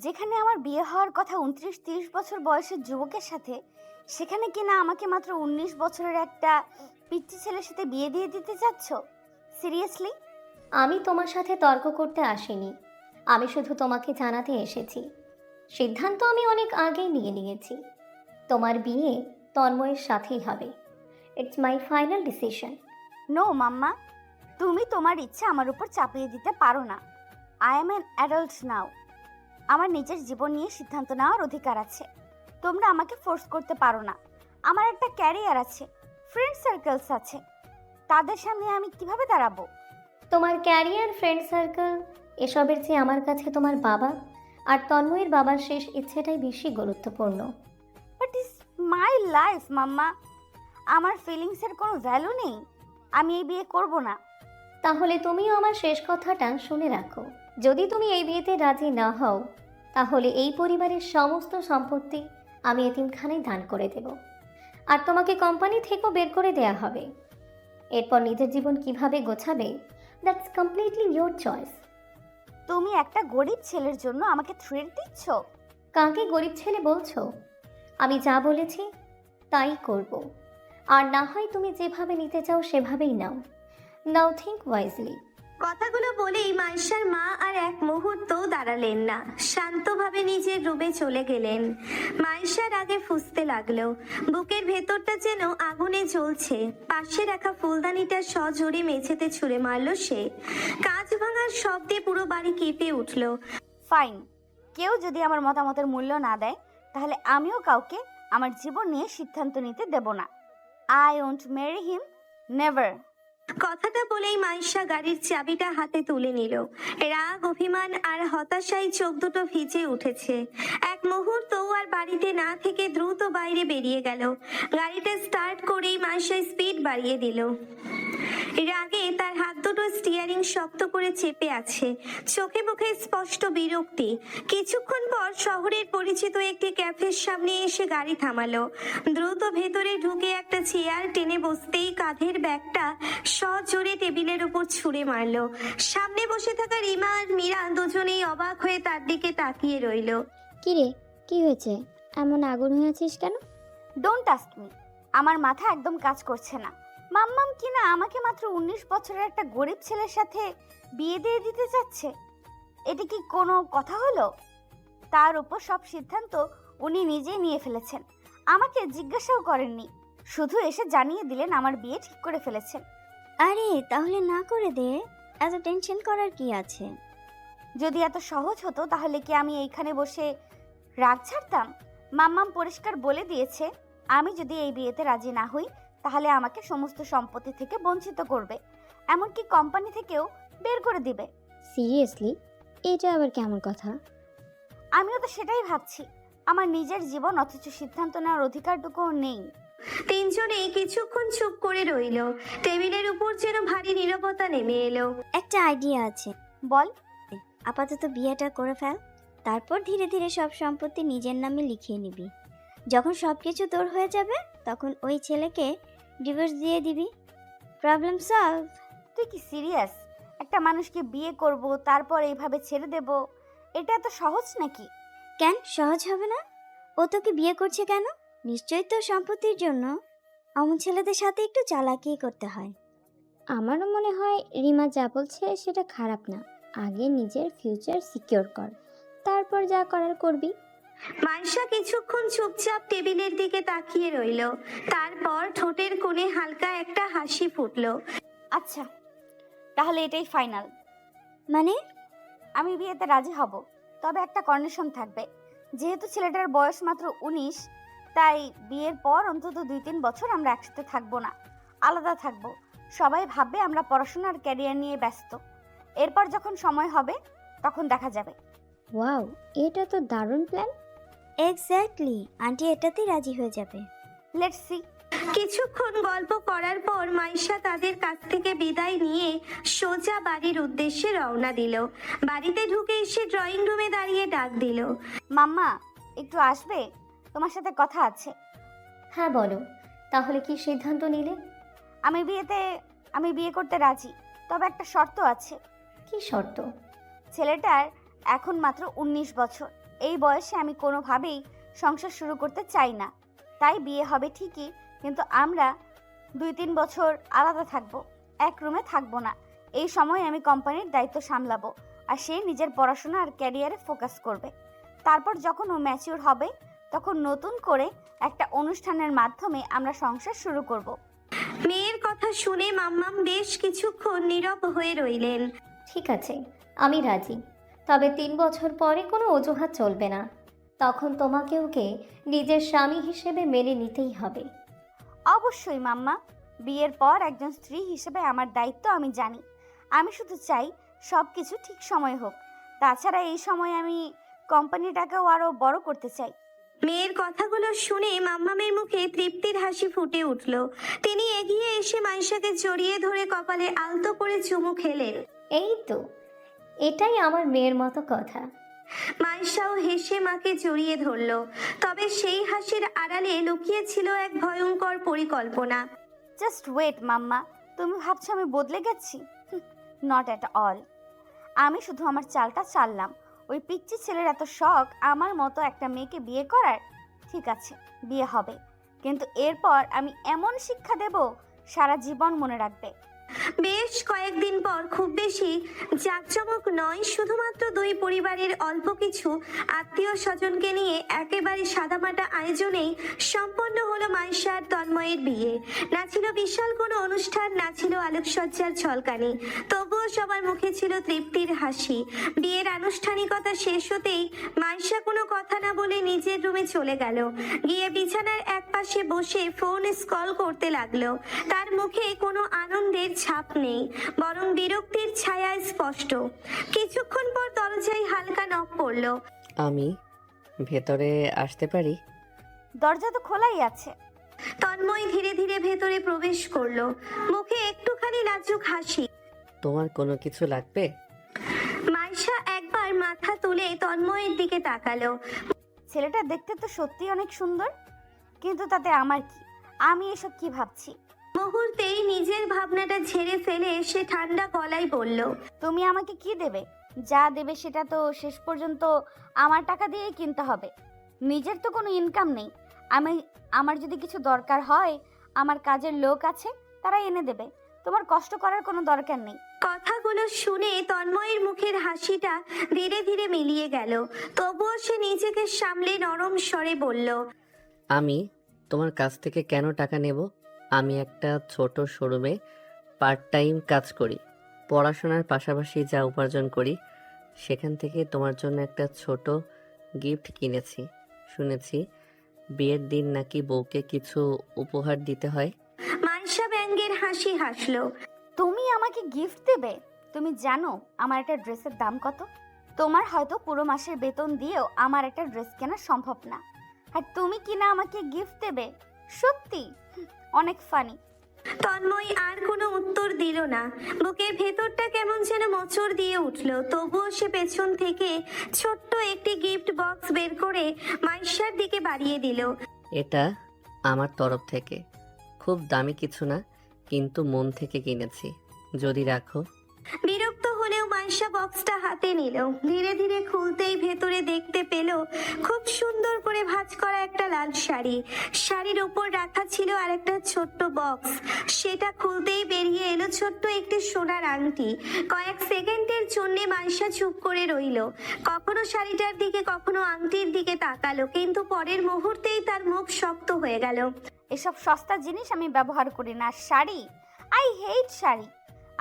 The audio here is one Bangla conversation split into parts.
যেখানে আমার বিয়ে হওয়ার কথা ২৯-৩০ বছর বয়সের যুবকের সাথে, সেখানে কিনা আমাকে মাত্র ১৯ বছরের একটা পিচ্চি ছেলের সাথে বিয়ে দিয়ে দিতে চাচ্ছ? সিরিয়াসলি? আমি তোমার সাথে তর্ক করতে আসিনি। আমি শুধু তোমাকে জানাতে এসেছি, সিদ্ধান্ত আমি অনেক আগেই নিয়ে নিয়েছি। তোমার বিয়ে তন্ময়ের সাথেই হবে। It's my final decision. No mamma, তুমি তোমার ইচ্ছা আমার উপর চাপিয়ে দিতে পারো না। I am an adult now. আমার নিজের জীবন নিয়ে সিদ্ধান্ত নেওয়ার অধিকার আছে। তোমরা আমাকে ফোর্স করতে পারো না। আমার একটা ক্যারিয়ার আছে, ফ্রেন্ড সার্কেলস আছে, তাদের সামনে আমি কিভাবে দাঁড়াবো? তোমার ক্যারিয়ার, ফ্রেন্ড সার্কেল এসবের চেয়ে আমার কাছে তোমার বাবা আর তন্ময়ের বাবার শেষ ইচ্ছেটাই বেশি গুরুত্বপূর্ণ। বাট ইজ মাই লাইফ মাম্মা। আমার ফিলিংসের কোনো ভ্যালু নেই। আমি এই বিয়ে করব না। তাহলে তুমিও আমার শেষ কথাটা শুনে রাখো। যদি তুমি এই বিয়েতে রাজি না হও, তাহলে এই পরিবারের সমস্ত সম্পত্তি আমি এতিমখানায় দান করে দেব, আর তোমাকে কোম্পানি থেকেও বের করে দেয়া হবে। এরপর নিজের জীবন কিভাবে গোছাবে, দ্যাটস কমপ্লিটলি ইয়োর চয়েস। তুমি একটা গরিব ছেলের জন্য আমাকে থ্রেট দিচ্ছ? কাকে গরিব ছেলে বলছো? আমি যা বলেছি তাই করব, আর না হয় তুমি যেভাবে নিতে চাও সেভাবেই নাও। নাও থিঙ্ক ওয়াইজলি। কথাগুলো বলেই মাইশার মা আর এক মুহূর্তও দাঁড়ালেন না, শান্তভাবে নিজের রুমে চলে গেলেন। মাইশার আগে ফুঁসতে লাগলো, বুকের ভেতরটা যেন আগুনে জ্বলছে। পাশে রাখা ফুলদানিটা সজোরে মেঝেতে ছুঁড়ে মারল সে। কাঁচ ভাঙার শব্দে পুরো বাড়ি কেঁপে উঠল। ফাইন, কেউ যদি আমার মতামতের মূল্য না দেয়, তাহলে আমিও কাউকে আমার জীবন নিয়ে সিদ্ধান্ত নিতে দেব না। I won't Mary him, never. কথাটা বলেই মাইশা গাড়ির চাবিটা হাতে তুলে নিল। রাগ, অভিমান আর হতাশায় চোখ দুটো ভিজে উঠেছে। এক মুহূর্তও আর বাড়িতে না থেকে দ্রুত বাইরে বেরিয়ে গেল। গাড়িটা স্টার্ট করেই মাইশা স্পিড বাড়িয়ে দিল। রাগে তার হাত দুটো স্টিয়ারিং শক্ত করে চেপে আছে, চোখে মুখে স্পষ্ট বিরক্তি। কিছুক্ষণ পর শহরের পরিচিত একটি ক্যাফের সামনে এসে গাড়ি থামালো। দ্রুত ভেতরে ঢুকে একটা চেয়ার টেনে বসতেই কাঁধের ব্যাগটা সজোরে টেবিলের উপর ছুঁড়ে মারলো। সামনে বসে থাকা রিমা আর মীরা দুজনেই অবাক হয়ে তার দিকে তাকিয়ে রইল। কিরে, কি হয়েছে? এমন আগুন হয়ে আছিস কেন? Don't ask me. আমার মাথা একদম কাজ করছে না। মাম্মাম কিনা আমাকে মাত্র ১৯ বছরের একটা গরিব ছেলের সাথে বিয়ে দিয়ে দিতে চাচ্ছে। এটা কি কোনো কথা হলো? তার উপর সব সিদ্ধান্ত উনি নিজেই নিয়ে ফেলেছেন, আমাকে জিজ্ঞাসাও করেননি। শুধু এসে জানিয়ে দিলেন আমার বিয়ে ঠিক করে ফেলেছেন। আরে তাহলে না করে দে, এত টেনশন করার কি আছে? যদি এত সহজ হতো তাহলে কি আমি এইখানে বসে রাগ ছাড়তাম? মাম্মাম পরিষ্কার বলে দিয়েছে, আমি যদি এই বিয়েতে রাজি না হই তাহলে আমাকে সমস্ত সম্পত্তি থেকে বঞ্চিত করবে, এমনকি কোম্পানি থেকেও বের করে দিবে। সিরিয়াসলি? এটা আবার কেমন কথা? আমিও তো সেটাই ভাবছি। আমার নিজের জীবন, অথচ সিদ্ধান্ত নেওয়ার অধিকারটুকুও নেই। তিনজনেই কিছুক্ষণ চুপ করে রইল। টেবিলের উপর যেন ভারী নীরবতা নেমে এলো। একটা আইডিয়া আছে। বল। আপাতত বিয়েটা করে ফেল, তারপর ধীরে ধীরে সব সম্পত্তি নিজের নামে লিখিয়ে নিবি। যখন সব কিছু তোর হয়ে যাবে তখন ওই ছেলেকে ডিভোর্স দিয়ে দিবি। Problem solve. তুই কি সিরিয়াস? একটা মানুষকে বিয়ে করব, তারপর এইভাবে ছেড়ে দেব, এটা এত সহজ নাকি? কেন সহজ হবে না? ও তোকে বিয়ে করছে কেন? নিশ্চয়ই তো সম্পত্তির জন্য। অমন ছেলেদের সাথে একটু চালাকি করতে হয়। আমারও মনে হয় রিমা যা বলছে সেটা খারাপ না। আগে নিজের ফিউচার সিকিউর কর, তারপর যা করার করবি। মাইশা কিছুক্ষণ চুপচাপ টেবিলের দিকে তাকিয়ে রইল। তারপর ঠোঁটের কোণে হালকা একটা হাসি ফুটলো। আচ্ছা, তাহলে এটাই ফাইনাল। মানে? আমি বিয়েতে রাজি হব, তবে একটা কন্ডিশন থাকবে। যেহেতু ছেলেটার বয়স মাত্র ১৯, তাই বিয়ের পর অন্তত ২-৩ বছর আমরা একসাথে থাকবো না, আলাদা থাকবো। সবাই ভাববে আমরা পড়াশোনার ক্যারিয়ার নিয়ে ব্যস্ত। এরপর যখন সময় হবে তখন দেখা যাবে। ওয়াও, এটা তো দারুণ প্ল্যান। এক্স্যাক্টলি, আন্টি এটাতেই রাজি হয়ে যাবে। Let's see. কিছুক্ষণ গল্প করার পর মাইশা তাদের কাছ থেকে বিদায় নিয়ে সোজা বাড়ির উদ্দেশ্যে রওনা দিল। বাড়িতে ঢুকে এসে ড্রয়িং রুমে দাঁড়িয়ে ডাক দিল। মাম্মা, একটু আসবে? তোমার সাথে কথা আছে। হ্যাঁ বলো, তাহলে কি সিদ্ধান্ত নিলে? আমি বিয়ে করতে রাজি, তবে একটা শর্ত আছে। কি শর্ত? ছেলেটার এখন মাত্র ১৯ বছর। এই বয়সে আমি কোনোভাবেই সংসার শুরু করতে চাই না। তাই বিয়ে হবে ঠিকই, কিন্তু আমরা 2-3 বছর আলাদা থাকবো, এক রুমে থাকবো না। এই সময় আমি কোম্পানির দায়িত্ব সামলাবো, আর সে নিজের পড়াশোনা আর ক্যারিয়ারে ফোকাস করবে। তারপর যখন ও ম্যাচিউর হবে, তখন নতুন করে একটা অনুষ্ঠানের মাধ্যমে আমরা সংসার শুরু করব। মেয়ের কথা শুনে মাম্মাম বেশ কিছুক্ষণ নীরব হয়ে রইলেন। ঠিক আছে, আমি রাজি। তবে 3 বছর পরে কোনো অজুহাত চলবে না। তখন তোমাকে ওকে নিজের স্বামী হিসেবে মেনে নিতেই হবে। অবশ্যই মাম্মা, বিয়ের পর একজন স্ত্রী হিসেবে আমার দায়িত্ব আমি জানি। আমি শুধু চাই সব কিছু ঠিক সময় হোক। তাছাড়া এই সময় আমি কোম্পানিটাকেও আরও বড় করতে চাই। মেয়ের কথাগুলো শুনে মাম্মামের মুখে তৃপ্তির হাসি ফুটে উঠল। তিনি এগিয়ে এসে মাইশাকে জড়িয়ে ধরে কপালে আলতো করে চুমু খেলেন। এই তো, এটাই আমার মেয়ের মতো কথা। মাইশাও হেসে মাকে জড়িয়ে ধরল, তবে সেই হাসির আড়ালে লুকিয়ে ছিল এক ভয়ঙ্কর পরিকল্পনা। জাস্ট ওয়েট মাম্মা, তুমি ভাবছো আমি বদলে গেছি? Not at all. আমি শুধু আমার চালটা চাললাম। ওই পিচ্চি ছেলের এত শখ আমার মতো একটা মেয়েকে বিয়ে করার। ঠিক আছে, বিয়ে হবে, কিন্তু এরপর আমি এমন শিক্ষা দেব সারা জীবন মনে রাখবে। বেশ কয়েকদিন পর, খুব বেশি জাঁকজমক নয়, শুধুমাত্র দুই পরিবারের অল্প কিছু আত্মীয় স্বজনকে নিয়ে একেবারে সাদামাটা আয়োজনেই সম্পন্ন হলো মাইশা আর তন্ময়ের বিয়ে। না ছিল বিশাল কোনো অনুষ্ঠান, না ছিল আলোকসজ্জার ঝলকানি, তবুও সবার মুখে ছিল তৃপ্তির হাসি। বিয়ের আনুষ্ঠানিকতা শেষ হতেই মাইশা কোনো কথা না বলে নিজের রুমে চলে গেল। গিয়ে বিছানার এক পাশে বসে ফোন স্ক্রল করতে লাগলো। তার মুখে কোনো আনন্দের ছাপ নেই, বরং বিরক্তির ছায়া স্পষ্ট। কিছুক্ষণ পর দরজায় হালকা নক পড়লো। আমি ভেতরে আসতে পারি? দরজা তো খোলাই আছে। তন্ময় ধীরে ধীরে ভেতরে প্রবেশ করলো, মুখে একটুখানি লাজুক হাসি। তোমার কোনো কিছু লাগবে? মাইশা একবার মাথা তুলে তন্ময়ের দিকে তাকালো। ছেলেটা দেখতে তো সত্যি অনেক সুন্দর, কিন্তু তাতে আমার কি? আমি এসব কি ভাবছি? মুহূর্তেই নিজের ভাবনাটা ঝেড়ে ফেলে সে ঠান্ডা গলায় বলল, তুমি আমাকে কি দেবে? যা দেবে সেটা তো শেষ পর্যন্ত আমার টাকা দিয়েই কিনতে হবে। নিজের তো কোনো ইনকাম নেই। আমার যদি কিছু দরকার হয়, আমার কাজের লোক আছে, তারা এনে দেবে। তোমার কষ্ট করার কোনো দরকার নেই। কথাগুলো শুনে তন্ময়ের মুখের হাসিটা ধীরে ধীরে মিলিয়ে গেল। তবুও সে নিজেকে সামলে নরম স্বরে বলল, আমি তোমার কাছ থেকে কেন টাকা নেব? আমি একটা ছোট শোরুমে পার্ট টাইম কাজ করি। পড়াশোনার পাশাপাশি যা উপার্জন করি সেখান থেকে তোমার জন্য একটা ছোট গিফট কিনেছি। শুনেছি বিয়ের দিন নাকি বউকে কিছু উপহার দিতে হয়। মাইশা ব্যঙ্গের হাসি হাসলো। তুমি আমাকে গিফট দেবে? তুমি জানো আমার একটা ড্রেসের দাম কত? তোমার হয়তো পুরো মাসের বেতন দিয়েও আমার একটা ড্রেস কেনা সম্ভব না, আর তুমি কিনা আমাকে গিফট দেবে? সত্যি অনেক ফানি। তন্ময় আর কোনো উত্তর দিল না। বুকের ভেতরটা কেমন যেন মোচড় দিয়ে উঠল। তবুও সে পেছন থেকে ছোট্ট একটি গিফট বক্স বের করে মাইশার দিকে বাড়িয়ে দিল। এটা আমার তরফ থেকে, খুব দামি কিছু না, কিন্তু মন থেকে কিনেছি, যদি রাখো। বিরক্ত হলেও মাইশা বক্সটা হাতে নিল। ধীরে ধীরে খুলতেই ভেতরে দেখতে পেল খুব সুন্দর করে ভাঁজ করা একটা লাল শাড়ি। শাড়ির ওপর রাখা ছিল আর একটা ছোট্ট বক্স। সেটা খুলতেই বেরিয়ে এলো ছোট্ট একটি সোনার আংটি। কয়েক সেকেন্ডের জন্য মাইশা চুপ করে রইল। কখনো শাড়িটার দিকে, কখনো আংটির দিকে তাকালো, কিন্তু পরের মুহূর্তেই তার মুখ শক্ত হয়ে গেল। এসব সস্তা জিনিস আমি ব্যবহার করি না। Sari, I hate sari.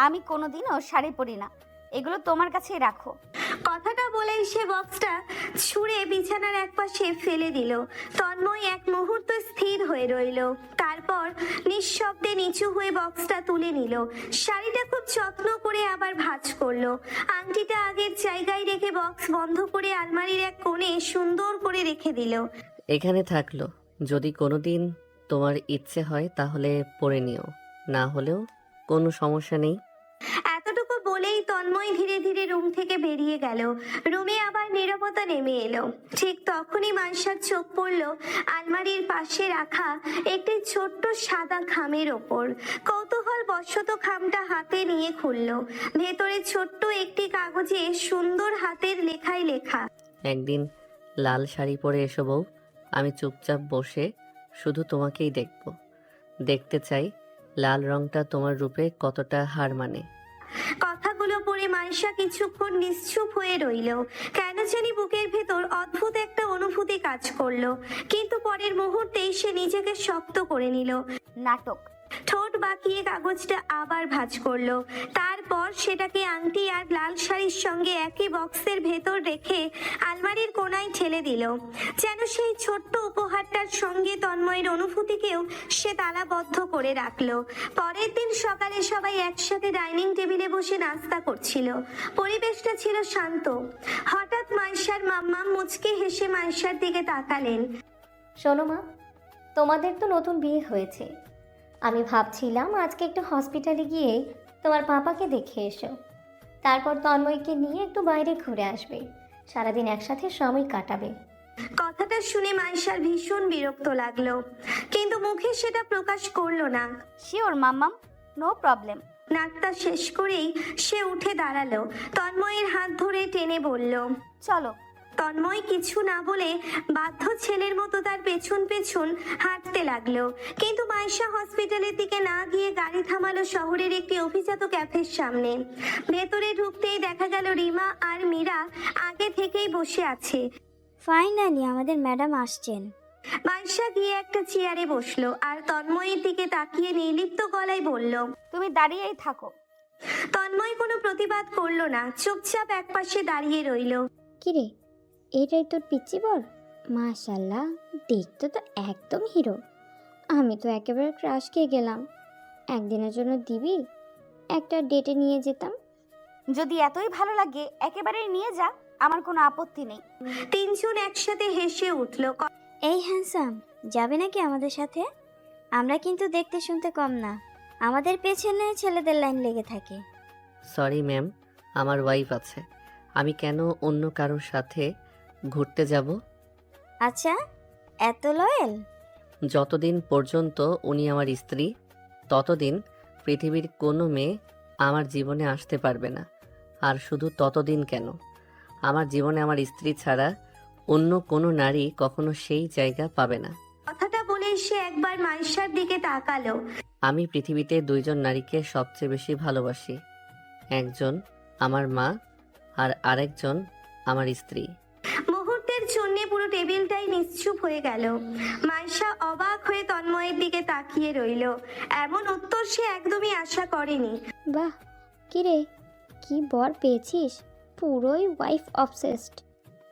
আমি কোনোদিনও শাড়ি পরি না। এগুলো তোমার কাছেই রাখো। কথাটা বলেই সে বক্সটা ছুঁড়ে বিছানার একপাশে ফেলে দিল। তন্ময় এক মুহূর্ত স্থির হয়ে রইল, তারপর নিঃশব্দে নিচু হয়ে বক্সটা তুলে নিল। শাড়িটা খুব যত্ন করে আবার ভাঁজ করলো। আংটিটা আগের জায়গায় রেখে বক্স বন্ধ করে আলমারির এক কোণে সুন্দর করে রেখে দিল। এখানে থাকলো, যদি কোনোদিন তোমার ইচ্ছে হয় তাহলে পরে নিও, না হলেও কোনো সমস্যা নেই। এতটুকু বলেই তন্ময় ধীরে ধীরে রুম থেকে বেরিয়ে গেল। রুমে আবার নীরবতা নেমে এলো। ঠিক তখনই মাইশার চোখ পড়ল আলমারির পাশে রাখা একটি ছোট্ট সাদা খামের ওপর। কৌতূহল বশত খামটা হাতে নিয়ে খুলল। ভেতরে ছোট্ট একটি কাগজে সুন্দর হাতের লেখায় লেখা, একদিন লাল শাড়ি পরে এসো বউ। আমি চুপচাপ বসে শুধু তোমাকেই দেখব। দেখতে চাই লাল রংটা তোমার রূপে কতটা হার মানে। কথাগুলো পড়ে মাইশা কিছুক্ষণ নিশ্চুপ হয়ে রইল। কেন জানি বুকের ভেতর অদ্ভুত একটা অনুভূতি কাজ করলো, কিন্তু পরের মুহূর্তেই সে নিজেকে শক্ত করে নিল। নাটক। ঠোঁট বাঁকিয়ে কাগজটা আবার ভাঁজ করলো। তারপর সেটাকে আংটি আর লাল শাড়ির সঙ্গে একই বক্সের ভেতর রেখে আলমারির কোণায় ঠেলে দিল। যেন সেই ছোট্ট উপহারটার সঙ্গে তন্ময়ের অনুভূতিকেও সে তালাবদ্ধ করে রাখলো। পরের দিন সকালে সবাই একসাথে ডাইনিং টেবিলে বসে নাস্তা করছিল। পরিবেশটা ছিল শান্ত। হঠাৎ মাইশার মাম্মাম মুচকে হেসে মাইশার দিকে তাকালেন। শোনো মা, তোমাদের তো নতুন বিয়ে হয়েছে। আমি ভাবছিলাম আজকে একটু হসপিটালে গিয়ে তোমার পাপাকে দেখে এসো, তারপর তন্ময়কে নিয়ে একটু বাইরে ঘুরে আসবে, সারাদিন একসাথে সময় কাটাবে। কথাটা শুনে মাইশার ভীষণ বিরক্ত লাগলো, কিন্তু মুখে সেটা প্রকাশ করলো না। শিওর মাম্মাম, নো প্রবলেম। নাস্তা শেষ করেই সে উঠে দাঁড়ালো। তন্ময়ের হাত ধরে টেনে বলল, চলো। তন্ময় কিছু না বলে বাধ্য ছেলের মতো তার পেছন পেছন হাঁটতে লাগলো। কিন্তু মাইশা হসপিটালের দিকে না গিয়ে গাড়ি থামালো শহরের একটি অভিজাত ক্যাফের সামনে। ভেতরে ঢুকতেই দেখা গেল রিমা আর মীরা আগে থেকেই বসে আছে। ফাইনালি আমাদের ম্যাডাম আসছেন। মাইশা গিয়ে একটা চেয়ারে বসলো আর তন্ময়ের দিকে তাকিয়ে নির্লিপ্ত গলায় বলল, তুমি দাঁড়িয়েই থাকো। তন্ময় কোনো প্রতিবাদ করলো না, চুপচাপ একপাশে দাঁড়িয়ে রইল। কিরে, এটাই তোর পিচ্চি বর? মাশাল্লাহ, দেখতে তো একদম হিরো। আমি তো একেবারে ক্রাশ খেয়ে গেলাম। একদিনের জন্য দিবি? একটা ডেটে নিয়ে যেতাম। যদি এতই ভালো লাগে একেবারেই নিয়ে যা, আমার কোনো আপত্তি নেই। তিনজন একসাথে হেসে উঠল। এই হ্যান্ডসাম, যাবে নাকি আমাদের সাথে? আমরা কিন্তু দেখতে শুনতে কম না, আমাদের পেছনে ছেলেদের লাইন লেগে থাকে। সরি ম্যাম, আমার ওয়াইফ আছে। আমি কেন অন্য কারোর সাথে ঘুরতে যাব? আচ্ছা, এত লয়াল? যতদিন পর্যন্ত উনি আমার স্ত্রী, ততদিন পৃথিবীর কোনো মেয়ে আমার জীবনে আসতে পারবে না। আর শুধু ততদিন কেন, আমার জীবনে আমার স্ত্রী ছাড়া অন্য কোনো নারী কখনো সেই জায়গা পাবে না। কথাটা বলে সে একবার মাইশার দিকে তাকালো। আমি পৃথিবীতে দুইজন নারীকে সবচেয়ে বেশি ভালোবাসি। একজন আমার মা আর আরেকজন আমার স্ত্রী। মুহূর্তের জন্য পুরো টেবিলটাই নিশ্চুপ হয়ে গেল। মাইশা অবাক হয়ে তন্ময়ের দিকে তাকিয়ে রইল। এমন উত্তর সে একদমই আশা করেনি। বাহ, কিরে, কি বর পেয়েছিস? পুরোই ওয়াইফ অবসেসড।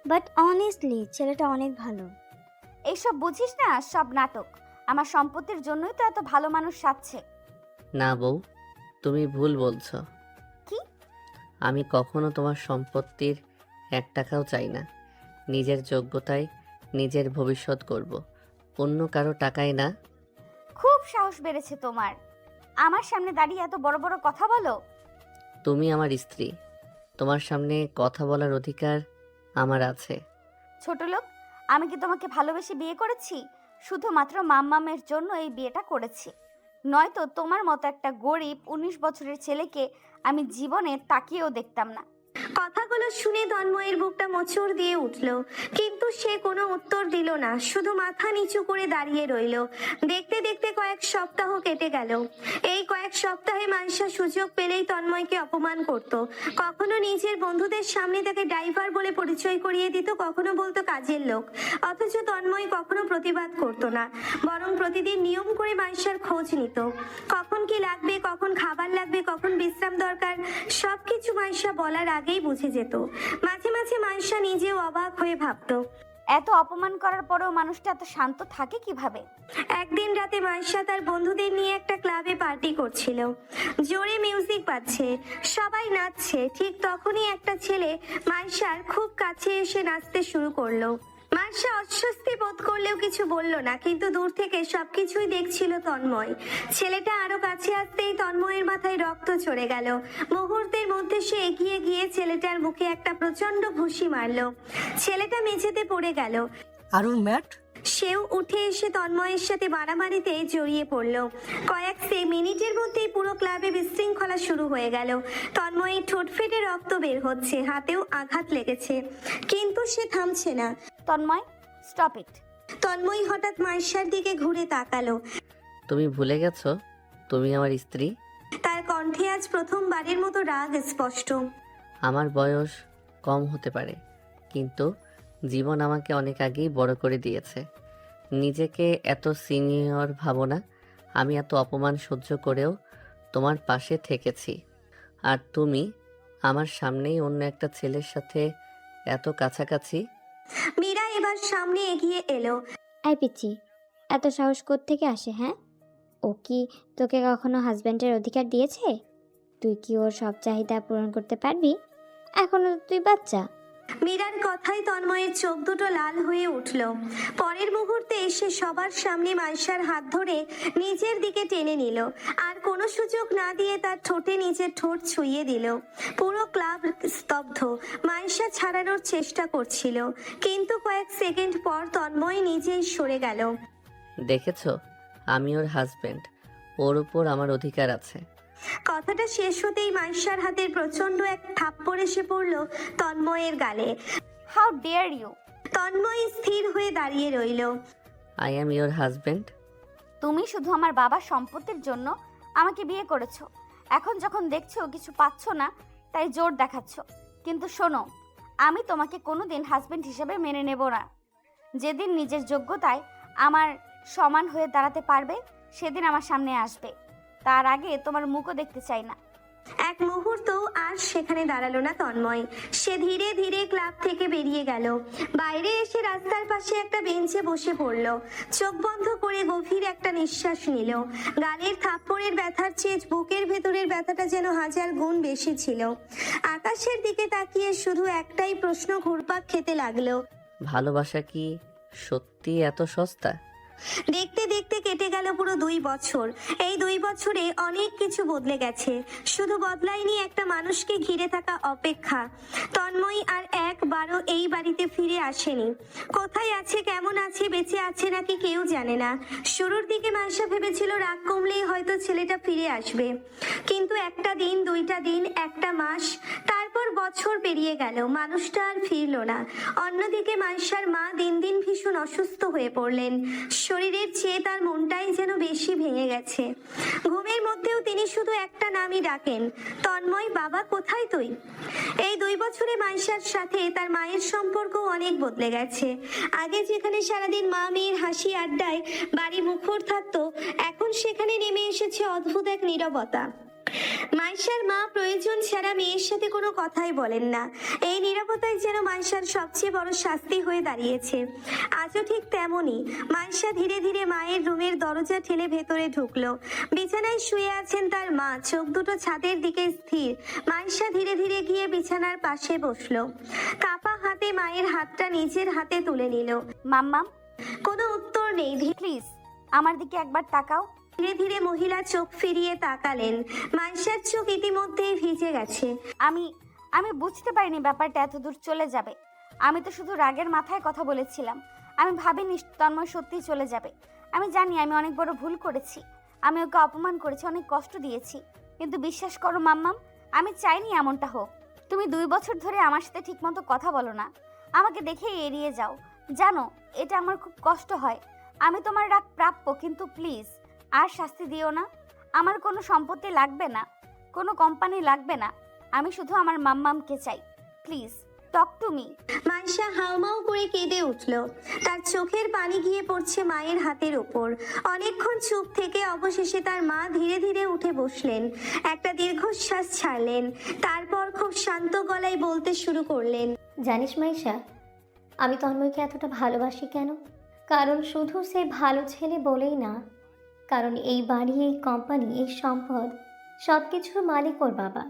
বাট অনেস্টলি ছেলেটা অনেক ভালো। এইসব বুঝিস না, সব নাটক। আমার সম্পত্তির জন্যই তো এত ভালো মানুষ সাজছে। না বউ, তুমি ভুল বলছো। কি? আমি কখনো তোমার সম্পত্তির 1 টাকাও চাই না। নিজের যোগ্যতায় নিজের ভবিষ্যৎ করব, অন্য কারো টাকায় না। খুব সাহস বেড়েছে তোমার। আমার সামনে দাঁড়িয়ে এত বড় বড় কথা বলো। তুমি আমার স্ত্রী, তোমার সামনে কথা বলার অধিকার আমার আছে। ছোট লোক, আমি কি তোমাকে ভালোবেসে বিয়ে করেছি? শুধুমাত্র মাম্মামের জন্য এই বিয়েটা করেছি। নয়তো তোমার মতো একটা গরিব 19 বছরের ছেলেকে আমি জীবনে তাকিয়েও দেখতাম না। কথাগুলো শুনে তন্ময়ের বুকটা মোচড় দিয়ে উঠল, কিন্তু সে কোনো উত্তর দিল না, শুধু মাথা নিচু করে দাঁড়িয়ে রইল। দেখতে দেখতে কয়েক সপ্তাহ কেটে গেল। এই কয়েক সপ্তাহে মাইশা সুযোগ পেলেই তন্ময়কে অপমান করত। কখনো নিজের বন্ধুদের সামনে তাকে ড্রাইভার বলে পরিচয় করিয়ে দিত, কখনো বলতো কাজের লোক। অথচ তন্ময় কখনো প্রতিবাদ করতো না, বরং প্রতিদিন নিয়ম করে মাইশার খোঁজ নিত। কখন কি লাগবে, কখন খাবার লাগবে, কখন বিশ্রাম দরকার, সবকিছু মাইশা বলার আগেই বুঝে যেত। মাঝে মাঝে মাইশা নিজেও অবাক হয়ে ভাবতো, এত অপমান করার পরেও মানুষটা এত শান্ত থাকে কিভাবে? একদিন রাতে মাইশা তার বন্ধুদের নিয়ে একটা ক্লাবে পার্টি করছিল। জোরে মিউজিক বাজছে, সবাই নাচছে। ঠিক তখনই একটা ছেলে মাইশার খুব কাছে এসে নাচতে শুরু করলো। মাইশা অস্বস্তি বোধ করলেও কিছু বলল না, কিন্তু দূর থেকে সবকিছুই দেখছিল তন্ময়। ছেলেটা আরো কাছে আসতেই তন্ময়ের মাথায় রক্ত চড়ে গেল। মুহূর্তের মধ্যে সে এগিয়ে গিয়ে ছেলেটার মুখে একটা প্রচন্ড ঘুষি মারলো। ছেলেটা মেঝেতে পড়ে গেল। আরও ম্যাট। সেও উঠে এসে তন্ময়ের সাথে মারামারিতে জড়িয়ে পড়ল। কয়েক মিনিটের মধ্যেই পুরো ক্লাবে বিশৃঙ্খলা শুরু হয়ে গেল। তন্ময়ের ঠোঁট ফেটে রক্ত বের হচ্ছে, হাতেও আঘাত লেগেছে, কিন্তু সে থামছে না। Tanmoy, stop it. তন্ময় হঠাৎ মাইশার দিকে ঘুরে তাকালো। তুমি ভুলে গেছো তুমি আমার স্ত্রী? তার কণ্ঠে আজ প্রথমবারের মতো রাগ স্পষ্ট। আমার বয়স কম হতে পারে, কিন্তু জীবন আমাকে অনেক আগেই বড় করে দিয়েছে। নিজেকে এত সিনিয়র ভাবো না। আমি এত অপমান সহ্য করেও তোমার পাশে থেকেছি, আর তুমি আমার সামনেই অন্য একটা ছেলের সাথে এত কাছাকাছি। মীরা এবার সামনে এগিয়ে এলো। আই পিচ্ছি, এত সাহস থেকে আসে? হ্যাঁ, ও কি তোকে কখনো হাজব্যান্ডের অধিকার দিয়েছে? তুই কি ওর সব চাহিদা পূরণ করতে পারবি? এখনো তো তুই বাচ্চা। মীরার কথায় তন্ময়ের চোখ দুটো লাল হয়ে উঠল। পরের মুহূর্তে এসে সবার সামনে মাইশার হাত ধরে নিজের দিকে টেনে নিল, আর কোনো সুযোগ না দিয়ে তার ঠোঁটে নিজের ঠোঁট ছুঁয়ে দিল। পুরো ক্লাব স্তব্ধ। মাইশা ছাড়ানোর চেষ্টা করছিল, কিন্তু কয়েক সেকেন্ড পর তন্ময় নিজেই সরে গেল। দেখেছো, আমি ওর হাজবেন্ড, ওর উপর আমার অধিকার আছে। কথাটা শেষ হতেই মাইশার হাতের প্রচন্ড এক থাপ্পড় এসে পড়ল তন্ময়ের গালে। How dare you! তন্ময় স্থির হয়ে দাঁড়িয়ে রইল। I am your husband. তুমি শুধু আমার বাবার সম্পত্তির জন্য আমাকে বিয়ে করেছো। এখন যখন দেখছো কিছু পাচ্ছ না, তাই জোর দেখাচ্ছ। কিন্তু শোনো, আমি তোমাকে কোনোদিন হাজবেন্ড হিসেবে মেনে নেব না। যেদিন নিজের যোগ্যতায় আমার সমান হয়ে দাঁড়াতে পারবে, সেদিন আমার সামনে আসবে। তার আগে তোমার মুখও দেখতে চাই না। এক মুহূর্ত আর সেখানে দাঁড়ালো না তন্ময়। সে ধীরে ধীরে ক্লাব থেকে বেরিয়ে গেল। বাইরে এসে রাস্তার পাশে একটা বেঞ্চে বসে পড়ল। চোখ বন্ধ করে গভীর একটা নিঃশ্বাস নিল। গালের থাপ্পড়ের ব্যথার চেয়ে বুকের ভেতরের ব্যথাটা যেন 1000 গুণ বেশি ছিল। আকাশের দিকে তাকিয়ে শুধু একটাই প্রশ্ন ঘুরপাক খেতে লাগলো। ভালোবাসা কি সত্যি এত সস্তা? দেখতে দেখতে কেটে গেল পুরো 2 বছর। এই 2 বছরে অনেক কিছু বদলে গেছে, শুধু বদলায়নি একটা মানুষকে ঘিরে থাকা অপেক্ষা। তন্ময় আর একবারও এই বাড়িতে ফিরে আসেনি। কোথায় আছে, কেমন আছে, বেঁচে আছে নাকি কেউ জানে না। শুরুর দিকে মাইশা ভেবেছিল রাগ কমলেই হয়তো ছেলেটা ফিরে আসবে, কিন্তু একটা দিন, 2টা দিন, একটা মাস, তারপর বছর পেরিয়ে গেল, মানুষটা আর ফিরল না। অন্যদিকে মাইশার মা দিন দিন ভীষণ অসুস্থ হয়ে পড়লেন। শরীরের চেয়ে তার মনটাই যেন বেশি ভেঙে গেছে। ঘুমের মধ্যেও তিনি শুধু একটা নামই ডাকেন, তন্ময়, বাবা কোথায় তুই? এই 2 বছরে মাইশার সাথে তার মায়ের সম্পর্ক অনেক বদলে গেছে। আগে যেখানে সারাদিন মা মেয়ের হাসি আড্ডায় বাড়ি মুখর থাকতো, এখন সেখানে নেমে এসেছে অদ্ভুত এক নীরবতা। মাইশার মা প্রয়োজন ছাড়া মেয়ের সাথে কোনো কথাই বলেন না। এই নীরবতাই যেন মাইশার সবচেয়ে বড় শাস্তি হয়ে দাঁড়িয়েছে। আজও ঠিক তেমনই। মাইশা ধীরে ধীরে মায়ের রুমের দরজা ঠেলে ভেতরে ঢুকলো। বিছানায় শুয়ে আছেন তার মা, চোখ দুটো ছাদের দিকে স্থির। মাইশা ধীরে ধীরে গিয়ে বিছানার পাশে বসলো। কাপা হাতে মায়ের হাতটা নিজের হাতে তুলে নিল। মাম্মাম, কোনো উত্তর নেই। প্লিজ আমার দিকে একবার তাকাও। ধীরে ধীরে মহিলা চোখ ফিরিয়ে তাকালেন। মাইশার চোখ ইতিমধ্যেই ভিজে গেছে। আমি আমি বুঝতে পারিনি ব্যাপারটা এত দূর চলে যাবে। আমি তো শুধু রাগের মাথায় কথা বলেছিলাম। আমি ভাবিনি তন্ময় সত্যিই চলে যাবে। আমি জানি আমি অনেক বড় ভুল করেছি। আমি ওকে অপমান করেছি, অনেক কষ্ট দিয়েছি। কিন্তু বিশ্বাস করো মাম্মাম, আমি চাইনি এমনটা হোক। তুমি 2 বছর ধরে আমার সাথে ঠিকমতো কথা বলো না, আমাকে দেখেই এড়িয়ে যাও। জানো এটা আমার খুব কষ্ট হয়। আমি তোমার রাগ প্রাপ্য, কিন্তু প্লিজ আর শাস্তি দিও না। আমার কোনো সম্পত্তি লাগবে না, কোনো কোম্পানি লাগবে না। আমি শুধু আমার মাম্মামকে চাই। Please talk to me. Maisha হাউমাউ করে কেঁদে উঠল। তার চোখের পানি গিয়ে পড়ছে মায়ের হাতের উপর। অনেকক্ষণ চুপ থেকে অবশেষে তার মা ধীরে ধীরে উঠে বসলেন। একটা দীর্ঘশ্বাস ছাড়লেন, তারপর খুব শান্ত গলায় বলতে শুরু করলেন। জানিস মাইশা, আমি তন্ময়কে এতটা ভালোবাসি কেন? কারণ শুধু সে ভালো ছেলে বলেই না, কারণ এই বাড়ি, এই কোম্পানি, এই সম্পদ, সব কিছুর মালিক ওর বাবা।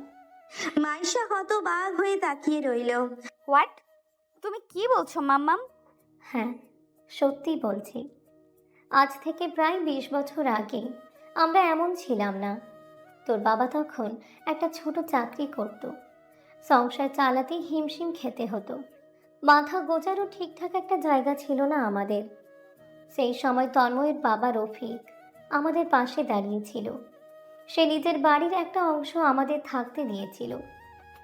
মাইশা হতবাক হয়ে তাকিয়ে রইল। হোয়াট? তুমি কি বলছো মাম্মাম? হ্যাঁ, সত্যি বলছি। আজ থেকে প্রায় 20 বছর আগে আমরা এমন ছিলাম না। তোর বাবা তখন একটা ছোট চাকরি করত। সংসার চালাতে হিমশিম খেতে হতো। মাথা গোজারও ঠিকঠাক একটা জায়গা ছিল না আমাদের। সেই সময় তন্ময়ের বাবা রফিক আমাদের পাশে দাঁড়িয়েছিল। সে নিজের বাড়ির একটা অংশ আমাদের থাকতে দিয়েছিল।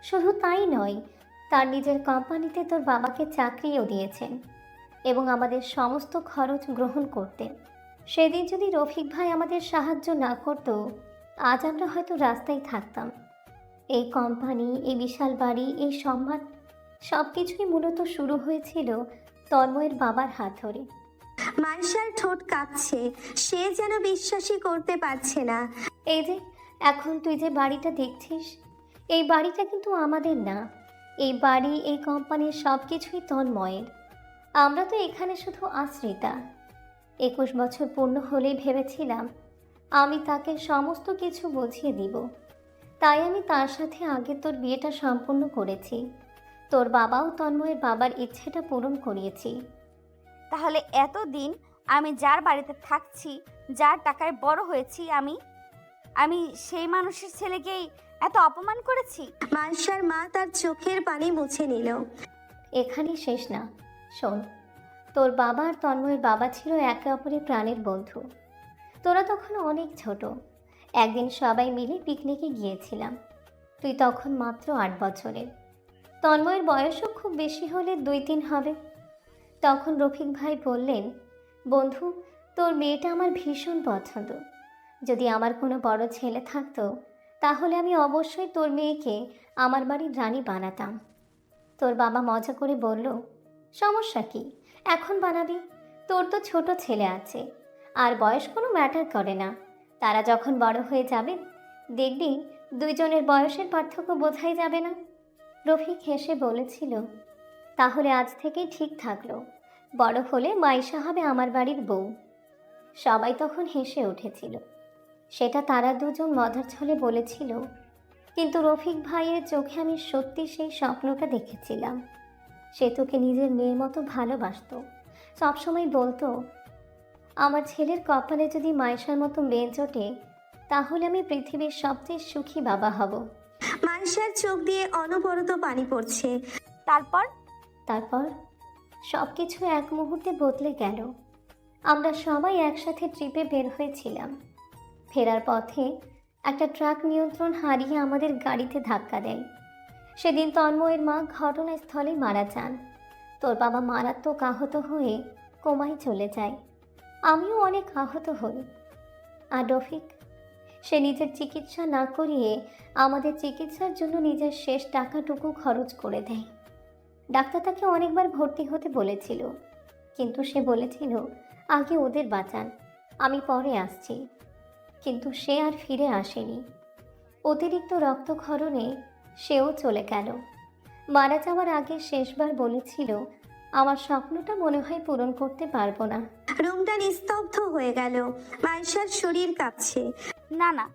শুধু তাই নয়, তার নিজের কোম্পানিতে তোর বাবাকে চাকরিও দিয়েছেন। এবং আমাদের সমস্ত খরচ গ্রহণ করতেন। সেদিন যদি রফিক ভাই আমাদের সাহায্য না করত, আজ আমরা হয়তো রাস্তায় থাকতাম। এই কোম্পানি, এই বিশাল বাড়ি, এই সম্মান সব কিছুই মূলত শুরু হয়েছিল তন্ময়ের বাবার হাত ধরে। মাইশার ঠোঁট কাঁপছে, সে যেন বিশ্বাসই করতে পারছে না। এই যে এখন তুই যে বাড়িটা দেখছিস, এই বাড়িটা কিন্তু আমাদের না। এই বাড়ি, এই কোম্পানির সব কিছুই তন্ময়ের। আমরা তো এখানে শুধু আশ্রিতা। 21 বছর পূর্ণ হলেই ভেবেছিলাম আমি তাকে সমস্ত কিছু বুঝিয়ে দিব। তাই আমি তার সাথে আগে তোর বিয়েটা সম্পূর্ণ করেছি। তোর বাবাও তন্ময়ের বাবার ইচ্ছেটা পূরণ করিয়েছি। তাহলে এতদিন আমি যার বাড়িতে থাকছি, যার টাকায় বড় হয়েছি, আমি সেই মানুষের ছেলেকেই এত অপমান করেছি? মাইশার মা তার চোখের পানি মুছে নিল। এখানেই শেষ না, শোন। তোর বাবা আর তন্ময়ের বাবা ছিল একে অপরের প্রাণের বন্ধু। তোরা তখন অনেক ছোট। একদিন সবাই মিলে পিকনিকে গিয়েছিলাম। তুই তখন মাত্র 8 বছরের। তন্ময়ের বয়সও খুব বেশি হলে 2-3 হবে। তখন রফিক ভাই বললেন, বন্ধু, তোর মেয়েটা আমার ভীষণ পছন্দ। যদি আমার কোনো বড় ছেলে থাকতো, তাহলে আমি অবশ্যই তোর মেয়েকে আমার বাড়ির রানী বানাতাম। তোর বাবা মজা করে বলল, সমস্যা কি, এখন বানাবি। তোর তো ছোট ছেলে আছে, আর বয়স কোনো ম্যাটার করে না। তারা যখন বড় হয়ে যাবে, দেখবি দুইজনের বয়সের পার্থক্য বোঝাই যাবে না। রফিক হেসে বলেছিল, তাহলে আজ থেকেই ঠিক থাকলো, বড় হলে মাইশা হবে আমার বাড়ির বউ। সবাই তখন হেসে উঠেছিল। সেটা তারা দুজন মজার ছলে বলেছিল, কিন্তু রফিক ভাইয়ের চোখে আমি সত্যি সেই স্বপ্নটা দেখেছিলাম। সে তোকে নিজের মেয়ের মতো ভালোবাসতো। সবসময় বলতো, আমার ছেলের কপালে যদি মাইশার মতো মেয়ে জোটে, তাহলে আমি পৃথিবীর সবচেয়ে সুখী বাবা হব। মাইশার চোখ দিয়ে অনবরত পানি পড়ছে। তারপর সব কিছু এক মুহূর্তে বদলে গেল। আমরা সবাই একসাথে ট্রিপে বের হয়েছিলাম। ফেরার পথে একটা ট্রাক নিয়ন্ত্রণ হারিয়ে আমাদের গাড়িতে ধাক্কা দেয়। সেদিন তন্ময়ের মা ঘটনাস্থলে মারা যান। তোর বাবা মারাত্মক আহত হয়ে কোমায় চলে যায়। আমিও অনেক আহত হই। আর রফিক, সে নিজের চিকিৎসা না করিয়ে আমাদের চিকিৎসার জন্য নিজের শেষ টাকাটুকু খরচ করে দেয়। ডাক্তার তাকে অনেকবার ভর্তি হতে বলেছিল, কিন্তু সে বলেছিল আগে ওদের বাঁচান, আমি পরে আসছি। কিন্তু সে আর ফিরে আসেনি। অতিরিক্ত রক্তক্ষরণে সেও চলে গেল। মারা যাওয়ার আগে শেষবার বলেছিল, আমার স্বপ্নটা মনে হয় পূরণ করতে পারবো না। রুমটা নিস্তব্ধ হয়ে গেল। মাইশার শরীর কাঁপছে। না,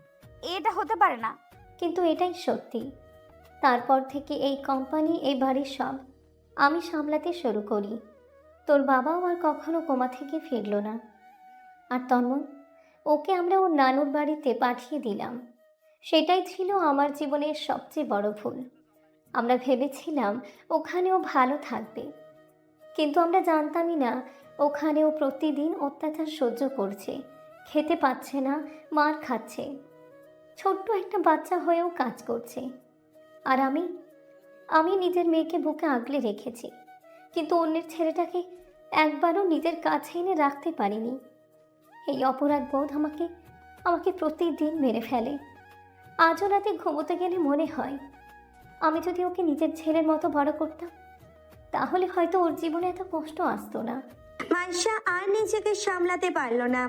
এটা হতে পারে না। কিন্তু এটাই সত্যি। তারপর থেকে এই কোম্পানি, এই বাড়ির সব আমি সামলাতে শুরু করি। তোর বাবাও আর কখনো কোমা থেকে ফিরল না। আর তন্ময়, ওকে আমরা ওর নানুর বাড়িতে পাঠিয়ে দিলাম। সেটাই ছিল আমার জীবনের সবচেয়ে বড় ভুল। আমরা ভেবেছিলাম ওখানেও ভালো থাকবে, কিন্তু আমরা জানতামই না ওখানেও প্রতিদিন অত্যাচার সহ্য করছে, খেতে পাচ্ছে না, মার খাচ্ছে, ছোট্ট একটা বাচ্চা হয়েও কাজ করছে। আর আমি নিজের মেয়েকে বুকে আগলে রেখেছি, কিন্তু অন্যের ছেলেটাকে একবারও নিজের কাছে এনে রাখতে পারিনি। এই অপরাধ বোধ আমাকে প্রতিদিন মেরে ফেলে। আজও রাতে ঘুমোতে গেলে মনে হয়, আমি যদি ওকে নিজের ছেলের মতো বড় করতাম, তাহলে হয়তো ওর জীবনে এত কষ্ট আসতো না। মাইশা আর নিজেকে সামলাতে পারল না।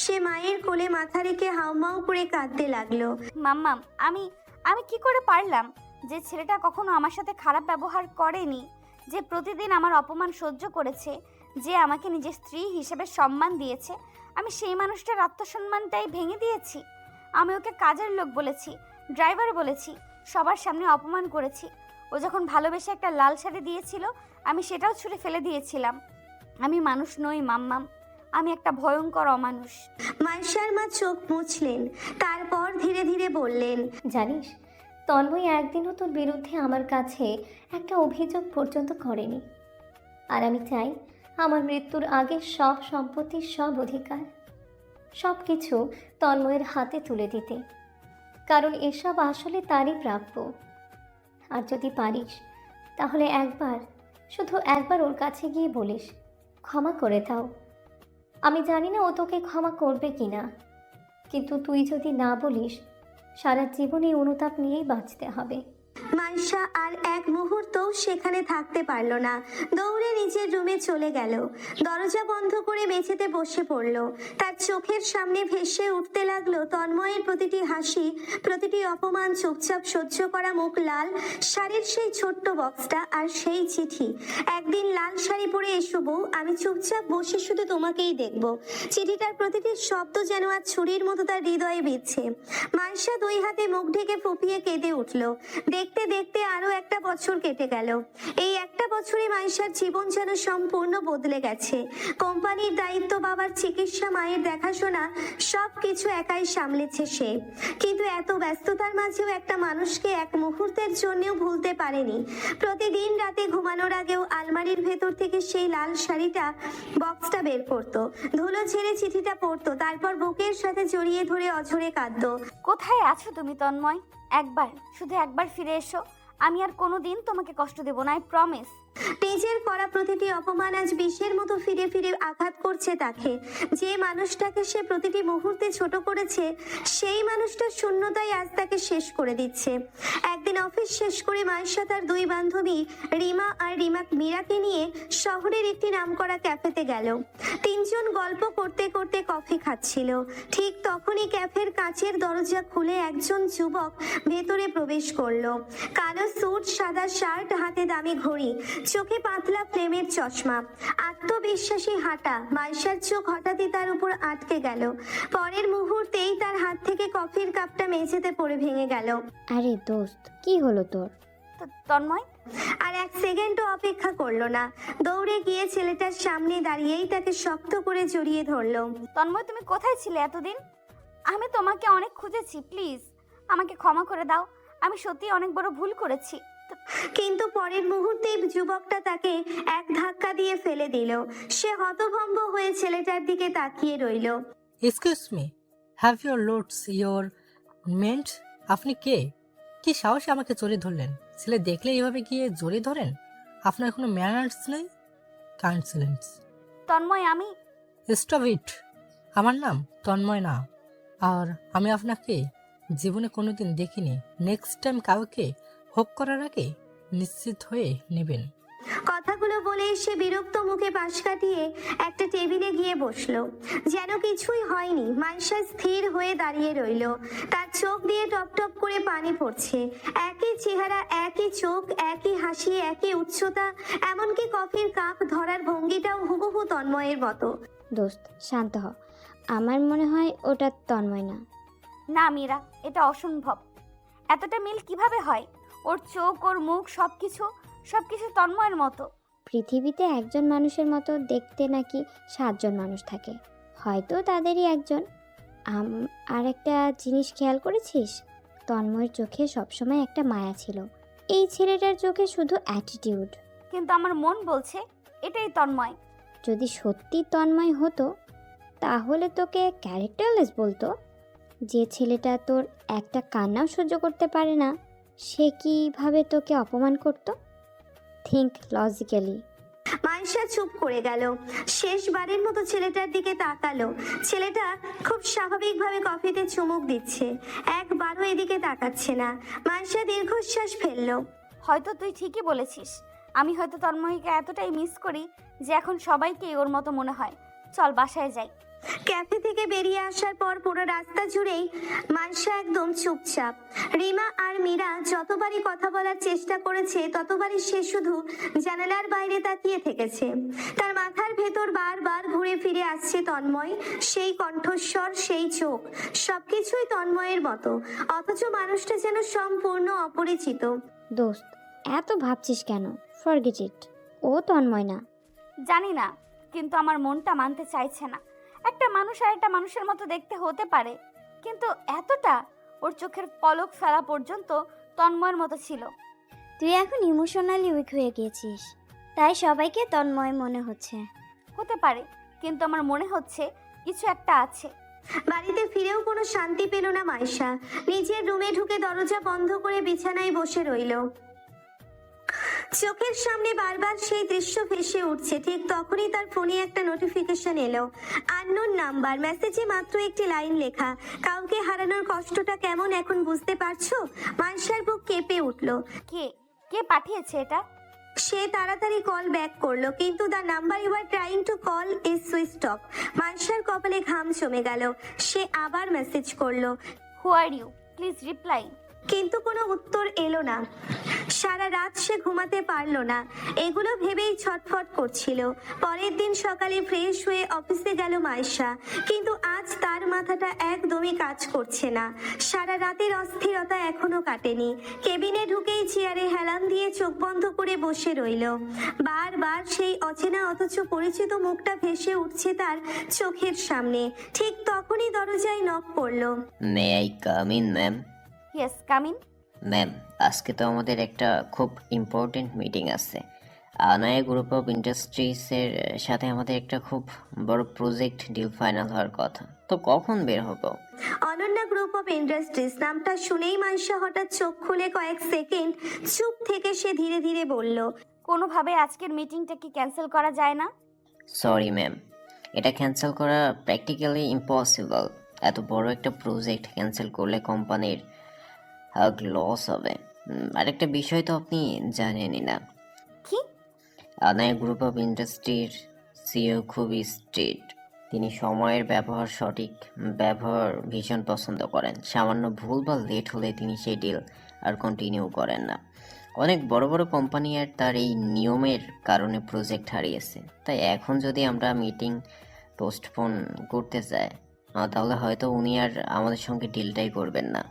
সে মায়ের কোলে মাথা রেখে হাউমাউ করে কাঁদতে লাগলো। মাম্মাম, আমি কি করে পারলাম? যে ছেলেটা কখনো আমার সাথে খারাপ ব্যবহার করেনি, যে প্রতিদিন আমার অপমান সহ্য করেছে, যে আমাকে নিজের স্ত্রী হিসেবে সম্মান দিয়েছে, আমি সেই মানুষটার আত্মসম্মানটাই ভেঙে দিয়েছি। আমি ওকে কাজের লোক বলেছি, ড্রাইভার বলেছি, সবার সামনে অপমান করেছি। ও যখন ভালোবেসে একটা লাল শাড়ি দিয়েছিল, আমি সেটাও ছুঁড়ে ফেলে দিয়েছিলাম। আমি মানুষ নই মাম্মাম, আমি একটা ভয়ঙ্কর অমানুষ। মাইশার মা চোখ মুছলেন, তারপর ধীরে ধীরে বললেন, জানিস, তন্ময় একদিনও তোর বিরুদ্ধে আমার কাছে একটা অভিযোগ পর্যন্ত করেনি। আর আমি চাই আমার মৃত্যুর আগে সব সম্পত্তির সব অধিকার, সব কিছু তন্ময়ের হাতে তুলে দিতে, কারণ এসব আসলে তারই প্রাপ্য। আর যদি পারিস, তাহলে একবার, শুধু একবার ওর কাছে গিয়ে বলিস, ক্ষমা করে দাও। আমি জানি না ও তোকে ক্ষমা করবে কি না, কিন্তু তুই যদি না বলিস, সারা জীবন এই অনুতাপ নিয়েই বাঁচতে হবে। মাইশা আর এক মুহূর্তও সেখানে থাকতে পারল না, দৌড়ে নিজের রুমে চলে গেল। দরজা বন্ধ করে মেঝেতে বসে পড়ল। তার চোখের সামনে ভেসে উঠতে লাগলো তন্ময়ের প্রতিটি হাসি, প্রতিটি অপমান, চুপচাপ সহ্য করা মুখ, লাল শাড়ির সেই ছোট্ট বক্সটা আর সেই চিঠি। একদিন লাল শাড়ি পরে এসো বউ, আমি চুপচাপ বসে শুধু তোমাকেই দেখব। চিঠিটার প্রতিটি শব্দ যেন আজ ছুরির মতো তার হৃদয়ে বিঁধছে। মাইশা দুই হাতে মুখ ঢেকে ফুপিয়ে কেঁদে উঠল। দেখতে দেখতে আরো একটা বছর কেটে গেল। এই একটা বছরে মাইশার জীবন যেন সম্পূর্ণ বদলে গেছে। কোম্পানির দায়িত্ব, বাবার চিকিৎসা, মায়ের দেখাশোনা, সবকিছু একাই সামলেছে সে। কিন্তু এত ব্যস্ততার মাঝেও একটা মানুষকে এক মুহূর্তের জন্যও ভুলতে পারেনি। প্রতিদিন রাতে ঘুমানোর আগেও আলমারির ভেতর থেকে সেই লাল শাড়িটা, বক্সটা বের করতো, ধুলো ছেড়ে চিঠিটা পড়তো, তারপর বুকের সাথে জড়িয়ে ধরে অঝরে কাঁদতো। কোথায় আছো তুমি তন্ময়? একবার, শুধু একবার ফিরে এসো। আমি আর কোনোদিন তোমাকে কষ্ট দেব না, আই প্রমিস। নিজের করা প্রতিটি অপমান আজ বিষের মতো ফিরে ফিরে আঘাত করছে তাকে। যে মানুষটাকে সে প্রতিটি মুহূর্তে ছোট করেছে, সেই মানুষটার শূন্যতাই আজ তাকে শেষ করে দিচ্ছে। একদিন অফিস শেষ করে মায়েশা তার দুই বান্ধবী রিমা আর মীরাকে নিয়ে শহরের একটি নামকরা ক্যাফেতে গেল। তিনজন গল্প করতে করতে কফি খাচ্ছিল। ঠিক তখনই ক্যাফের কাচের দরজা খুলে একজন যুবক ভেতরে প্রবেশ করলো। কালো স্যুট, সাদা শার্ট, হাতে দামি ঘড়ি, চোখে পাতলা ফ্রেমের চশমা, আত্মবিশ্বাসী হাঁটা। মাইশার চোখ হঠাৎই তার উপর আটকে গেল। পরের মুহূর্তেই তার হাত থেকে কফির কাপটা মেঝেতে পড়ে ভেঙে গেল। আরে দোস্ত, কি হলো তোর? তন্ময়, আর এক সেকেন্ডও অপেক্ষা করলো না, দৌড়ে গিয়ে ছেলেটার সামনে দাঁড়িয়েই তাকে শক্ত করে জড়িয়ে ধরলো। তন্ময় তুমি কোথায় ছিলে এতদিন? আমি তোমাকে অনেক খুঁজেছি, প্লিজ আমাকে ক্ষমা করে দাও। আমি সত্যি অনেক বড় ভুল করেছি। কিন্তু পরের মুহূর্তেই যুবকটা তাকে এক ধাক্কা দিয়ে ফেলে দিল। সে হতভম্ব হয়ে ছেলেটার দিকে তাকিয়ে রইল। Excuse me, have your loads your meant? আপনি কে? কি সাহসে আমাকে জড়িয়ে ধরলেন? ছেলে দেখলে এইভাবে গিয়ে জড়িয়ে ধরেন? আপনার কোনো ম্যানার্স নেই? কাউন্সিলেন্স। তন্ময়, আমি স্টপ ইট। আমার নাম তন্ময় না, আর আমি আপনাকে জীবনে কোনোদিন দেখিনি। নেক্সট টাইম কাউকে হোক করার আগে নিশ্চিত হয়ে নেবেন। কথাগুলো বলে সে বিরক্ত মুখে পাশ কাটিয়ে একটা টেবিলে গিয়ে বসলো। যেন কিছুই হয়নি। মাইশা স্থির হয়ে দাঁড়িয়ে রইল। তার চোখ দিয়ে টপ টপ করে পানি পড়ছে। একই চেহারা, একই চোখ, একই হাসি, একই উচ্চতা, এমনকি কফির কাপ ধরার ভঙ্গিটাও হুবহু তন্ময়ের মতো। দোস্ত শান্ত হ, আমার মনে হয় ওটা তন্ময় না। না মীরা, এটা অসম্ভব। এতটা মিল কিভাবে হয়? ওর চোখ, ওর মুখ, সবকিছু তন্ময়ের মতো। পৃথিবীতে একজন মানুষের মতো দেখতে নাকি 7 জন মানুষ থাকে, হয়তো তাদেরই একজন। আর একটা জিনিস খেয়াল করেছিস? তন্ময়ের চোখে সবসময় একটা মায়া ছিল। এই ছেলেটার চোখে শুধু অ্যাটিটিউড। কিন্তু আমার মন বলছে এটাই তন্ময়। যদি সত্যি তন্ময় হতো তাহলে তোকে ক্যারেক্টারলেস বলতো। যে ছেলেটা তোর একটা কান্নাও সহ্য করতে পারে না, সে কিভাবে তোকে অপমান করতো? Think logically. মাইশা চুপ করে গেল। শেষবারের মতো ছেলেটার দিকে তাকালো। ছেলেটা খুব স্বাভাবিকভাবে কফিতে চুমুক দিচ্ছে, একবারও এদিকে তাকাচ্ছে না। মাইশা দীর্ঘশ্বাস ফেললো। হয়তো তুই ঠিকই বলেছিস। আমি হয়তো তন্ময়কে এতটাই মিস করি যে এখন সবাইকেই ওর মতো মনে হয়। চল বাসায় যাই। ক্যাফে থেকে বেরিয়ে আসার পর পুরো রাস্তা জুড়েই মাইশা একদম চুপচাপ। রিমা আর মীরা যতবারই কথা বলার চেষ্টা করেছে, ততবারই সে শুধু জানালার বাইরে তাকিয়ে থেকেছে। তার মাথার ভেতর বারবার ঘুরে ফিরে আসছে তন্ময়, সেই কণ্ঠস্বর, সেই চোখ, সবকিছুই তন্ময়ের মতো, অথচ মানুষটা যেন সম্পূর্ণ অপরিচিত। দোস্ত, এত ভাবছিস কেন? ফরগেট ইট, ও তন্ময় না। জানি না, কিন্তু আমার মনটা মানতে চাইছে না। একটা মানুষ আর একটা মানুষের মতো দেখতে হতে পারে, কিন্তু এতটা? ওর চোখের পলক ফেলা পর্যন্ত তন্ময়ের মতো ছিল। তুই এখন ইমোশনালি উইক হয়ে গিয়েছিস, তাই সবাইকে তন্ময় মনে হচ্ছে। হতে পারে, কিন্তু আমার মনে হচ্ছে কিছু একটা আছে। বাড়িতে ফিরেও কোনো শান্তি পেল না মাইশা। নিজের রুমে ঢুকে দরজা বন্ধ করে বিছানায় বসে রইল। চোখের সামনে বারবার সেই দৃশ্য ভেসে উঠছে। ঠিক তখনই তার ফোনে একটা নোটিফিকেশন এলো। Unknown number. মেসেজে মাত্র একটি লাইন লেখা, কাউকে হারানোর কষ্টটা কেমন এখন বুঝতে পারছো? মাইশার বুক কেঁপে উঠল। কে কে পাঠিয়েছে এটা? সে তাড়াতাড়ি কল ব্যাক করলো, কিন্তু the number you are trying to call is switched off. মাইশার কপালে ঘাম জমে গেল। সে আবার মেসেজ করলো, who are you, please reply. কিন্তু কোনো উত্তর এলো না। সারা রাত সে ঘুমাতে পারলো না। এগুলো ভেবেই ছটফট করছিল। পরের দিন সকালে ফ্রেশ হয়ে অফিসে গেল মাইশা, কিন্তু আজ তার মাথাটা একদমই কাজ করছে না। সারা রাতের অস্থিরতা এখনো কাটেনি। কেবিনে ঢুকেই চেয়ারে হেলান দিয়ে চোখ বন্ধ করে বসে রইল। বারবার সেই অচেনা অথচ পরিচিত মুখটা ভেসে উঠছে তার চোখের সামনে। ঠিক তখনই দরজায় নক পড়লো। May I come in ma'am? Yes, come in. Ma'am, আজকে তো আমাদের একটা খুব ইম্পর্টেন্ট মিটিং আছে। আনায়া গ্রুপ অফ ইন্ডাস্ট্রিজের সাথে আমাদের একটা খুব বড় প্রজেক্ট ডিল ফাইনাল হওয়ার কথা, তো কখন বের হবো? অনন্যা গ্রুপ অফ ইন্ডাস্ট্রিজ নামটা শুনেই মাইশা হঠাৎ চোখ খুলে কয়েক সেকেন্ড চুপ থেকে সে ধীরে ধীরে বলল, কোনোভাবে আজকের মিটিংটা কি ক্যান্সেল করা যায় না? সরি ম্যাম, এটা ক্যান্সেল করা প্র্যাকটিক্যালি ইম্পসিবল। এত বড় একটা প্রজেক্ট ক্যান্সেল করলে কোম্পানির লস হবে। আরেকটা বিষয় তো আপনি জানেনই না, কি? আনায়া গ্রুপ অফ ইন্ডাস্ট্রির সিইও খুবই স্ট্রিক্ট। তিনি সময়ের সঠিক ব্যবহার ভীষণ পছন্দ করেন। সামান্য ভুল বা লেট হলে তিনি সেই ডিল আর কন্টিনিউ করেন না। অনেক বড় বড় কোম্পানি আর তার এই নিয়মের কারণে প্রজেক্ট হারিয়েছে। তাই এখন যদি আমরা মিটিং পোস্টপোন করতে চাই, তাহলে হয়তো উনি আর আমাদের সঙ্গে ডিলটাই করবেন না।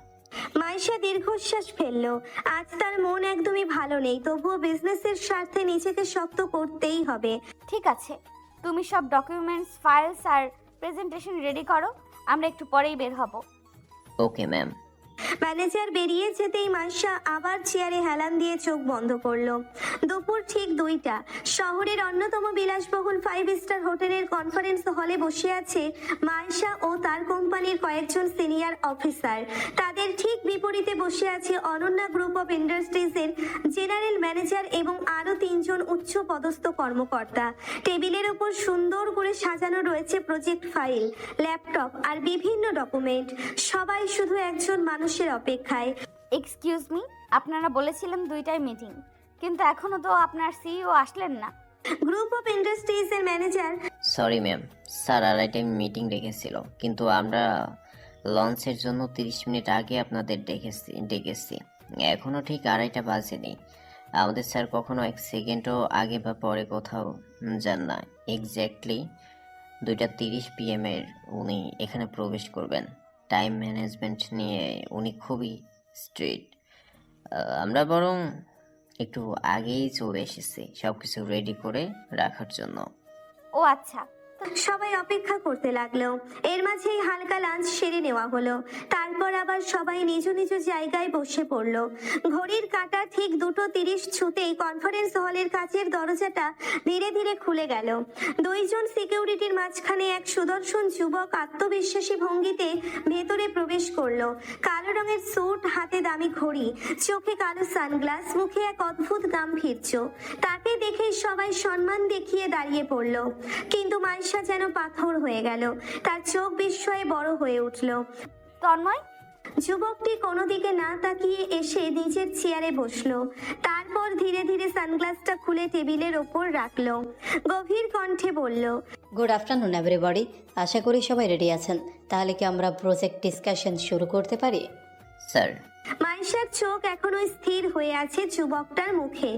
মাইশা দীর্ঘশ্বাস ফেললো। আজ তার মন একদমই ভালো নেই, তবুও বিজনেসের স্বার্থে নিজেকে শক্ত করতেই হবে। ঠিক আছে, তুমি সব ডকুমেন্টস, ফাইলস আর প্রেজেন্টেশন রেডি করো, আমরা একটু পরেই বের হব। Okay ma'am. ম্যানেজার বেরিয়ে যেতেই মাইশা আবার চেয়ারে হেলান দিয়ে চোখ বন্ধ করলো। দুপুর ঠিক 2টা। শহরের অন্যতম বিলাসবহুল 5 স্টার হোটেলের কনফারেন্স হলে বসে আছে মাইশা ও তার কোম্পানির কয়েকজন সিনিয়র অফিসার। তাদের ঠিক বিপরীতে বসে আছে অনন্যা গ্রুপ অফ ইন্ডাস্ট্রিজের জেনারেল ম্যানেজার এবং আরো 3 জন উচ্চ পদস্থ কর্মকর্তা। টেবিলের উপর সুন্দর করে সাজানো রয়েছে প্রজেক্ট ফাইল, ল্যাপটপ আর বিভিন্ন ডকুমেন্ট। সবাই শুধু একজন মানুষের অপেক্ষায়। এক্সকিউজ মি, আপনারা বলেছিলেন 2টায় মিটিং, কিন্তু এখনো তো আপনার সিইও আসলেন না। গ্রুপ অফ ইন্ডাস্ট্রিজ এর ম্যানেজার, সরি ম্যাম, স্যার আড়াইটায় মিটিং রেখেছিল, কিন্তু আমরা লঞ্চের জন্য 30 মিনিট আগে আপনাদের ডেকেছি। এখনও ঠিক 2:30 বাজেনি। আমাদের স্যার কখনো 1 সেকেন্ডও আগে বা পরে কোথাও যান না। এক্স্যাক্টলি 2:30 PM উনি এখানে প্রবেশ করবেন। টাইম ম্যানেজমেন্ট নিয়ে উনি খুবই স্ট্রিক্ট। আমরা বরং একটু আগেই চলে এসেছি সব কিছু রেডি করে রাখার জন্য। ও আচ্ছা। সবাই অপেক্ষা করতে লাগলো। এর মাঝেই হালকা লাঞ্চ সেরে নেওয়া হলো। তারপর আবার সবাই নিজ নিজ জায়গায় বসে পড়লো। ঘড়ির কাঁটা ঠিক 2:30 ছুতেই কনফারেন্স হলের কাচের দরজাটা ধীরে ধীরে খুলে গেল। 2 জন সিকিউরিটির মাঝখানে এক সুদর্শন যুবক আত্মবিশ্বাসী ভঙ্গিতে ভেতরে প্রবেশ করলো। কালো রঙের স্যুট, হাতে দামি ঘড়ি, চোখে কালো সানগ্লাস, মুখে এক অদ্ভুত গাম্ভীর্য। তাকে দেখেই সবাই সম্মান দেখিয়ে দাঁড়িয়ে পড়লো। কিন্তু মাইশা যেন পাথর হয়ে গেল। তার চোখ বিস্ময়ে বড় হয়ে উঠল। তন্ময়? যুবকটি কোনো দিকে না তাকিয়ে এসে নিজের চেয়ারে বসলো। তারপর ধীরে ধীরে সানগ্লাসটা খুলে টেবিলের ওপর রাখলো। গভীর কণ্ঠে বলল, গুড আফটারনুন এভরিবডি। আশা করি সবাই রেডি আছেন। তাহলে কি আমরা প্রজেক্ট ডিসকাশন শুরু করতে পারি? স্যার। মাইশার চোখ এখনো স্থির হয়ে আছে যুবকটার মুখে।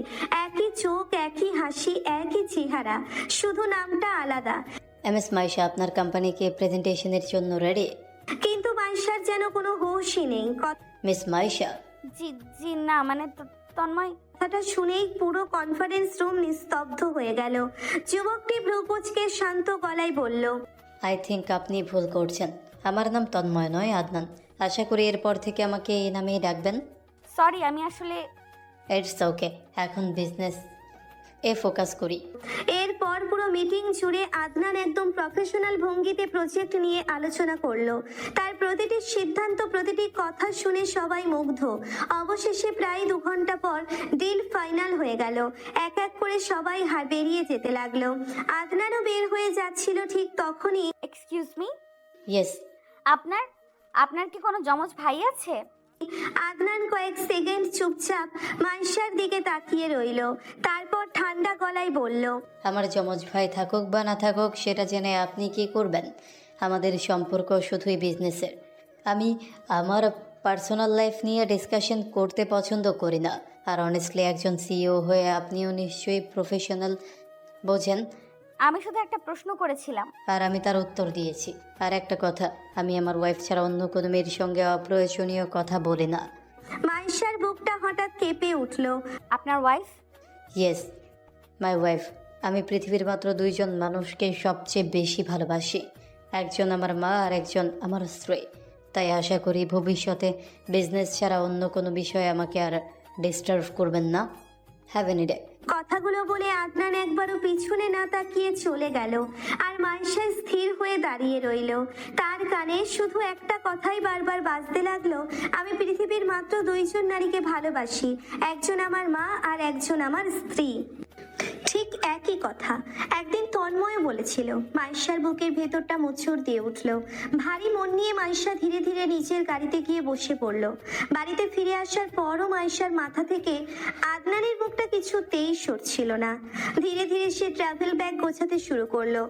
একই চোখ, একই হাসি, একই চেহারা, শুধু নামটা আলাদা। এমএস মাইশা, আপনার কোম্পানিকে প্রেজেন্টেশনের জন্য রেডি? কিন্তু মাইশার যেন কোনো হোশই নেই। মিস মাইশা। জি জি না, মানে তন্ময়। কথাটা শুনেই পুরো কনফারেন্স রুম নিস্তব্ধ হয়ে গেল। যুবকটি ভ্রুকুচকে শান্ত গলায় বলল, আই থিঙ্ক আপনি ভুল করছেন। আমার নাম তন্ময় নয়, আদনান। আশা করি এরপর থেকে আমাকে এই নামেই ডাকবেন। সরি, আমি আসলে ইটস ওকে। এখন বিজনেস ফোকাস করি। এরপর পুরো মিটিং জুড়ে আদনান একদম প্রফেশনাল ভঙ্গিতে প্রজেক্ট নিয়ে আলোচনা করলো। তার প্রতিটি সিদ্ধান্ত, প্রতিটি কথা শুনে সবাই মুগ্ধ। অবশেষে প্রায় 2 ঘন্টা পর ডিল ফাইনাল হয়ে গেল। এক এক করে সবাই বেরিয়ে যেতে লাগলো। আদনানও বের হয়ে যাচ্ছিল, ঠিক তখনই এক্সকিউজ মি, ইয়েস। আপনার আপনার কি কোনো জমজ ভাই আছে? আদনান কয়েক সেকেন্ড চুপচাপ মাইশার দিকে তাকিয়ে রইল, তারপর ঠান্ডা গলায় বলল, আমার যমজ ভাই থাকুক বা না থাকুক সেটা জেনে আপনি কি করবেন? আমাদের সম্পর্ক শুধুই বিজনেসের। আমি আমার পার্সোনাল লাইফ নিয়ে ডিসকাশন করতে পছন্দ করি না। আর অনেস্টলি একজন সিইও হয়ে আপনিও নিশ্চয়ই প্রফেশনাল, বোঝেন। আমি শুধু একটা প্রশ্ন করেছিলাম। আর আমি তার উত্তর দিয়েছি। আর একটা কথা, আমি আমার ওয়াইফ ছাড়া অন্য কোনো মেয়ের সঙ্গে অপ্রয়োজনীয় কথা বলি না। মাইশার বুকটা হঠাৎ কেঁপে উঠল। আপনার ওয়াইফ? Yes, my wife. আমি পৃথিবীর মাত্র 2 জন মানুষকে সবচেয়ে বেশি ভালোবাসি। একজন আমার মা আর একজন আমার স্ত্রী। তাই আশা করি ভবিষ্যতে বিজনেস ছাড়া অন্য কোনো বিষয়ে আমাকে আর ডিস্টার্ব করবেন না। Have any day. কথাগুলো বলে আদনান একবারও পিছনে না তাকিয়ে চলে গেল। আর মাইশা স্থির হয়ে দাঁড়িয়ে রইল। তার কানে শুধু একটা কথাই বারবার বাজতে লাগলো, আমি পৃথিবীর মাত্র 2 জন নারীকে ভালোবাসি, একজন আমার মা আর একজন আমার স্ত্রী। ঠিক একই কথা একদিন তন্ময় বলেছিল। মাইশার বুকের ভেতরটা মোচড় দিয়ে উঠল। ভারী মন নিয়ে মাইশা ধীরে ধীরে নিজের গাড়িতে গিয়ে বসে পড়ল। বাড়িতে ফিরে আসার পরও মাইশার মাথা থেকে আদনানের মুখটা কিছুতেই সরছিল না। ধীরে ধীরে সে ট্রাভেল ব্যাগ গোছাতে শুরু করলো।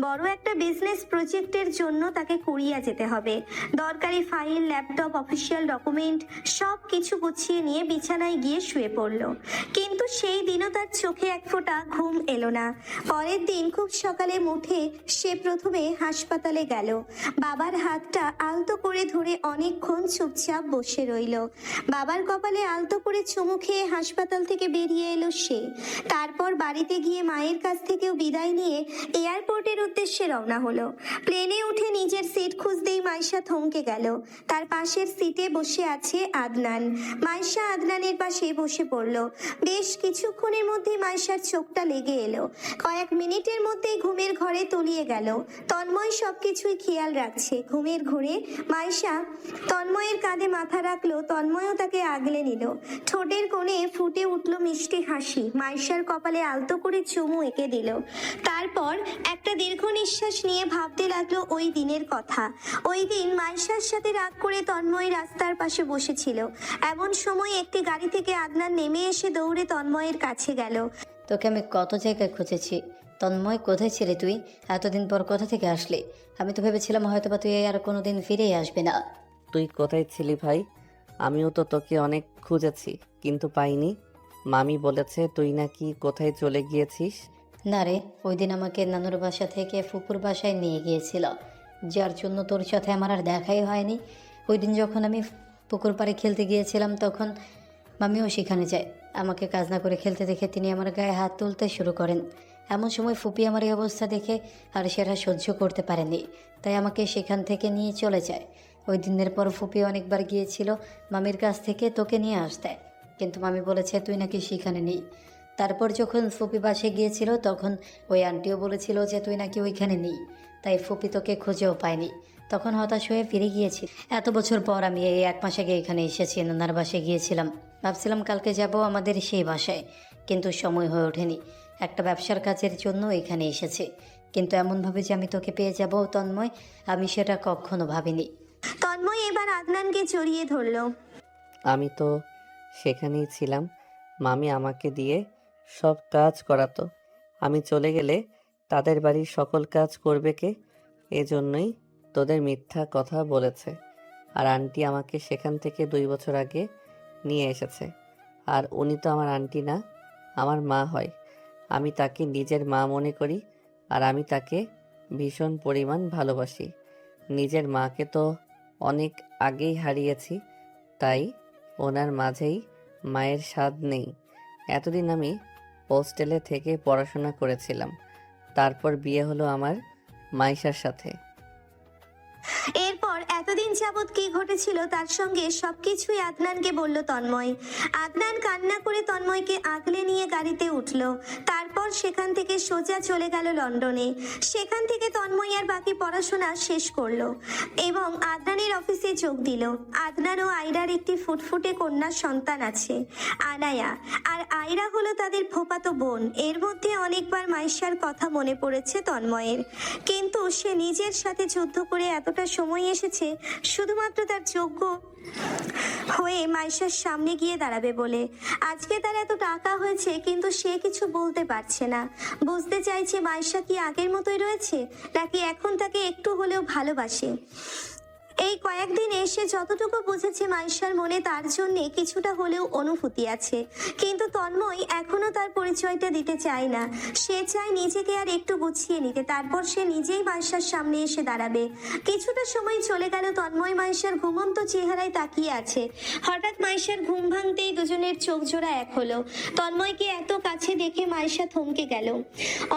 বড় একটা বিজনেস প্রজেক্টের জন্য তাকে কোরিয়া যেতে হবে। দরকারি ফাইল, ল্যাপটপ, অফিসিয়াল ডকুমেন্ট সব কিছু গুছিয়ে নিয়ে বিছানায় গিয়ে শুয়ে পড়ল। কিন্তু সেই দিনও তার চোখে এক ফোঁটা ঘুম এলো না। পরের দিন খুব সকালে উঠে সে প্রথমে হাসপাতালে গেল। বাবার হাতটা আলতো করে ধরে অনেকক্ষণ চুপচাপ বসে রইল। বাবার কপালে আলতো করে চুমু খেয়ে হাসপাতাল থেকে বেরিয়ে এলো সে। তারপর বাড়িতে গিয়ে মায়ের কাছ থেকেও বিদায় নিয়ে এয়ারপোর্টের উদ্দেশ্যে রওনা হলো। প্লেনে উঠে নিজের সিট খুঁজতেই মাইশা থমকে গেল। তার পাশের সিটে বসে আছে আদনান। মাইশা আদনানের পাশে বসে পড়ল। বেশ কিছুক্ষণের মধ্যে মাইশার চোখটা লেগে এলো। কয়েক মিনিটের মধ্যেই ঘুমের ঘরে তলিয়ে গেল। তন্ময় সবকিছুই খেয়াল রাখছে। ঘুমের ঘোরে মাইশা তন্ময়ের কাঁধে মাথা রাখলো। তন্ময়ও তাকে আগলে নিল। ঠোঁটের কোণে ফুটে উঠল মিষ্টি হাসি। মাইশার কপালে আলতো করে চুমু এঁকে দিল। তারপর একটা দীর্ঘ নিঃশ্বাস নিয়ে ভাবতে লাগলো ওই দিনের কথা। ওই দিন মাইশার সাথে রাগ করে তন্ময় রাস্তার পাশে বসেছিল। এমন সময় একটি গাড়ি থেকে আদনান নেমে এসে দৌড়ে তন্ময়ের কাছে গেল। তোকে আমি কত জায়গায় খুঁজেছি। তন্ময়, কোথায় ছিলি তুই? এতদিন পর কোথা থেকে আসলি? আমি তো ভেবেছিলাম হয়তোবা তুই আর কোনোদিন ফিরেই আসবি না। তুই কোথায় ছিলি ভাই? আমিও তো তোকে অনেক খুঁজেছি কিন্তু পাইনি। মামি বলেছে তুই নাকি কোথায় চলে গিয়েছিস। না রে, ওই দিন আমাকে নানুর বাসা থেকে ফুপুর বাসায় নিয়ে গিয়েছিল, যার জন্য তোর সাথে আমার আর দেখাই হয়নি। ওই দিন যখন আমি পুকুর পাড়ে খেলতে গিয়েছিলাম তখন মামিও সেখানে যায়। আমাকে কাজ না করে খেলতে দেখে তিনি আমার গায়ে হাত তুলতে শুরু করেন। এমন সময় ফুপি আমার এই অবস্থা দেখে আর সেটা সহ্য করতে পারেনি, তাই আমাকে সেখান থেকে নিয়ে চলে যায়। ওই দিনের পর ফুপি অনেকবার গিয়েছিল মামির কাছ থেকে তোকে নিয়ে আসতে, কিন্তু মামি বলেছে তুই নাকি সেখানে নেই। তারপর যখন ফুপি বাসে গিয়েছিল তখন ওই আন্টিও বলেছিল যে তুই নাকি ওইখানে নেই, তাই ফুপি তোকে খুঁজেও পায়নি। তখন হতাশ হয়ে ফিরে গিয়েছি। এত বছর পর আমি এই 1 মাস আগে এখানে এসেছি। নানার বাসায় গিয়েছিলাম, ভাবছিলাম কালকে যাব আমাদের সেই বাসায়, কিন্তু সময় হয়ে ওঠেনি। একটা ব্যবসার কাজের জন্য এখানে এসেছি, কিন্তু এমনভাবে যে আমি তোকে পেয়ে যাব তন্ময়, আমি সেটা কখনো ভাবিনি। তন্ময় এবার আদনানকে জড়িয়ে ধরল। আমি তো সেখানেই ছিলাম। মামি আমাকে দিয়ে সব কাজ করাতো। আমি চলে গেলে তাদের বাড়ির সকল কাজ করবে কে? এজন্যই তোদের মিথ্যা কথা বলেছে। আর আন্টি আমাকে সেখান থেকে 2 বছর আগে নিয়ে এসেছে। আর উনি তো আমার আন্টি না, আমার মা হয়। আমি তাকে নিজের মা মনে করি আর আমি তাকে ভীষণ পরিমাণ ভালোবাসি। নিজের মাকে তো অনেক আগেই হারিয়েছি, তাই ওনার মাঝেই মায়ের স্বাদ নেই। এতদিন আমি হোস্টেলে থেকে পড়াশোনা করেছিলাম, তারপর বিয়ে হলো আমার মাইশার সাথে। এরপর এতদিন যাবৎ কি ঘটেছিল তার সঙ্গে সবকিছুই আদনানকে বলল তন্ময়। আদনান কান্না করে তন্ময়কে আগলে নিয়ে গাড়িতে উঠল। তারপর সেখান থেকে সোজা চলে গেল লন্ডনে। সেখান থেকে তন্ময় আর বাকি পড়াশোনা শেষ করলো এবং আদনানের অফিসে যোগ দিল। আদনান ও আয়রার একটি ফুটফুটে কন্যা সন্তান আছে, আনায়া। আর আয়রা হলো তাদের ফুফাতো বোন। এর মধ্যে অনেকবার মাইশার কথা মনে পড়েছে তন্ময়ের, কিন্তু সে নিজের সাথে যুদ্ধ করে এতটা সময় এসেছে শুধুমাত্র তার যোগ্য হয়ে মাইশার সামনে গিয়ে দাঁড়াবে বলে। আজকে তার এত টাকা হয়েছে কিন্তু সে কিছু বলতে পারছে না। বুঝতে চাইছে মাইশা কি আগের মতোই রয়েছে নাকি এখন তাকে একটু হলেও ভালোবাসে। এই কয়েকদিন এসে যতটুকু বুঝেছে মাইশার মনে তার জন্য কিছুটা হলেও অনুভূতি আছে, কিন্তু তন্ময় এখনো তার পরিচয়টা দিতে চায় না। সে চায় নিজেকে আর একটু গুছিয়ে নিতে, তারপর সে নিজেই মাইশার সামনে এসে দাঁড়াবে। কিছুটা সময় চলে গেল, তন্ময় মাইশার ঘুমন্ত চেহারায় তাকিয়ে আছে। হঠাৎ মাইশার ঘুম ভাঙতেই দুজনের চোখ জোড়া এক হলো। তন্ময়কে এত কাছে দেখে মাইশা থমকে গেল।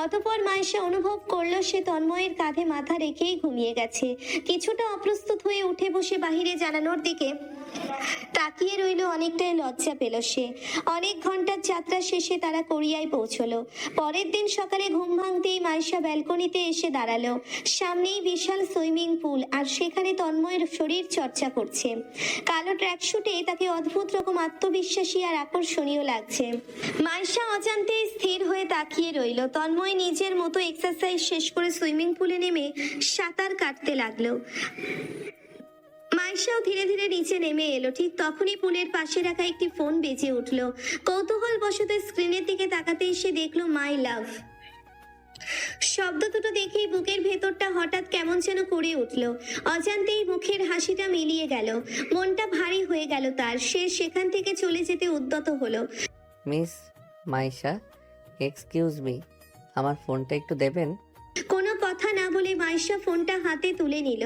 অতঃপর মাইশা অনুভব করলো সে তন্ময়ের কাঁধে মাথা রেখেই ঘুমিয়ে গেছে। কিছুটা অপ্রস্তুত হয়ে উঠে বসে বাহিরে জানানোর দিকে তাকিয়ে রইল। অনেকটাই লজ্জা পেল সে। অনেক ঘন্টার যাত্রা শেষে তারা কোরিয়ায় পৌঁছলো। পরের দিন সকালে ঘুম ভাঙতেই মাইশা ব্যালকনিতে এসে দাঁড়ালো। সামনেই বিশাল সুইমিং পুল আর সেখানে তন্ময়ের শরীর চর্চা করছে। কালো ট্র্যাকশুটে তাকে অদ্ভুত রকম আত্মবিশ্বাসী আর আকর্ষণীয় লাগছে। মাইশা অজান্তেই স্থির হয়ে তাকিয়ে রইল। তন্ময় নিজের মতো এক্সারসাইজ শেষ করে সুইমিং পুলে নেমে সাঁতার কাটতে লাগলো। মাইশাও ধীরে ধীরে নিচে নেমে এলো। ঠিক তখনই পুলের পাশে রাখা একটি ফোন বেজে উঠল। কৌতূহল বশত স্ক্রিনের দিকে তাকাতেই সে দেখলো মাই লাভ। শব্দ দুটো দেখেই বুকের ভেতরটা হঠাৎ কেমন যেন করে উঠল। অজান্তেই মুখের হাসিটা মিলিয়ে গেল। মনটা ভারী হয়ে গেল তার। সে সেখান থেকে চলে যেতে উদ্যত হলো। মিস মাইশা, এক্সকিউজ মি, আমার ফোনটা একটু দেবেন? কোনো কথা না বলে মাইশা ফোনটা হাতে তুলে নিল।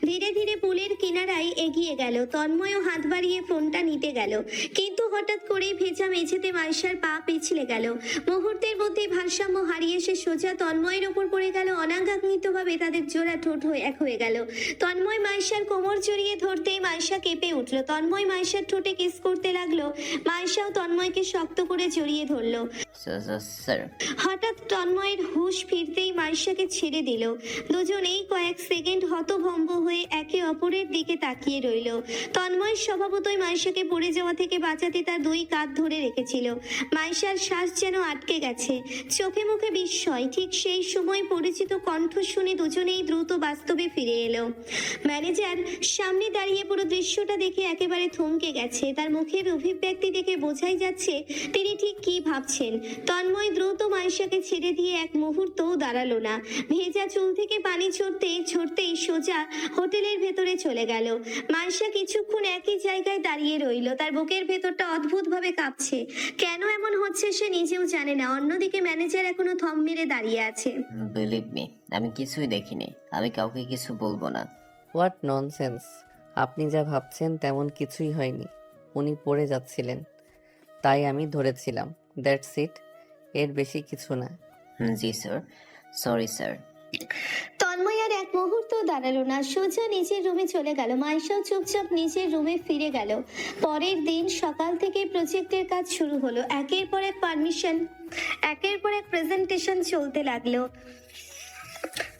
ধীরে ধীরে পুলের কিনারায় এগিয়ে গেল। তন্ময়ও হাত বাড়িয়ে ফোনটা নিতে গেল, কিন্তু হঠাৎ করেই ভেজা মেঝেতে মাইশার পা পিছলে গেল। মুহূর্তের মধ্যে ভারসাম্য হারিয়ে সে সোজা তন্ময়ের ওপর পড়ে গেল। অনাকাঙ্ক্ষিতভাবে তাদের জোড়া ঠোঁট এক হয়ে গেল। তন্ময় মাইশার কোমর জড়িয়ে ধরতেই মাইশা কেঁপে উঠল। তন্ময় মাইশার ঠোঁটে কিস করতে লাগলো। মাইশাও তন্ময়কে শক্ত করে জড়িয়ে ধরলো। স্যার। হঠাৎ তন্ময়ের হুঁশ ফিরতেই মাইশাকে ছেড়ে দিল। দুজনেই কয়েক সেকেন্ড হতভম্ব হয়ে একে অপরের দিকে তাকিয়ে রইল। তন্ময় স্বভাবতই মাইশাকে পড়ে যাওয়া থেকে বাঁচাতে তার দুই কাঁধ ধরে রেখেছিল। মাইশার শ্বাস যেন আটকে গেছে, চোখে মুখে বিস্ময়। ঠিক সেই সময় পরিচিত কণ্ঠ শুনে দুজনেই দ্রুত বাস্তবে ফিরে এলো। ম্যানেজার সামনে দাঁড়িয়ে পুরো দৃশ্যটা দেখে একেবারে থমকে গেছে। তার মুখের অভিব্যক্তি দেখে বোঝাই যাচ্ছে তিনি ঠিক কি ভাবছেন। তন্ময় দ্রুত মাইশাকে ছেড়ে দিয়ে এক মুহূর্তও দাঁড়ালো না। ভেজা চুল থেকে পানি ছড়তেই সোজা হোটেলের ভেতরে চলে গেল। মাইশা কিছুক্ষণ একই জায়গায় দাঁড়িয়ে রইল। তার বুকের ভেতরটা অদ্ভুতভাবে কাঁপছে। কেন এমন হচ্ছে সে নিজেও জানে না। অন্যদিকে ম্যানেজার এখনো থম মেরে দাঁড়িয়ে আছে। বিলিভ মি, আমি কিছুই দেখিনি। আমি কাউকে কিছু বলবো না। What nonsense! আপনি যা ভাবছেন তেমন কিছুই হয়নি। উনি পড়ে যাচ্ছিলেন, তাই আমি ধরেছিলাম। দ্যাটস ইট, এর বেশি কিছু না। জি স্যার, সরি স্যার। তন্ময় আর এক মুহূর্ত দাঁড়ালো না, সোজা নিজের রুমে চলে গেল। মাইশাও চুপচাপ নিজের রুমে ফিরে গেল। পরের দিন সকাল থেকে প্রজেক্টের কাজ শুরু হলো। একের পর এক প্রেজেন্টেশন চলতে লাগলো।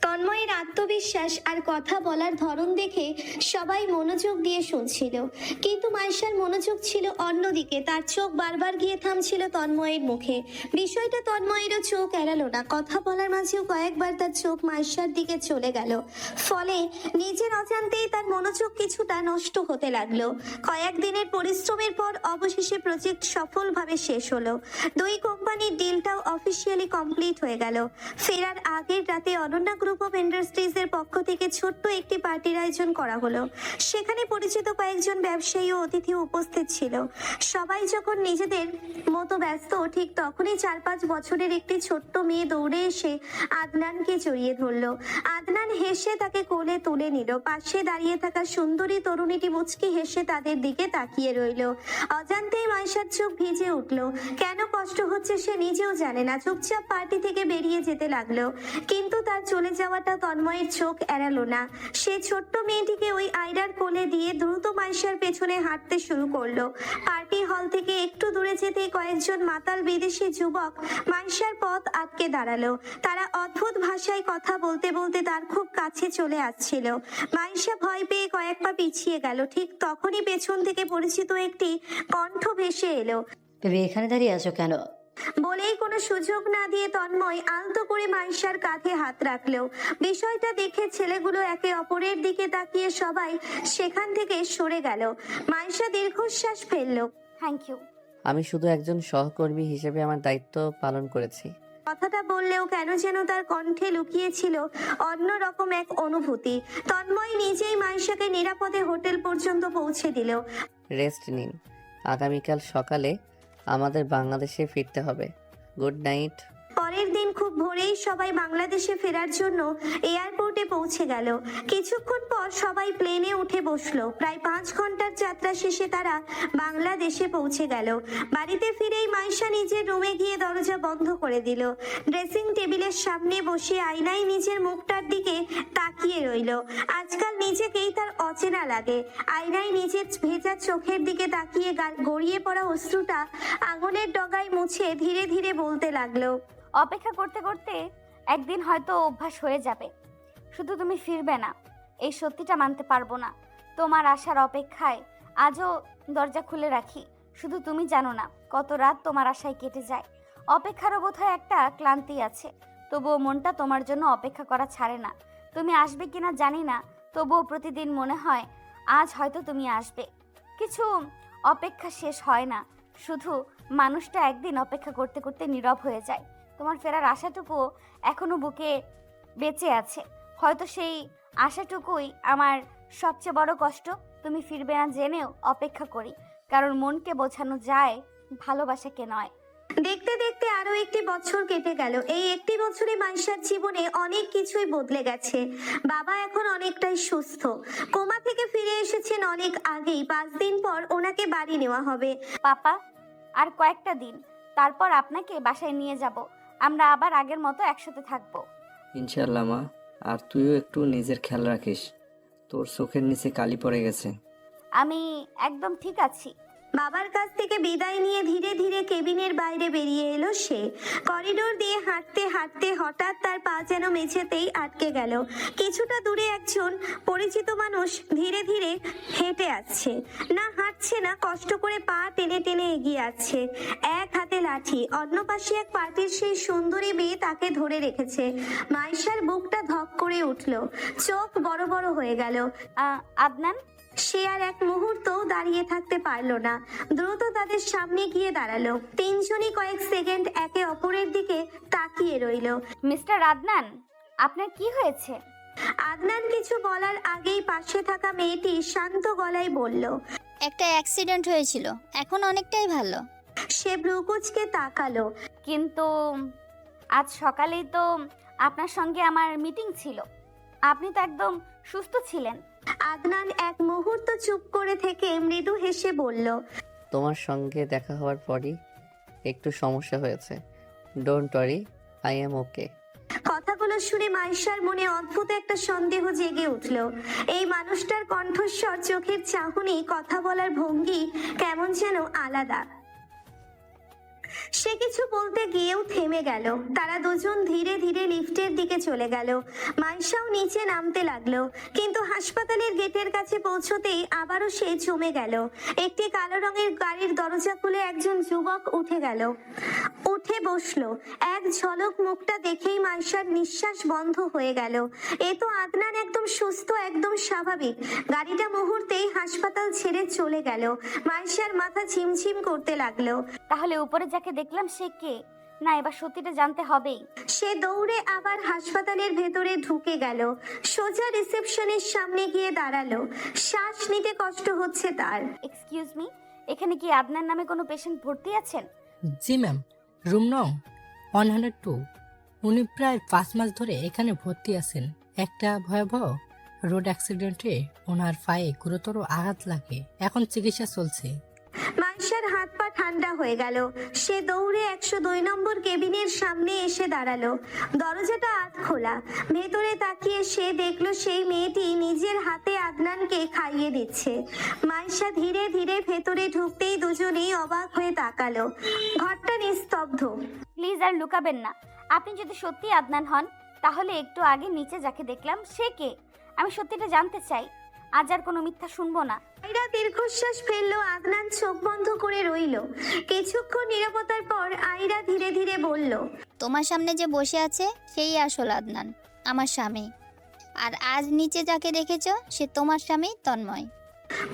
তন্ময়ের আত্মবিশ্বাস আর কথা বলার ধরন দেখে সবাই মনোযোগ দিয়ে শুনছিল, কিন্তু মাইশার মনোযোগ ছিল অন্যদিকে। তার চোখ বারবার গিয়ে থামছিল তন্ময়ের মুখে। বিষয়টা তন্ময়েরও চোখ এড়ালো না। কথা বলার মাঝেও কয়েকবার তার চোখ মাইশার দিকে চলে গেল। ফলে নিজের অজান্তেই তার মনোযোগ কিছুটা নষ্ট হতে লাগলো। কয়েকদিনের পরিশ্রমের পর অবশেষে প্রজেক্ট সফলভাবে শেষ হলো। দুই কোম্পানির ডিলটাও অফিসিয়ালি কমপ্লিট হয়ে গেল। ফেরার আগের রাতে অনন্যা গ্রুপ অফ ইন্ডাস্ট্রিজের পক্ষ থেকে ছোট্ট একটি পার্টির আয়োজন করা হলো। সেখানে পরিচিত কয়েকজন ব্যবসায়ী ও অতিথি উপস্থিত ছিল। সবাই যখন নিজেদের মতো ব্যস্ত, ঠিক তখনই 4-5 বছরের একটি ছোট্ট মেয়ে দৌড়ে এসে আদনানকে জড়িয়ে ধরলো। আদনান হেসে তাকে কোলে তুলে নিল। পাশে দাঁড়িয়ে থাকা সুন্দরী তরুণীটি মুচকি হেসে তাদের দিকে তাকিয়ে রইল। অজান্তেই মাইশার চোখ ভিজে উঠল। কেন কষ্ট হচ্ছে সে নিজেও জানে না। চুপচাপ পার্টি থেকে বেরিয়ে যেতে লাগলো, কিন্তু তার চলে যাওয়া যাওয়াটা তন্ময়ের চোখ এড়ালো না। সে ছোট্ট মেয়েটিকে ওই আয়রার কোলে দিয়ে দ্রুত মাইশার পেছনে হাঁটতে শুরু করলো। পার্টি হল থেকে একটু দূরে যেতেই কয়েকজন মাতাল বিদেশি যুবক মাইশার পথ আটকে দাঁড়ালো। তারা অদ্ভুত ভাষায় কথা বলতে বলতে তার খুব কাছে চলে আসছিল। মাইশা ভয় পেয়ে কয়েক পা পিছিয়ে গেল। ঠিক তখনই পেছন থেকে পরিচিত একটি কণ্ঠ ভেসে এলো। বেবি এখানে দাঁড়িয়ে আছো কেন? বলেই কোনো সুযোগ না দিয়ে তন্ময় আলতো করে মাইশার কাঁধে হাত রাখলো। বিষয়টা দেখে ছেলেগুলো একে অপরের দিকে তাকিয়ে সবাই সেখান থেকে সরে গেল। মাইশা দীর্ঘশ্বাস ফেললো। Thank you. আমি শুধু একজন সহকর্মী হিসেবে আমার দায়িত্ব পালন করেছি। কথাটা বললেও কেন যেন তার কণ্ঠে লুকিয়েছিল অন্যরকম এক অনুভূতি। তন্ময় নিজেই মাইশাকে নিরাপদে হোটেল পর্যন্ত পৌঁছে দিল। রেস্ট নিন, আগামীকাল সকালে আমাদের বাংলাদেশে ফিরতে হবে। Good night. পরের দিন খুব ভোরেই সবাই বাংলাদেশে ফেরার জন্য এয়ারপোর্টে পৌঁছে গেল। কিছুক্ষণ পর সবাই প্লেনে উঠে বসলো। প্রায় 5 ঘন্টার যাত্রা শেষে তারা বাংলাদেশে পৌঁছে গেল। বাড়িতে ফিরেই মাইশা নিজের রুমে গিয়ে দরজা বন্ধ করে দিল। ড্রেসিং টেবিলের সামনে বসে আয়নায় নিজের মুখটার দিকে তাকিয়ে রইল। আজকাল নিজেকেই তার অচেনা লাগে। আয়নায় নিজের ভেজা চোখের দিকে তাকিয়ে গড়িয়ে পড়া অশ্রুটা আঙুলের ডগায় মুছে ধীরে ধীরে বলতে লাগলো। অপেক্ষা করতে করতে একদিন হয়তো অভ্যাস হয়ে যাবে। শুধু তুমি ফিরবে না, এই সত্যিটা মানতে পারবো না। তোমার আসার অপেক্ষায় আজও দরজা খুলে রাখি। শুধু তুমি জানো না কত রাত তোমার আশায় কেটে যায়। অপেক্ষারও বোধহয় একটা ক্লান্তি আছে, তবুও মনটা তোমার জন্য অপেক্ষা করা ছাড়ে না। তুমি আসবে কিনা জানি না, তবুও প্রতিদিন মনে হয় আজ হয়তো তুমি আসবে। কিছু অপেক্ষা শেষ হয় না, শুধু মানুষটা একদিন অপেক্ষা করতে করতে নীরব হয়ে যায়। তোমার ফেরার আশাটুকুও এখনো বুকে বেঁচে আছে। হয়তো সেই আশাটুকুই আমার সবচেয়ে বড় কষ্ট। তুমি ফিরবে না জেনেও অপেক্ষা করি, কারণ মনকে বোঝানো যায়, ভালোবাসাকে নয়। দেখতে দেখতে আরো একটি বছর কেটে গেল। এই একটি বছরে মাইশার জীবনে অনেক কিছুই বদলে গেছে। বাবা এখন অনেকটাই সুস্থ, কোমা থেকে ফিরে এসেছেন অনেক আগেই। 5 দিন পর ওনাকে বাড়ি নেওয়া হবে। পাপা, আর কয়েকটা দিন, তারপর আপনাকে বাসায় নিয়ে যাব। আমরা আবার আগের মতো একসাথে থাকবো। ইনশাল্লাহ মা, আর তুইও একটু নিজের খেয়াল রাখিস। তোর চোখের নিচে কালি পড়ে গেছে। আমি একদম ঠিক আছি। বাবার কাছ থেকে বিদায় নিয়ে ধীরে ধীরে কেবিনের বাইরে বেরিয়ে এলো সে। করিডোর দিয়ে হাঁটতে হাঁটতে হঠাৎ তার পা যেন মেঝেতেই আটকে গেল। কিছুটা দূরে একজন পরিচিত মানুষ ধীরে ধীরে হেঁটে আসছে। না হাঁটছে না, কষ্ট করে পা টেনে টেনে এগিয়ে আসছে। এক হাতে লাঠি, অন্য পাশে এক পার্টির সেই সুন্দরী মেয়ে তাকে ধরে রেখেছে। মাইশার বুকটা ধক করে উঠল, চোখ বড় বড় হয়ে গেল। আদনান? সে আর এক মুহূর্তও দাঁড়িয়ে থাকতে পারল না, দ্রুত তাদের সামনে গিয়ে দাঁড়ালো। তিনজনই কয়েক সেকেন্ড একে অপরের দিকে তাকিয়ে রইল। মিস্টার আদনান, আপনার কি হয়েছে? আদনান কিছু বলার আগেই পাশে থাকা মেয়েটি শান্ত গলায় বলল, একটা অ্যাক্সিডেন্ট হয়েছিল, এখন অনেকটাই ভালো। সে ভ্রুকুচকে তাকালো। কিন্তু আজ সকালেই তো আপনার সঙ্গে আমার মিটিং ছিল, আপনি তো একদম সুস্থ ছিলেন। আদনান এক মুহূর্ত চুপ করে থেকে মৃদু হেসে বলল, তোমার সঙ্গে দেখা হওয়ার পরই একটু সমস্যা হয়েছে। ডোন্ট ওয়ারি, আই এম ওকে। কথাগুলো শুনে মাইশার মনে অদ্ভুত একটা সন্দেহ জেগে উঠল। এই মানুষটার কণ্ঠস্বর, চোখের চাহনি, কথা বলার ভঙ্গি কেমন যেন আলাদা। সে কিছু বলতে গিয়েও থেমে গেল। তারা দুজন ধীরে ধীরে লিফটের দিকে চলে গেল। মাইশাও নিচে নামতে লাগলো, কিন্তু হাসপাতালের গেটের কাছে পৌঁছতেই আবারও সে জমে গেল। একটি কালো রঙের গাড়ির দরজা খুলে একজন যুবক উঠে বসলো। এক ঝলক মুখটা দেখেই মাইশার নিঃশ্বাস বন্ধ হয়ে গেল। এ তো আদনান, একদম সুস্থ, একদম স্বাভাবিক। গাড়িটা মুহূর্তেই হাসপাতাল ছেড়ে চলে গেল। মাইশার মাথা ঝিমঝিম করতে লাগলো। তাহলে উপরে যাকে দেখলাম সে কে? না, এবার সত্যিটা জানতে হবেই। সে দৌড়ে আবার হাসপাতালের ভেতরে ঢুকে গেল। সোজা রিসেপশনের সামনে গিয়ে দাঁড়ালো। শ্বাস নিতে কষ্ট হচ্ছে তার। এক্সকিউজ মি, এখানে কি আদনান নামে কোনো পেশেন্ট ভর্তি আছেন? জি ম্যাম, রুম নং 102। উনি প্রায় 5 মাস ধরে এখানে ভর্তি আছেন। একটা ভয়াবহ রোড অ্যাক্সিডেন্টে ওনার পায়ে গুরুতর আঘাত লাগে, এখন চিকিৎসা চলছে। মাইশা মাইশার হাত পা ঠান্ডা হয়ে গেল। সে দৌড়ে 102 নম্বর কেবিনের সামনে এসে দাঁড়ালো। দরজাটা আধ খোলা। ভেতরে তাকিয়ে সে দেখলো সেই মেয়েটি নিজের হাতে আদনানকে খাইয়ে দিচ্ছে। মাইশা ধীরে ধীরে ভেতরে ঢুকতেই দুজনেই অবাক হয়ে তাকালো। ঘরটা নিস্তব্ধ। প্লিজ আর লুকাবেন না। আপনি যদি সত্যি আদনান হন তাহলে একটু আগে নিচে যাকে দেখলাম সে কে? আমি সত্যিটা জানতে চাই। আজ আর কোনো মিথ্যা শুনবো না। আয়রা দীর্ঘশ্বাস ফেললো। আদনান চোখ বন্ধ করে রইল। কিছুক্ষণ নীরবতার পর আয়রা ধীরে ধীরে বলল, তোমার সামনে যে বসে আছে সেই আসল আদনান, আমার স্বামী। আর আজ নিচে যাকে দেখেছো সে তোমার স্বামী তন্ময়।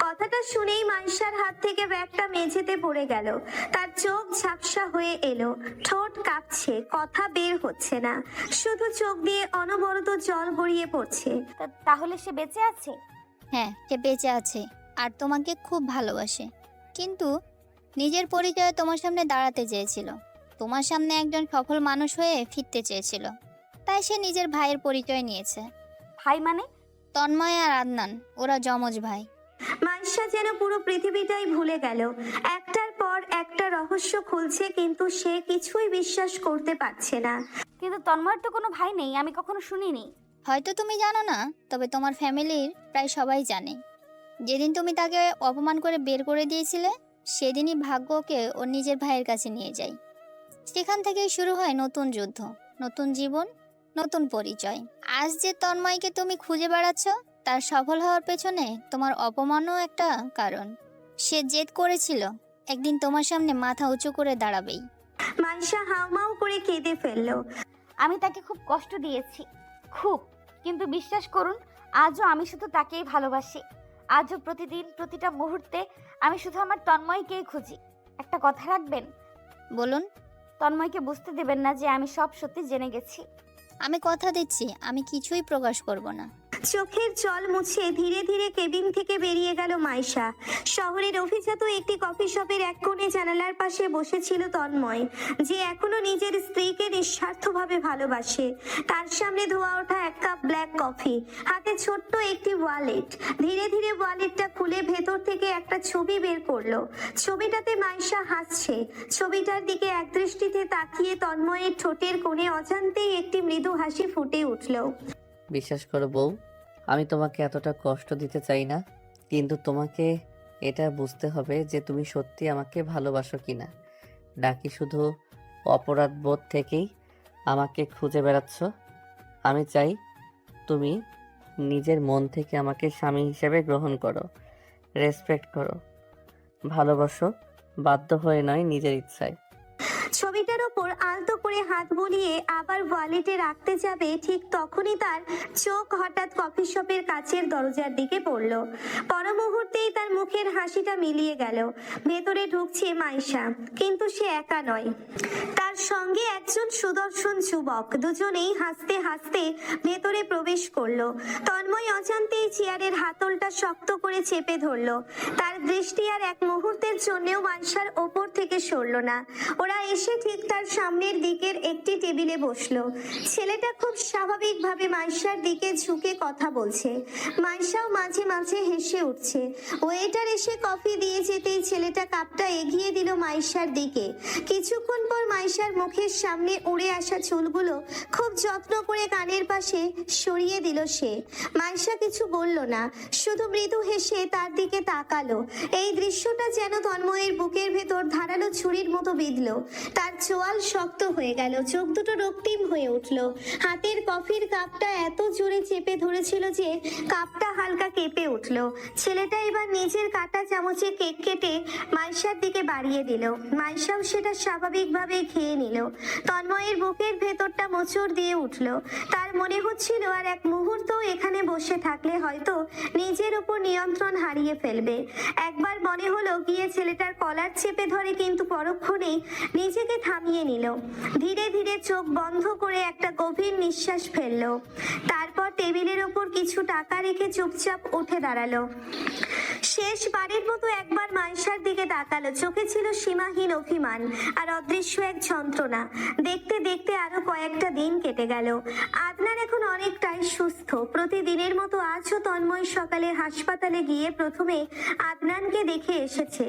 কথাটা শুনেই মাইশার হাত থেকে ব্যাগটা মেঝেতে পড়ে গেল। তার চোখ ঝাপসা হয়ে এলো, ঠোঁট কাঁপছে, কথা বের হচ্ছে না, শুধু চোখ দিয়ে অনবরত জল গড়িয়ে পড়ছে। তাহলে সে বেঁচে আছে? হ্যাঁ, সে বেঁচে আছে আর তোমাকে খুব ভালোবাসে, কিন্তু নিজের পরিচয়ে তোমার সামনে দাঁড়াতে চেয়েছিল। তোমার সামনে একজন সফল মানুষ হয়ে ফিরতে চেয়েছিল, তাই সে নিজের ভাইয়ের পরিচয় নিয়েছে। ভাই মানে? তন্ময় আর আদনান ওরা যমজ ভাই। মাইশা যেন পুরো পৃথিবীটাই ভুলে গেল। একটার পর একটা রহস্য খুলছে, কিন্তু সে কিছুই বিশ্বাস করতে পারছে না। কিন্তু তন্ময়ের তো কোনো ভাই নেই, আমি কখনো শুনিনি। হয়তো তুমি জানো না, তবে তোমার ফ্যামিলির প্রায় সবাই জানে। যেদিন তুমি তাকে অপমান করে বের করে দিয়েছিলে সেদিনই ভাগ্যকে ওর নিজের ভাইয়ের কাছে নিয়ে যায়। সেখান থেকেই শুরু হয় নতুন যুদ্ধ, নতুন জীবন, নতুন পরিচয়। আজ যে তন্ময়কে তুমি খুঁজে বেড়াচ্ছ তার সফল হওয়ার পেছনে তোমার অপমানও একটা কারণ। সে জেদ করেছিল একদিন তোমার সামনে মাথা উঁচু করে দাঁড়াবেই। মাইশা হাউমাউ করে কেঁদে ফেললো। আমি তাকে খুব কষ্ট দিয়েছি, খুব। কিন্তু বিশ্বাস করুন, আজও আমি শুধু তাকেই ভালোবাসি। আজও প্রতিদিন প্রতিটা মুহূর্তে আমি শুধু আমার তন্ময়কেই খুঁজি। একটা কথা রাখবেন? বলুন। তন্ময়কে বুঝতে দেবেন না যে আমি সব সত্যি জেনে গেছি। আমি কথা দিচ্ছি আমি কিছুই প্রকাশ করব না। চোখের জল মুছে ধীরে ধীরে কেবিন থেকে বেরিয়ে গেল মাইশা। শহরের অভিজাত একটি কফি শপের এক কোণে জানালার পাশে বসেছিল তন্ময়, যে এখনো নিজের স্ত্রীকে নিঃস্বার্থভাবে ভালোবাসে। তার সামনে ধোয়া ওঠা এক কাপ ব্ল্যাক কফি, হাতে ছোট্ট একটি ওয়ালেট। ধীরে ধীরে ওয়ালেটটা খুলে ভেতর থেকে একটা ছবি বের করলো। ছবিটাতে মাইশা হাসছে। ছবিটার দিকে একদৃষ্টিতে তাকিয়ে তন্ময়ের ঠোঁটের কোণে অজান্তেই একটি মৃদু হাসি ফুটে উঠল। বিশ্বাস করো বউ, আমি তোমাকে এতটা কষ্ট দিতে চাই না, কিন্তু তোমাকে এটা বুঝতে হবে যে তুমি সত্যি আমাকে ভালোবাসো কিনা। নাকি শুধু অপরাধ বোধ থেকেই আমাকে খুঁজে বেড়াচ্ছ। আমি চাই তুমি নিজের মন থেকে আমাকে স্বামী হিসেবে গ্রহণ করো, রেসপেক্ট করো, ভালোবাসো, বাধ্য হয়ে নয়, নিজের ইচ্ছায়। ছবিটার ওপর আলতো করে হাত বুলিয়ে আবার ওয়ালেটে রাখতে যাবে, ঠিক তখনই তার চোখ হঠাৎ কফি শপের কাচের দরজার দিকে পড়ল। পর মুহূর্তেই তার মুখের হাসিটা মিলিয়ে গেল। ভেতরে ঢুকছে মাইশা, কিন্তু সে একা নয়, তার সঙ্গে একজন সুদর্শন যুবক। দুজনেই হাসতে হাসতে ভেতরে প্রবেশ করলো। তন্ময় অজান্তেই চেয়ারের হাতলটা শক্ত করে চেপে ধরলো। তার দৃষ্টি আর এক মুহূর্তের জন্যও মাইশার ওপর থেকে সরল না। ওরা এসে ঠিক তার সামনের দিকের একটি টেবিলে বসলো। ছেলেটা খুব স্বাভাবিকভাবে মাইশার দিকে ঝুঁকে কথা বলছে। মাইশাও মাঝে মাঝে হেসে উঠছে। ওয়েটার এসে কফি দিয়ে যেতেই ছেলেটা কাপটা এগিয়ে দিল মাইশার দিকে। কিছুক্ষণ পর মাইশার মুখের সামনে উড়ে আসা চুলগুলো খুব যত্ন করে কানের পাশে সরিয়ে দিল সে। মাইশা কিছু বলল না, শুধু মৃদু হেসে তার দিকে তাকালো। এই দৃশ্যটা যেন তন্ময়ের বুকের ভেতর ধারালো ছুরির মতো বিঁধল। তার চোয়াল শক্ত হয়ে গেল, চোখ দুটো রক্তিম হয়ে উঠল। হাতের কফির কাপটা এত জোরে চেপে ধরেছিল যে কাপটা হালকা কেঁপে উঠল। ছেলেটা এবার নিজের কাঁটা চামচে কেক কেটে মাইশার দিকে বাড়িয়ে দিল। মাইশাও সেটা স্বাভাবিকভাবে খেয়ে নিল। তন্ময়ের বুকের ভেতরটা মোচড় দিয়ে উঠল। তার মনে হচ্ছিল আর এক মুহূর্তও এখানে বসে থাকলে হয়তো নিজের উপর নিয়ন্ত্রণ হারিয়ে ফেলবে। একবার মনে হলো গিয়ে ছেলেটার কলার চেপে ধরে, কিন্তু পরক্ষণেই নিজেকে থামিয়ে নিল। ধীরে ধীরে চোখ বন্ধ করে একটা গভীর নিঃশ্বাস ফেললো। তারপর টেবিলের ওপর কিছু টাকা রেখে চুপচাপ উঠে দাঁড়ালো। শেষবারের মতো একবার মাইশার দিকে তাকালো। চোখে ছিল সীমাহীন অভিমান আর অদৃশ্য এক যন্ত্রণা। দেখতে দেখতে আরো কয়েকটা দিন কেটে গেল। আদনান এখন অনেকটাই সুস্থ। প্রতিদিনের মতো আজও তন্ময় সকালে হাসপাতালে গিয়ে প্রথমে আদনানকে দেখে এসেছে।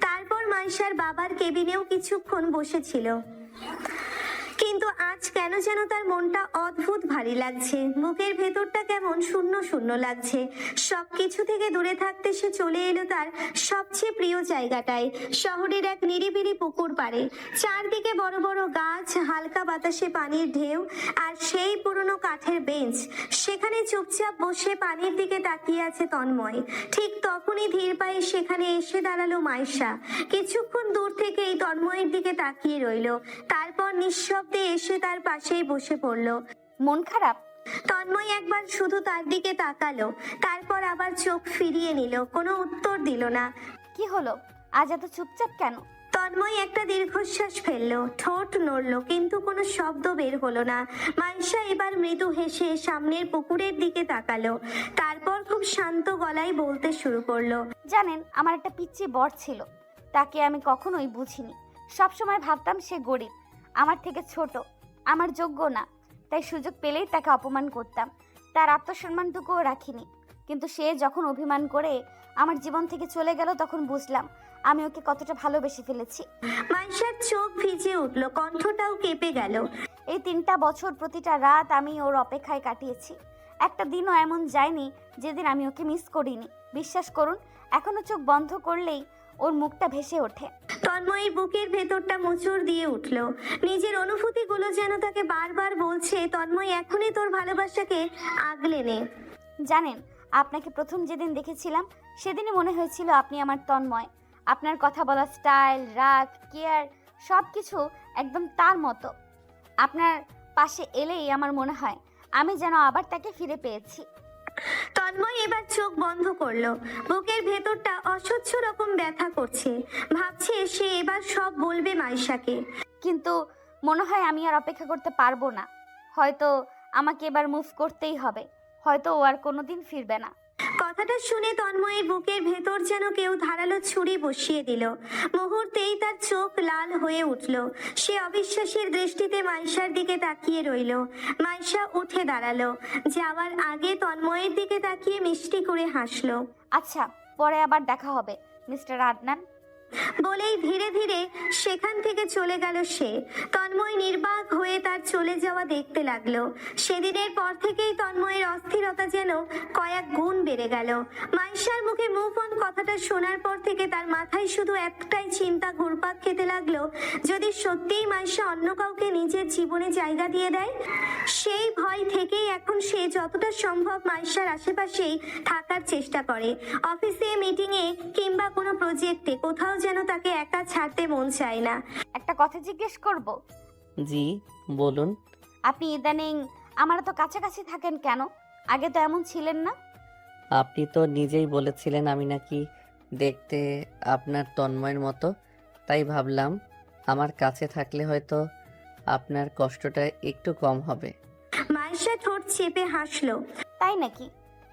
তারপর মাইশার বাবার কেবিনেও কিছুক্ষণ বসেছিল, কিন্তু আজ কেন যেন তার মনটা অদ্ভুত ভারী লাগছে। বুকের ভেতরটা কেমন শূন্য শূন্য লাগছে। সবকিছু থেকে দূরে থাকতে সে চলে এলো তার সবচেয়ে প্রিয় জায়গাটায়, শহরের এক নিরিবিলি পুকুর পাড়ে। চারদিকে বড় বড় গাছ, হালকা বাতাসে পানির ঢেউ, আর সেই পুরনো কাঠের বেঞ্চ। সেখানে চুপচাপ বসে পানির দিকে তাকিয়ে আছে তন্ময়। ঠিক তখনই ধীর পায়ে সেখানে এসে দাঁড়ালো মাইশা। কিছুক্ষণ দূর থেকে এই তন্ময়ের দিকে তাকিয়ে রইল, তারপর নিঃশব্দে এসে তার পাশেই বসে পড়ল। মন খারাপ? তন্ময় একবার শুধু তার দিকে তাকালো, তারপর আবার চোখ ফিরিয়ে নিল, কোনো উত্তর দিল না। কি হলো, আজ এত চুপচাপ কেন? তন্ময় একটা দীর্ঘশ্বাস ফেললো, ঠোঁট নড়লো, কিন্তু কোনো শব্দ বের হলো না। মাইশা এবার মৃদু হেসে সামনের পুকুরের দিকে তাকালো, তারপর খুব শান্ত গলায় বলতে শুরু করলো। জানেন, আমার একটা পিচ্চি বর ছিল, তাকে আমি কখনোই বুঝিনি। সবসময় ভাবতাম সে গরিব, আমার থেকে ছোট, আমার যোগ্য না, তাই সুযোগ পেলেই তাকে অপমান করতাম, তার আত্মসম্মানটুকুও রাখিনি। কিন্তু সে যখন অভিমান করে আমার জীবন থেকে চলে গেল, তখন বুঝলাম আমি ওকে কতটা ভালোবেসে ফেলেছি। মাইশার চোখ ভিজে উঠলো, কণ্ঠটাও কেঁপে গেল। এই 3টা বছর প্রতিটা রাত আমি ওর অপেক্ষায় কাটিয়েছি। একটা দিনও এমন যায়নি যেদিন আমি ওকে মিস করিনি। বিশ্বাস করুন, এখনো চোখ বন্ধ করলেই ওর মুখটা ভেসে ওঠে। তন্ময়ের বুকের ভেতরটা মোচড় দিয়ে উঠল। নিজের অনুভূতিগুলো যেন তাকে বারবার বলছে, তন্ময় এখনই তোর ভালোবাসাকে আগলে নে। জানেন, আপনাকে প্রথম যেদিন দেখেছিলাম সেদিনই মনে হয়েছিল আপনি আমার তন্ময়। আপনার কথা বলার স্টাইল, রাগ, কেয়ার সব কিছু একদম তার মতো। আপনার পাশে এলেই আমার মনে হয় আমি যেন আবার তাকে ফিরে পেয়েছি। তন্ময় এবার চোখ বন্ধ করলো, বুকের ভেতরটা অসহ্য রকম ব্যথা করছে। ভাবছে সে এবার সব বলবে মাইশাকে। কিন্তু মনে হয় আমি আর অপেক্ষা করতে পারবো না। হয়তো আমাকে এবার মুভ করতেই হবে, হয়তো ও আর কোনোদিন ফিরবে না। কথাটা শুনে তন্ময়ের বুকের ভেতর যেন কেউ ধারালো ছুরি বসিয়ে দিল। মুহূর্তেই তার চোখ লাল হয়ে উঠল। সে অবিশ্বাসের দৃষ্টিতে মাইশার দিকে তাকিয়ে রইল। মাইশা উঠে দাঁড়ালো, যাওয়ার আগে তন্ময়ের দিকে তাকিয়ে মিষ্টি করে হাসলো। আচ্ছা, পরে আবার দেখা হবে মিস্টার আদনান। বলেই ধীরে ধীরে সেখান থেকে চলে গেল সে। তন্ময় নির্বাক হয়ে তার চলে যাওয়া দেখতে লাগলো। সেদিনের পর থেকেই তন্ময়ের অস্থিরতা যেন কয়েক গুণ বেড়ে গেল। মাইশার মুখে মুভ অন কথাটা শোনার পর থেকে তার মাথায় শুধু একটাই চিন্তা ঘুরপাক খেতে লাগলো, যদি সত্যিই মাইশা অন্য কাউকে নিজের জীবনে জায়গা দিয়ে দেয়। সেই ভয় থেকেই এখন সে যতটা সম্ভব মাইশার আশেপাশেই থাকার চেষ্টা করে। অফিসে, মিটিংয়ে কিংবা কোনো প্রজেক্টে কোথাও যেন তাকে একা ছাড়তে মন চায় না। একটা কথা জিজ্ঞেস করব? জি বলুন। আপনি ইদানিং আমার তো কাছাকাছি থাকেন কেন? আগে তো এমন ছিলেন না। আপনি তো নিজেই বলেছিলেন আমি নাকি দেখতে আপনার তন্ময়ের মতো, তাই ভাবলাম আমার কাছে থাকলে হয়তো আপনার কষ্টটা একটু কম হবে। মাইশা ঠোঁট চেপে হাসলো। তাই নাকি?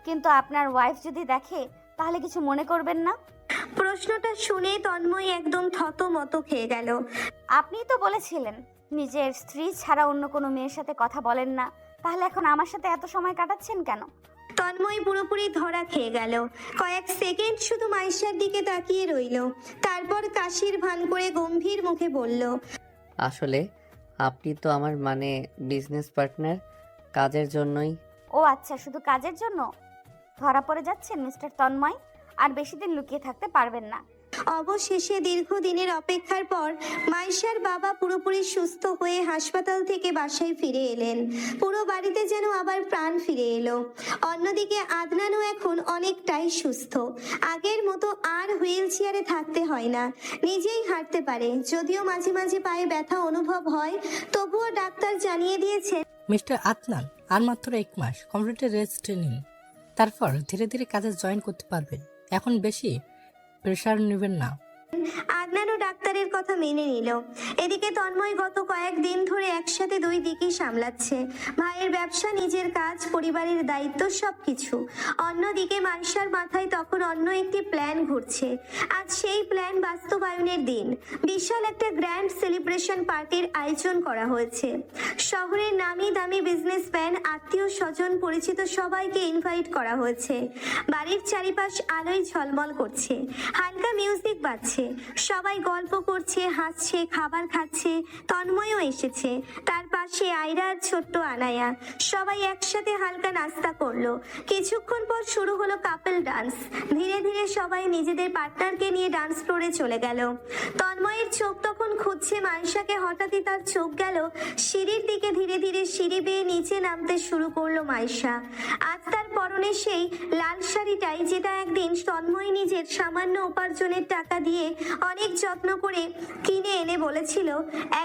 কিন্তু আপনার ওয়াইফ যদি দেখে তাহলে কিছু মনে করবেন না? প্রশ্নটা শুনে তন্ময় একদম থতমত খেয়ে গেল। আপনিই তো বলেছিলেন নিজের স্ত্রী ছাড়া অন্য কোনো মেয়ের সাথে কথা বলেন না, তাহলে এখন আমার সাথে এত সময় কাটাচ্ছেন কেন? তন্ময় পুরোপুরি ধরা খেয়ে গেল। কয়েক সেকেন্ড শুধু মাইশার দিকে তাকিয়ে রইল, তারপর কাশির ভান করে গম্ভীর মুখে বলল, আসলে আপনি তো আমার বিজনেস পার্টনার, কাজের জন্যই। ও আচ্ছা, শুধু কাজের জন্য? ধরা পড়ে যাচ্ছেন মিস্টার তন্ময়, আর বেশি দিন লুকিয়ে থাকতে পারবেন না। অবশেষে দীর্ঘদিনের অপেক্ষার পর মাইশার বাবা পুরোপুরি সুস্থ হয়ে হাসপাতাল থেকে বাসায় ফিরে এলেন। পুরো বাড়িতে যেন আবার প্রাণ ফিরে এলো। অন্যদিকে আদনানও এখন অনেকটাই সুস্থ। আগের মতো আর হুইল চেয়ারে থাকতে হয় না, নিজেই হাঁটতে পারে। যদিও মাঝে মাঝে পায়ে ব্যথা অনুভব হয়, তবুও ডাক্তার জানিয়ে দিয়েছে মিস্টার আদনান আর মাত্র 1 মাস কমপ্লিট রেস্ট নিন, তারপর ধীরে ধীরে কাজে জয়েন করতে পারবেন। এখন বেশি প্রেশার নেবেন না। আদনানও ডাক্তারের কথা মেনে নিল। এদিকে তন্ময় গত কয়েকদিন ধরে একসাথে 2 দিকই সামলাচ্ছে, ভাইয়ের ব্যবসা, নিজের কাজ, পরিবারের দায়িত্ব, সবকিছু। অন্যদিকে মাইশার মাথায় তখন অন্য একটি প্ল্যান ঘুরছে। আজ সেই প্ল্যান বাস্তবায়নের দিন। বিশাল একটা গ্র্যান্ড সেলিব্রেশন পার্টির আয়োজন করা হয়েছে। শহরের নামি দামি বিজনেসম্যান, আত্মীয় স্বজন, পরিচিত সবাইকে ইনভাইট করা হয়েছে। বাড়ির চারিপাশ আলোয় ঝলমল করছে, হালকা মিউজিক বাজছে। সবাই গল্প করছে, হাসছে, খাবার খাচ্ছে। তন্ময়ও এসেছে, তার পাশে আয়রা আর ছোট্ট আনায়া। সবাই একসাথে হালকা নাস্তা করলো। কিছুক্ষণ পর শুরু হলো কাপল ডান্স। ধীরে ধীরে সবাই নিজেদের পার্টনারকে নিয়ে ডান্স ফ্লোরে চলে গেল। তন্ময়ের চোখ তখন খুঁজছে মাইশাকে, হঠাৎই তার চোখ গেল সিঁড়ির দিকে। ধীরে ধীরে সিঁড়ি বেয়ে নিচে নামতে শুরু করলো মাইশা। আজ তার পরনে সেই লাল শাড়িটাই, যেটা একদিন তন্ময় নিজের সামান্য উপার্জনের টাকা দিয়ে অনেক যত্ন করে কিনে এনে বলেছিল,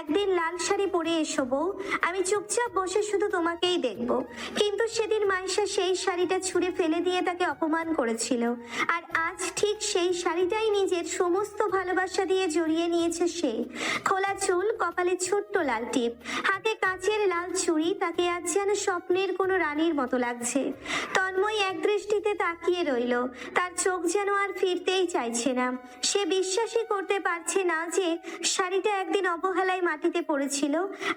একদিন লাল শাড়ি পরে এসো বউ, আমি চুপচাপ বসে শুধু তোমাকেই দেখব। কিন্তু সেদিন মাইশা সেই শাড়িটা ছুঁড়ে ফেলে দিয়ে তাকে অপমান করেছিল। আর আজ ঠিক সেই শাড়িটাই নিজের সমস্ত ভালোবাসা দিয়ে জড়িয়ে নিয়েছে সে। খোলা চুল, কপালে ছোট্ট লাল টিপ, হাতে কাচের লাল চুড়ি, তাকে আজ যেন স্বপ্নের কোনো রানীর মতো লাগছে। তন্ময় এক দৃষ্টিতে তাকিয়ে রইল, তার চোখ যেন আর ফিরতেই চাইছে না। সে বিশ্বাসই করতে পারছে না যে শাড়িটা একদিন অবহেলায় মাটিতে পড়েছিল,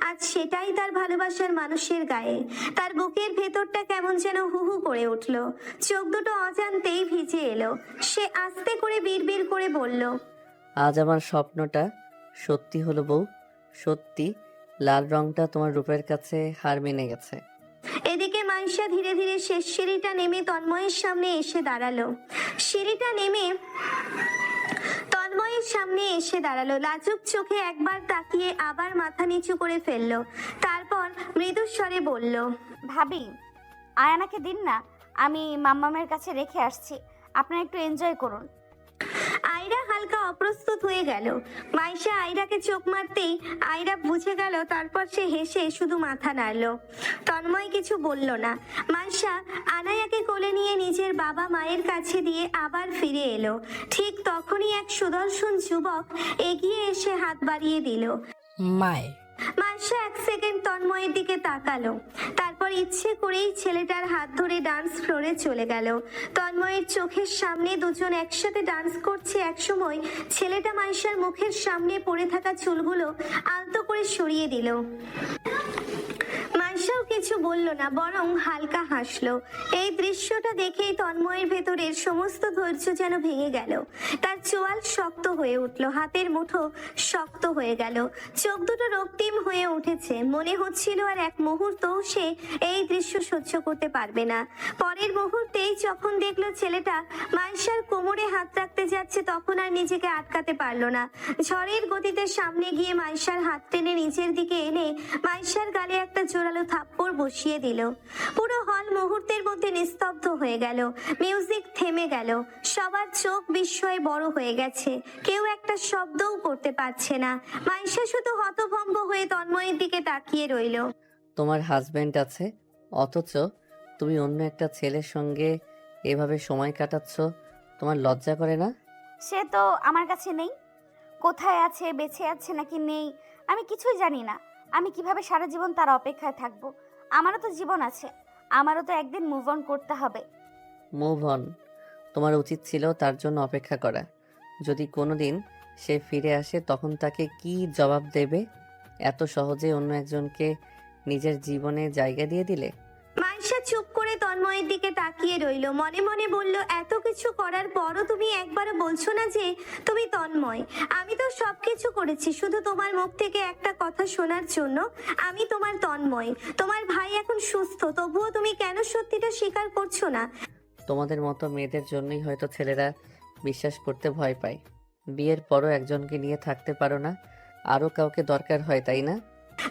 আজ সেটাই তার ভালোবাসার মানুষের গায়ে। তার বুকের ভেতরটা কেমন যেন হু হু করে উঠল, চোখ দুটো অজান্তেই ভিজে এলো। সে আস্তে করে বিড়বিড় করে বলল, আজ আমার স্বপ্নটা সত্যি হলো বউ, সত্যি লাল রংটা তোমার রূপের কাছে হার মেনে গেছে। এদিকে মাইশা ধীরে ধীরে শেষ সিঁড়িটা নেমে তন্ময়ের সামনে এসে দাঁড়ালো। সিঁড়িটা নেমে তন্ময়ের সামনে এসে দাঁড়ালো। লাজুক চোখে একবার তাকিয়ে আবার মাথা নিচু করে ফেললো। তারপর মৃদু স্বরে বলল, ভাবি, আয়ানাকে দিন না, আমি মাম্মামের কাছে রেখে আসছি, আপনারা একটু এনজয় করুন। আয়রা হালকা অপ্রস্তুত হয়ে গেল। মাইশা আয়রাকে চোখ মারতেই আয়রা বুঝে গেল, তারপর সে হেসে শুধু মাথা নাড়ল। তন্ময় কিছু বলল না। মাইশা আনায়াকে কোলে নিয়ে নিজের বাবা মায়ের কাছে দিয়ে আবার ফিরে এলো। ঠিক তখনই এক সুদর্শন যুবক এগিয়ে এসে হাত বাড়িয়ে দিল। মায়। মাইশা এক সেকেন্ড তন্ময়ের দিকে তাকালো, তারপর ইচ্ছে করেই ছেলেটার হাত ধরে ডান্স ফ্লোরে চলে গেল। তন্ময়ের চোখের সামনে দুজন একসাথে ডান্স করছে। একসময় ছেলেটা মাইশার মুখের সামনে পড়ে থাকা চুলগুলো আলতো করে সরিয়ে দিল। মাইশাও কিছু বলল না, বরং হালকা হাসলো। এই দৃশ্যটা দেখেই তন্ময়ের ভেতরের সমস্ত ধৈর্য যেন ভেঙে গেল। তার চোয়াল শক্ত হয়ে উঠল, হাতের মুঠো শক্ত হয়ে গেল, চোখ দুটো রক্তিম হয়ে উঠেছে। মনে হচ্ছিল আর এক মুহূর্তও সে এই দৃশ্য সহ্য করতে পারবে না। পরের মুহূর্তেই যখন দেখলো ছেলেটা মাইশার কোমরে হাত রাখতে যাচ্ছে, তখন আর নিজেকে আটকাতে পারলো না। ঝড়ের গতিতে সামনে গিয়ে মাইশার হাত টেনে নিচের দিকে এনে মাইশার গালে একটা জোরালো থাপ্পড় বসিয়ে দিল। পুরো হল মুহূর্তের মধ্যে নিস্তব্ধ হয়ে গেল। মিউজিক থেমে গেল। সবার চোখ বিস্ময়ে বড় হয়ে গেছে, কেউ একটা শব্দও করতে পারছে না। মাইশা শুধু হতভম্ব হয়ে তন্ময়ের দিকে তাকিয়ে রইল। তোমার হাজবেন্ড আছে, অথচ তুমি অন্য একটা ছেলের সঙ্গে এভাবে সময় কাটাচ্ছ, তোমার লজ্জা করে না? সে তো আমার কাছে নেই, কোথায় আছে, বেঁচে আছে নাকি নেই আমি কিছুই জানি না। আমি কিভাবে সারা জীবন তার অপেক্ষায় থাকবো? আমারও তো জীবন আছে, আমারও তো একদিন মুভ অন করতে হবে। Move on? তোমার উচিত ছিল তার জন্য অপেক্ষা করা। যদি কোনো দিন সে ফিরে আসে তখন তাকে কি জবাব দেবে? এত সহজে অন্য একজনকে নিজের জীবনে জায়গা দিয়ে দিলে? মাইশা চুপ করে তন্ময়ের দিকে তাকিয়ে রইল। মনে মনে বলল, এত কিছু করার পরও তুমি একবারও বলছো না যে তুমি তন্ময়? আমি তো সবকিছু করেছি শুধু তোমার মুখ থেকে একটা কথা শোনার জন্য, আমি তোমার তন্ময়। তোমার ভাই এখন সুস্থ, তবুও তুমি কেন সত্যিটা স্বীকার করছো না? তোমাদের মতো মেয়েদের জন্যই হয়তো ছেলেরা বিশ্বাস করতে ভয় পায়। বিয়ের পরও একজনকে নিয়ে থাকতে পারো না, আরও কাউকে দরকার হয়, তাই না?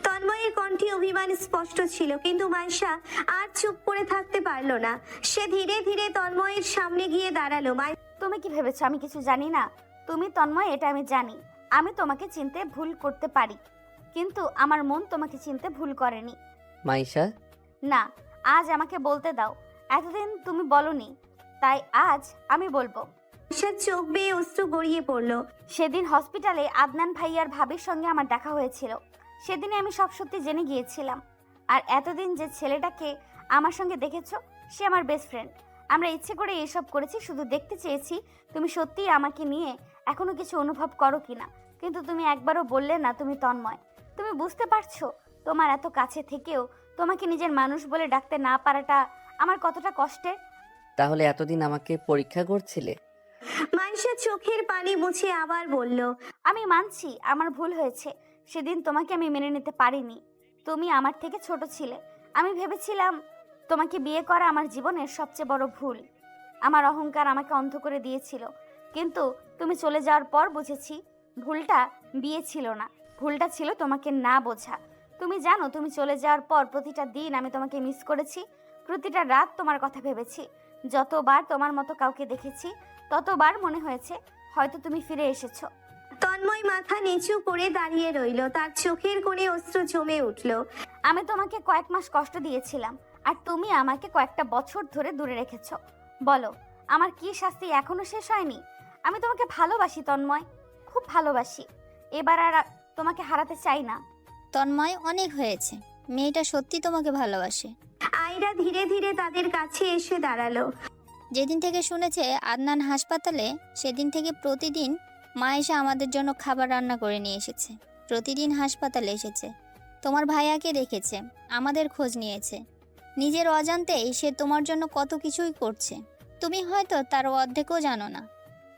তন্ময়ের কণ্ঠে অভিমান স্পষ্ট ছিল, কিন্তু মাইশা আর চুপ করে থাকতে পারলো না। সে ধীরে ধীরে তন্ময়ের সামনে গিয়ে দাঁড়ালো। তুমি কি ভেবেছো আমি কিছু জানি না? তুমি তন্ময়, এটা আমি জানি। আমি তোমাকে চিনতে ভুল করতে পারি, কিন্তু আমার মন তোমাকে চিনতে ভুল করেনি। মাইশা, না, আজ আমাকে বলতে দাও। এতদিন তুমি বলনি, তাই আজ আমি বলবো। মাইশার চোখ বেয়ে অশ্রু গড়িয়ে পড়লো। সেদিন হসপিটালে আদনান ভাইয়ার ভাবির সঙ্গে আমার দেখা হয়েছিল। সেদিনে আমি সব সত্যি জেনে গিয়েছিলাম। আর এতদিন যে ছেলেটাকে আমার সঙ্গে দেখেছো, সে আমার বেস্ট ফ্রেন্ড। আমরা ইচ্ছে করে এসব করেছি, শুধু দেখতে চেয়েছি তুমি সত্যিই আমাকে নিয়ে এখনো কিছু অনুভব করো কিনা। কিন্তু তুমি একবারও বললে না তুমি তন্ময়। তুমি বুঝতে পারছো তোমার এত কাছে থেকেও তোমাকে নিজের মানুষ বলে ডাকতে না পারাটা আমার কতটা কষ্টের? তাহলে এতদিন আমাকে পরীক্ষা করছিলে? মাইশা চোখের পানি মুছে আবার বলল, আমি মানছি আমার ভুল হয়েছে। সেদিন তোমাকে আমি মেনে নিতে পারিনি। তুমি আমার থেকে ছোট ছিলে। আমি ভেবেছিলাম তোমাকে বিয়ে করা আমার জীবনের সবচেয়ে বড় ভুল। আমার অহংকার আমাকে অন্ধ করে দিয়েছিল। কিন্তু তুমি চলে যাওয়ার পর বুঝেছি ভুলটা বিয়ে ছিল না, ভুলটা ছিল তোমাকে না বোঝা। তুমি জানো, তুমি চলে যাওয়ার পর প্রতিটা দিন আমি তোমাকে মিস করেছি। প্রতিটা রাত তোমার কথা ভেবেছি। যতবার তোমার মতো কাউকে দেখেছি ততবার মনে হয়েছে হয়তো তুমি ফিরে এসেছো। তন্ময় মাথা নিচু করে দাঁড়িয়ে রইল, তার চোখের কোণে অশ্রু জমে উঠল। আমি তোমাকে কয়েক মাস কষ্ট দিয়েছিলাম আর তুমি আমাকে কয়েকটা বছর ধরে দূরে রেখেছো। বলো, আমার কি শাস্তি এখনো শেষ হয়নি? আমি তোমাকে ভালোবাসি তন্ময়, খুব ভালোবাসি। এবার আর তোমাকে হারাতে চাই না। তন্ময়, অনেক হয়েছে। মেয়েটা সত্যি তোমাকে ভালোবাসে। আয়রা ধীরে ধীরে তাদের কাছে এসে দাঁড়ালো। যেদিন থেকে শুনেছে আদনান হাসপাতালে, সেদিন থেকে প্রতিদিন মা এসে আমাদের জন্য খাবার রান্না করে নিয়ে এসেছে। প্রতিদিন হাসপাতালে এসেছে, তোমার ভাইয়াকে দেখেছে, আমাদের খোঁজ নিয়েছে। নিজের অজান্তেই সে তোমার জন্য কত কিছুই করছে। তুমি হয়তো তার অর্ধেকও জানো না।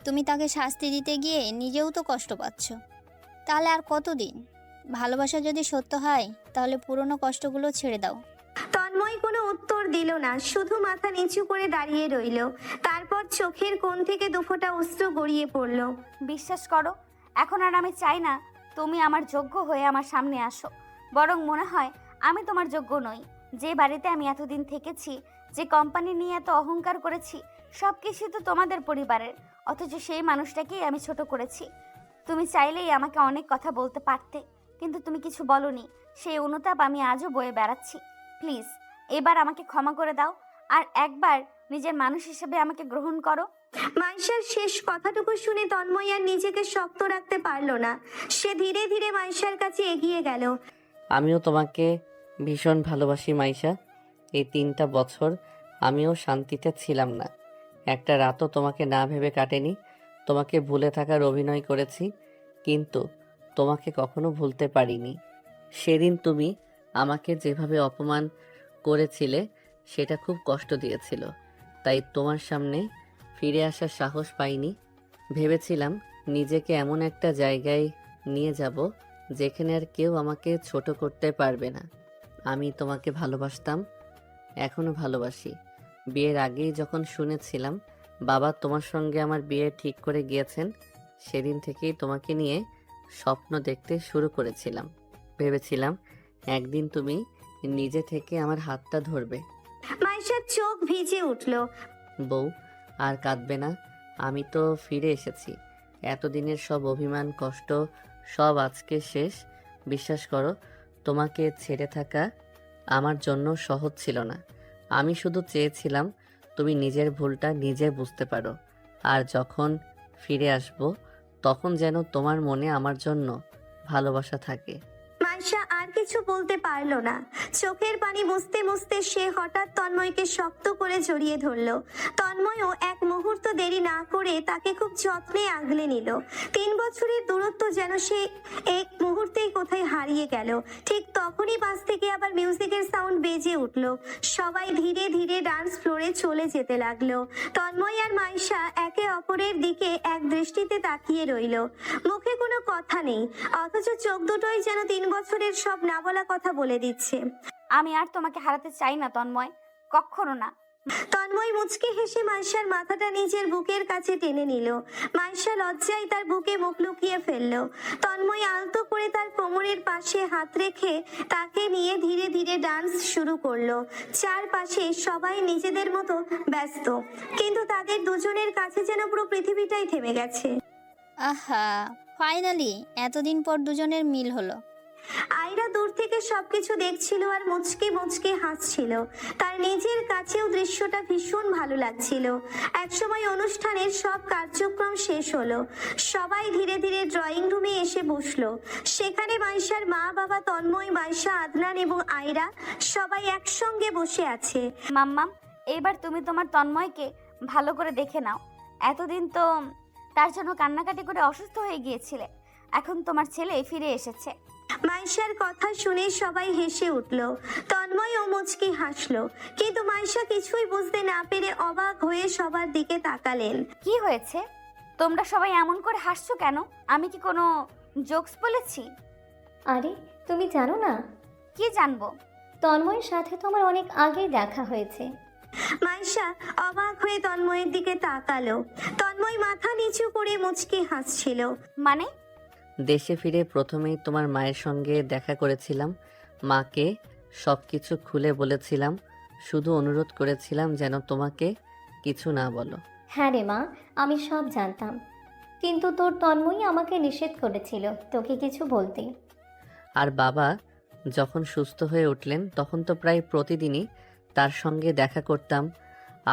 তুমি তাকে শাস্তি দিতে গিয়ে নিজেও তো কষ্ট পাচ্ছ। তাহলে আর কতদিন? ভালোবাসা যদি সত্য হয় তাহলে পুরনো কষ্টগুলো ছেড়ে দাও। তন্ময় কোনো উত্তর দিল না, শুধু মাথা নিচু করে দাঁড়িয়ে রইল। তারপর চোখের কোণ থেকে দুফোঁটা অশ্রু গড়িয়ে পড়ল। বিশ্বাস করো, এখন আর আমি চাই না তুমি আমার যোগ্য হয়ে আমার সামনে আসো। বরং মনে হয় আমি তোমার যোগ্য নই। যে বাড়িতে আমি এতদিন থেকেছি, যে কোম্পানি নিয়ে এত অহংকার করেছি, সব কিছু তো তোমাদের পরিবারের। অথচ সেই মানুষটাকেই আমি ছোট করেছি। তুমি চাইলেই আমাকে অনেক কথা বলতে পারতে, কিন্তু তুমি কিছু বলনি। সেই অনুতাপ আমি আজও বয়ে বেড়াচ্ছি। প্লিজ এবার আমাকে ক্ষমা করে দাও, আর একবার নিজের মানুষ হিসেবে আমাকে গ্রহণ করো। মাইশার শেষ কথাটুকু শুনে তন্ময় আর নিজেকে শক্ত রাখতে পারল না। সে ধীরে ধীরে মাইশার কাছে এগিয়ে গেল। আমিও তোমাকে ভীষণ ভালোবাসি মাইশা। এই 3টা বছর আমিও শান্তিতে ছিলাম না। একটা রাতও তোমাকে না ভেবে কাটেনি। তোমাকে ভুলে থাকার অভিনয় করেছি, কিন্তু তোমাকে কখনো ভুলতে পারিনি। সেদিন তুমি আমাকে যেভাবে অপমান করেছিলে সেটা খুব কষ্ট দিয়েছিল। তাই তোমার সামনে ফিরে আসার সাহস পাইনি। ভেবেছিলাম নিজেকে এমন একটা জায়গায় নিয়ে যাব যেখানে আর কেউ আমাকে ছোট করতে পারবে না। আমি তোমাকে ভালোবাসতাম, এখনো ভালোবাসি। বিয়ের আগেই যখন শুনেছিলাম বাবা তোমার সঙ্গে আমার বিয়ে ঠিক করে গিয়েছেন, সেদিন থেকেই তোমাকে নিয়ে স্বপ্ন দেখতে শুরু করেছিলাম। ভেবেছিলাম একদিন তুমি নিজে থেকে আমার হাতটা ধরবে। মাইশার চোখ ভিজে উঠল। বউ, আর কাঁদবে না। আমি তো ফিরে এসেছি। এতদিনের সব অভিমান, কষ্ট সব আজকে শেষ। বিশ্বাস করো, তোমাকে ছেড়ে থাকা আমার জন্য সহজ ছিল না। আমি শুধু চেয়েছিলাম তুমি নিজের ভুলটা নিজে বুঝতে পারো। আর যখন ফিরে আসব তখন যেন তোমার মনে আমার জন্য ভালোবাসা থাকে। মাইশা আর কিছু বলতে পারল না। চোখের পানি মুছতে মুছতে সে হঠাৎ তন্ময়কে শক্ত করে জড়িয়ে ধরল। তন্ময়ও এক মুহূর্ত দেরি না করে তাকে খুব যত্নে আগলে নিল। 3 বছরের দূরত্ব যেন সে এক মুহূর্তেই কোথায় হারিয়ে গেল। ঠিক তখনই পাশ থেকে আবার মিউজিকের সাউন্ড বেজে উঠল। সবাই ধীরে ধীরে ডান্স ফ্লোরে চলে যেতে লাগলো। তন্ময় আর মাইশা একে অপরের দিকে এক দৃষ্টিতে তাকিয়ে রইল। মুখে কোনো কথা নেই, অথচ চোখ দুটোই যেন 3 বছরের সব না বলা কথা বলে দিচ্ছে। আমি আর তোমাকে হারাতে চাই না তন্ময়, কখনো না। তন্ময় মুচকি হেসে মাইশার মাথাটা নিজের বুকের কাছে টেনে নিল। মাইশা লজ্জায় তার বুকে মুখ লুকিয়ে ফেলল। তন্ময় আলতো করে তার কোমরের পাশে হাত রেখে তাকে নিয়ে ধীরে ধীরে ডান্স শুরু করলো। চারপাশে সবাই নিজেদের মতো ব্যস্ত, কিন্তু তাদের দুজনের কাছে যেন পুরো পৃথিবীটাই থেমে গেছে। আহা, ফাইনালি এতদিন পর দুজনের মিল হলো। আয়রা দূর থেকে সবকিছু দেখছিল আর মুচকি মুচকি হাসছিল। তার নিজের কাছেও দৃশ্যটা ভীষণ ভালো লাগছিল। একসময় অনুষ্ঠানের সব কার্যক্রম শেষ হলো। সবাই ধীরে ধীরে ড্রয়িং রুমে এসে বসলো। সেখানে মাইশার মা বাবা, তন্ময়, মাইশা, আদনান এবং আয়রা সবাই একসঙ্গে বসে আছে। মাম্মাম, এবার তুমি তোমার তন্ময়কে ভালো করে দেখে নাও। এতদিন তো তার জন্য কান্নাকাটি করে অসুস্থ হয়ে গিয়েছিলে। এখন তোমার ছেলে ফিরে এসেছে। মাইশার কথা শুনে সবাই হেসে উঠল। তন্ময় ও মুচকি হাসলো, কিন্তু মাইশা কিছুই বুঝতে না পেরে অবাক হয়ে সবার দিকে তাকালেন। কি হয়েছে? তোমরা সবাই এমন করে হাসছো কেন? আমি কি কোনো জোকস বলেছি? আরে তুমি জানো না, কি জানবো? তন্ময়ের সাথে তো আমার অনেক আগেই দেখা হয়েছে। মাইশা অবাক হয়ে তন্ময়ের দিকে তাকালো। তন্ময় মাথা নিচু করে মুচকি হাসছিল। মানে? দেশে ফিরে প্রথমেই তোমার মায়ের সঙ্গে দেখা করেছিলাম। মাকে সব কিছু খুলে বলেছিলাম, শুধু অনুরোধ করেছিলাম যেন তোমাকে কিছু না বলো। হ্যাঁ রে মা, আমি সব জানতাম, কিন্তু তোর তন্ময়ী আমাকে নিষেধ করেছিল তোকে কিছু বলতে। আর বাবা যখন সুস্থ হয়ে উঠলেন তখন তো প্রায় প্রতিদিনই তার সঙ্গে দেখা করতাম।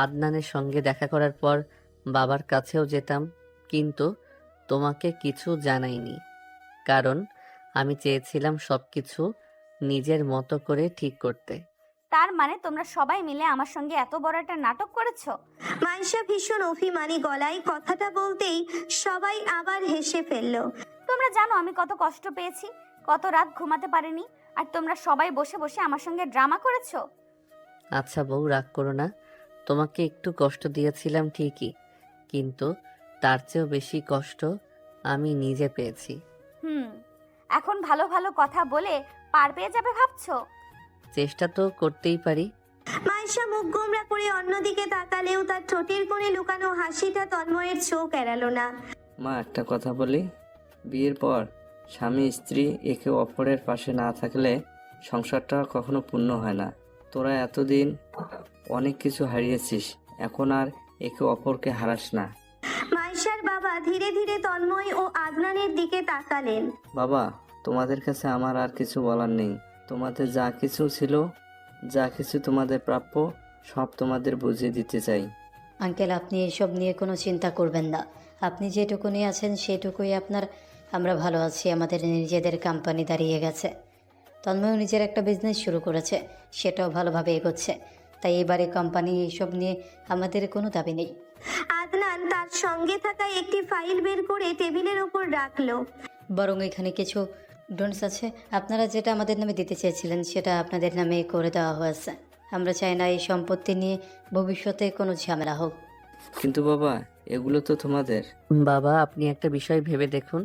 আদনানের সঙ্গে দেখা করার পর বাবার কাছেও যেতাম, কিন্তু তোমাকে কিছু জানাইনি, কারণ আমি চেয়েছিলাম সব কিছু নিজের মতো করে ঠিক করতে। তার মানে তোমরা সবাই মিলে আমার সঙ্গে এত বড় একটা নাটক করেছো? মাইশা ভীষণ অভিমানী গলায় কথাটা বলতেই সবাই আবার হেসে ফেলল। তোমরা জানো আমি কত কষ্ট পেয়েছি, কত রাত ঘুমাতে পারিনি, আর তোমরা সবাই বসে বসে আমার সঙ্গে ড্রামা করেছো। আচ্ছা বউ, রাগ করো না। তোমাকে একটু কষ্ট দিয়েছিলাম ঠিকই, কিন্তু তার চেয়েও বেশি কষ্ট আমি নিজে পেয়েছি। এখন ভালো ভালো কথা বলে পার পেয়ে যাবে ভাবছো? চেষ্টা তো করতেই পারি। মাইশা মুখ গোমরা করে অন্যদিকে তাকালেও তার ঠোঁটের কোণে লুকানো হাসিটা তন্ময়ের চোখ এড়ালো না। মা, একটা কথা বলি, বিয়ের পর স্বামী স্ত্রী একে অপরের পাশে না থাকলে সংসারটা কখনো পূর্ণ হয় না। তোরা এতদিন অনেক কিছু হারিয়েছিস, এখন আর একে অপরকে হারাস না। মাইশার বাবা ধীরে ধীরে তন্ময় ও আদনানের দিকে তাকালেন। বাবা, তোমাদের কাছে আমার আর কিছু বলার নেই। তোমাদের যা কিছু ছিল, যা কিছু তোমাদের প্রাপ্য, সব তোমাদের বুঝিয়ে দিতে চাই। আঙ্কেল, আপনি এসব নিয়ে কোনো চিন্তা করবেন না। আপনি যেটুকুনি আছেন সেটুকুই আপনার। আমরা ভালো আছি, আমাদের নিজেদের কোম্পানি দাঁড়িয়ে গেছে। তন্ময় নিজের একটা বিজনেস শুরু করেছে, সেটাও ভালোভাবে এগোচ্ছে। তাই এবারে কোম্পানি এইসব নিয়ে আমাদের কোনো দাবি নেই। আদনান তার সঙ্গে থাকা একটি ফাইল বের করে টেবিলের উপর রাখলো। বরং এখানে কিছু ডোনস আছে, আপনারা যেটা আমাদের নামে দিতে চেয়েছিলেন সেটা আপনাদের নামে করে দেওয়া হয়েছে। আমরা চাই না এই সম্পত্তি নিয়ে ভবিষ্যতে কোনো ঝামেলা হোক। কিন্তু বাবা, এগুলো তো তোমাদের। বাবা, আপনি একটা বিষয় ভেবে দেখুন,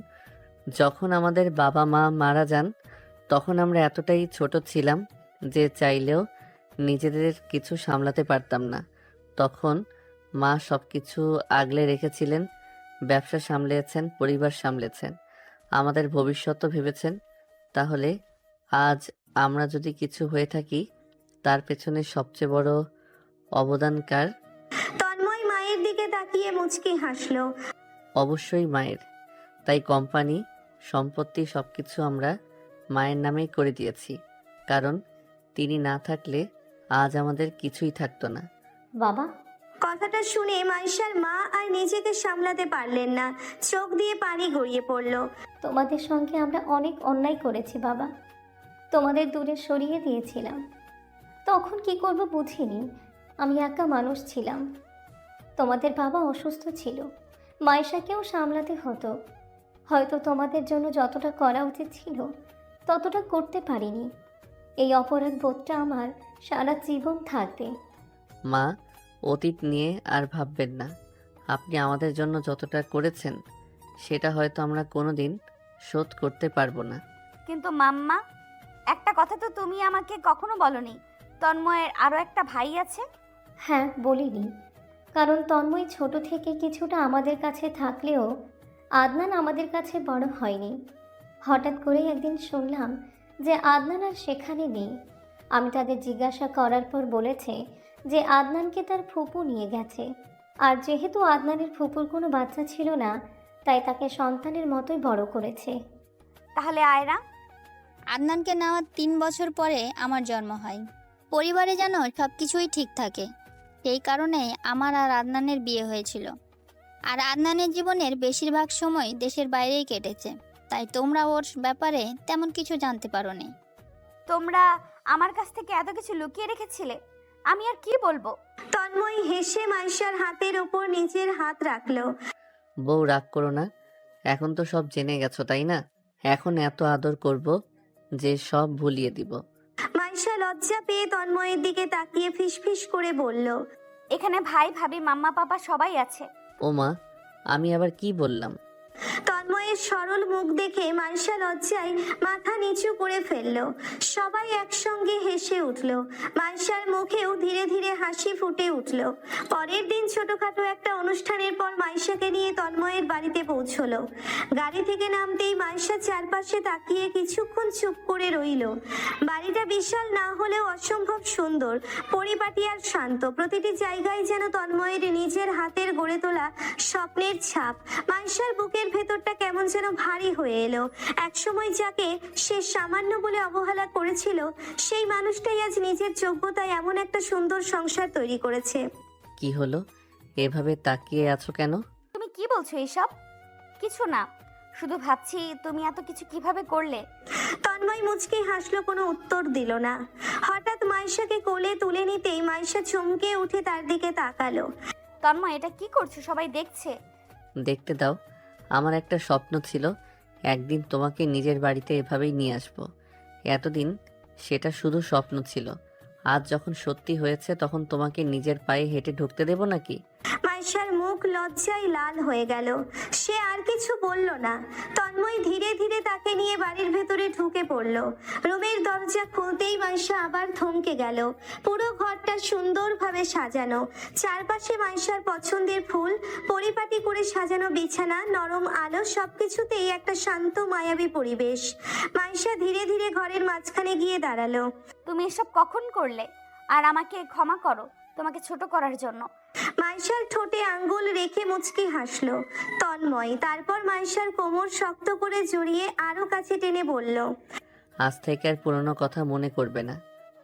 যখন আমাদের বাবা মা মারা যান তখন আমরা এতটাই ছোট ছিলাম যে চাইলেও নিজেদের কিছু সামলাতে পারতাম না। তখন মা সব কিছু আগলে রেখেছিলেন, ব্যবসা সামলেছেন, পরিবার সামলেছেন, আমাদের ভবিষ্যৎও ভেবেছেন। তাহলে আজ আমরা যদি কিছু হয়ে থাকি, তার পেছনে সবচেয়ে বড় অবদান কার? তন্ময় মায়ের দিকে তাকিয়ে মুচকি হাসলো। অবশ্যই মায়ের। তাই কোম্পানি, সম্পত্তি সবকিছু আমরা মায়ের নামেই করে দিয়েছি, কারণ তিনি না থাকলে আজ আমাদের কিছুই থাকতো না। বাবা, কথাটা শুনে মাইশার মা আর নিজেকে সামলাতে পারলেন না, চোখ দিয়ে পানি গড়িয়ে পড়ল। তোমাদের সঙ্গে আমরা অনেক অন্যায় করেছি বাবা, তোমাদের দূরে সরিয়ে দিয়েছিলাম। তখন কি করব বুঝিনি, আমি একা মানুষ ছিলাম। তোমাদের বাবা অসুস্থ ছিল, মাইশাকেও সামলাতে হতো। হয়তো তোমাদের জন্য যতটা করা উচিত ছিল ততটা করতে পারিনি। এই অপরাধ বোধটা আমার সারা জীবন থাকবে। মা, অতীত নিয়ে আর ভাববেন না। আপনি আমাদের জন্য যতটা করেছেন সেটা হয়তো আমরা কোনোদিন শোধ করতে পারবো না। কিন্তু মাম্মা, একটা কথা তো তুমি আমাকে কখনো বলনি, তন্ময়ের আরো একটা ভাই আছে। হ্যাঁ, বলিনি, কারণ তন্ময় ছোট থেকে কিছুটা আমাদের কাছে থাকলেও আদনান আমাদের কাছে বড় হয়নি। হঠাৎ করেই একদিন শুনলাম যে আদনান আর সেখানে নেই। আমি তাদের জিজ্ঞাসা করার পর বলেছে যে আদনানকে তার ফুপু নিয়ে গেছে, আর যেহেতু আদনানের ফুপুর কোনো বাচ্চা ছিল না, তাই তাকে সন্তানের মতোই বড় করেছে। তাহলে আয়রা? আদনানকে নেওয়ার 3 বছর পরে আমার জন্ম হয়। পরিবারে যেন সব কিছুই ঠিক থাকে, সেই কারণে আমার আর আদনানের বিয়ে হয়েছিল। আর আদনানের জীবনের বেশিরভাগ সময় দেশের বাইরেই কেটেছে, তাই তোমরা ওর ব্যাপারে তেমন কিছু জানতে পারোনি। তোমরা আমার কাছ থেকে এত কিছু লুকিয়ে রেখেছিলে, আমি আর কি বলবো। তন্ময় হেসে মাইশার হাতের ওপর নিজের হাত রাখলো। বউ, রাগ করো না, এখন তো সব জেনে গেছো তাই না? এখন এত আদর করব যে সব ভুলিয়ে দিব। মাইশা লজ্জা পেয়ে তন্ময়ের দিকে তাকিয়ে ফিসফিস করে বলল, এখানে ভাই ভাবি মাম্মা পাপা সবাই আছে। ও মা, আমি আবার কি বললাম? তন্ময়ের সরল মুখ দেখে মাইশা লজ্জায় মাথা নিচু করে ফেলল। সবাই একসঙ্গে হেসে উঠল। মাইশার মুখেও ধীরে ধীরে হাসি ফুটে উঠল। পরের দিন ছোটখাটো একটা অনুষ্ঠানের পর মাইশাকে নিয়ে তন্ময়ের বাড়িতে পৌঁছলো। গাড়ি থেকে নামতেই মাইশা চারপাশে তাকিয়ে কিছুক্ষণ চুপ করে রইল। বাড়িটা বিশাল না হলেও অসম্ভব সুন্দর, পরিপাটি আর শান্ত। প্রতিটি জায়গায় যেন তন্ময়ের নিজের হাতের গড়ে তোলা স্বপ্নের ছাপ। মাইশার বুকের ভেতরটা কেমন যেন ভারী হয়ে এলো। একসময় যাকে সে সামান্য বলে অবহেলা করেছিল, সেই মানুষটাই আজ নিজের যোগ্যতায় এমন একটা সুন্দর সংসার তৈরি করেছে। কি হলো, এভাবে তাকিয়ে আছো কেন? তুমি কি বলছো এসব? কিছু না, শুধু ভাবছি তুমি এত কিছু কিভাবে করলে। তন্ময় মুচকি হাসলো, কোনো উত্তর দিল না। হঠাৎ মাইশাকে কোলে তুলে নিতেই মাইশা চমকে উঠে তার দিকে তাকালো। তন্ময়, এটা কি করছো? সবাই দেখছে। দেখতে দাও। আমার একটা স্বপ্ন ছিল একদিন তোমাকে নিজের বাড়িতে এভাবেই নিয়ে আসব। এতদিন সেটা শুধু স্বপ্ন ছিল। আজ যখন সত্যি হয়েছে তখন তোমাকে নিজের পায়ে হেঁটে ঢুকতে দেব নাকি? মাইশার মুখ লজ্জায় লাল হয়ে গেল। সে আর কিছু বলল না। তন্ময় ধীরে ধীরে তাকে নিয়ে বাড়ির ভেতরে ঢুকে পড়ল। রুমের দরজা খুলতেই মাইশা আবার থমকে গেল। পুরো ঘরটা সুন্দরভাবে সাজানো। চারপাশে মাইশার পছন্দের ফুল, পরিপাটি করে সাজানো বিছানা, নরম আলো, সবকিছুতেই একটা শান্ত মায়াবী পরিবেশ। মাইশা ধীরে ধীরে ঘরের মাঝখানে গিয়ে দাঁড়ালো। তুমি এসব কখন করলে? আর আমাকে ক্ষমা করো তোমাকে ছোট করার জন্য। মাইশার ঠোঁটে আঙ্গুল রেখে মুচকি হাসলো তন্ময়। তারপর মাইশার কোমর শক্ত করে জড়িয়ে আরো কাছে টেনে বলল, আজ থেকে আর পুরনো কথা মনে করবে না।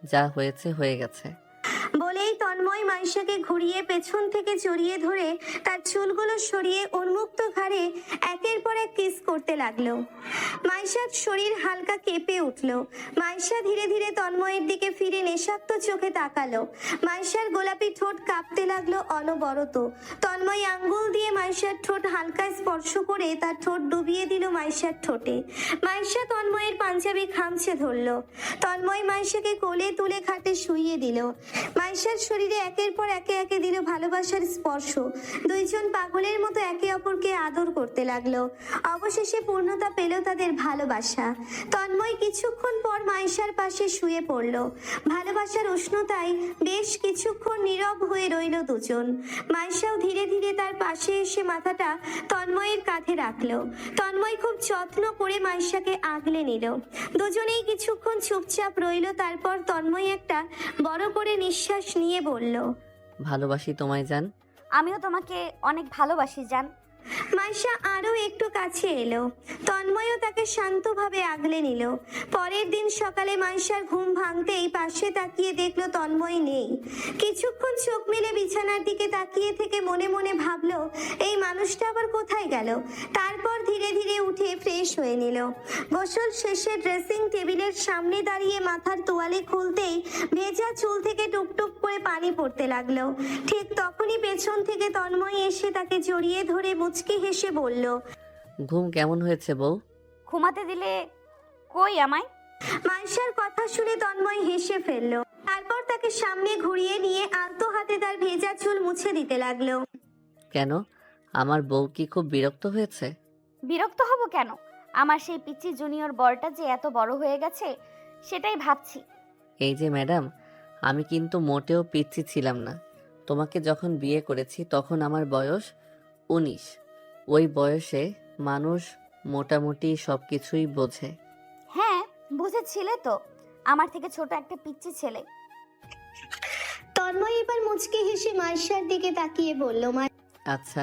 যা হয়েছে হয়ে গেছে। বলেই তন্ময় মাইশাকে ঘুরিয়ে পেছন থেকে জড়িয়ে ধরে তার চুলগুলো সরিয়ে উন্মুক্ত ঘাড়ে একের পর এক কিস করতে লাগলো। মাইশার শরীর হালকা কেঁপে উঠল। মাইশা ধীরে ধীরে তন্ময়ের দিকে ফিরে নেশাক্ত চোখে তাকালো। মাইশার গোলাপি ঠোঁট কাঁপতে লাগলো অনবরত। তন্ময় আঙ্গুল দিয়ে মাইশার ঠোঁট হালকা স্পর্শ করে তার ঠোঁট ডুবিয়ে দিল মাইশার ঠোঁটে। মাইশা তন্ময়ের পাঞ্জাবি খামচে ধরলো। তন্ময় মাইশাকে কোলে তুলে খাটে শুইয়ে দিল। মাইশার শরীরে একের পর একে দিল ভালোবাসার স্পর্শ। দুইজন পাগলের মতো একে অপরকে আদর করতে লাগলো। অবশেষে পূর্ণতা পেল তাদের ভালোবাসা। তন্ময় কিছুক্ষণ পর মাইশার পাশে শুয়ে পড়ল। ভালোবাসার উষ্ণতায় বেশ কিছুক্ষণ নীরব হয়ে রইল দুজন। মাইশাও ধীরে ধীরে তার পাশে এসে মাথাটা তন্ময়ের কাঁধে রাখলো। তন্ময় খুব যত্ন করে মাইশাকে আগলে নিল। দুজনেই কিছুক্ষণ চুপচাপ রইল। তারপর তন্ময় একটা বড় করে নিঃশ্বাস নিয়ে বলল, ভালোবাসি তোমায় জান। আমিও তোমাকে অনেক ভালোবাসি জান। মাইশা আরো একটু কাছে এলো। তন্ময়ও তাকে শান্তভাবে আগলে নিল। পরের দিন সকালে মাইশার ঘুম ভাঙতেই পাশে তাকিয়ে দেখলো তন্ময় নেই। কিছুক্ষণ চোখ মেলে বিছানার দিকে তাকিয়ে থেকে মনে মনে ভাবলো, এই মানুষটা আবার কোথায় গেল। তারপর ধীরে ধীরে উঠে ফ্রেশ হয়ে নিল। গোসল শেষে ড্রেসিং টেবিলের সামনে দাঁড়িয়ে মাথার তোয়ালে খুলতেই ভেজা চুল থেকে টুকটুক করে পানি পড়তে লাগলো। ঠিক তখনই পেছন থেকে তন্ময় এসে তাকে জড়িয়ে ধরে মুচকি হেসে বলল, ঘুম কেমন হয়েছে বউ? ঘুমাতে দিলে কই আমায়? মাইশার কথা শুনে তন্ময় হেসে ফেলল। তারপর তাকে সামনে ঘুরিয়ে নিয়ে আলতো হাতে তার ভেজা চুল মুছে দিতে লাগলো। কেন, আমার বউ কি খুব বিরক্ত হয়েছে? বিরক্ত হব কেন? আমার সেই পিচ্চি জুনিয়র বরটা যে এত বড় হয়ে গেছে সেটাই ভাবছি। এই যে ম্যাডাম, আমি কিন্তু মোটেও পিচ্ছি ছিলাম না। তোমাকে যখন বিয়ে করেছি তখন আমার বয়স 19। ওই বয়সে মানুষ মোটামুটি সব কিছুই বোঝে। হ্যাঁ, বুঝেছিলে তো, আমার থেকে ছোট একটা পিচ্চি ছেলে। তন্ময় এবার মুচকি হেসে মাইশার দিকে তাকিয়ে বলল, আচ্ছা,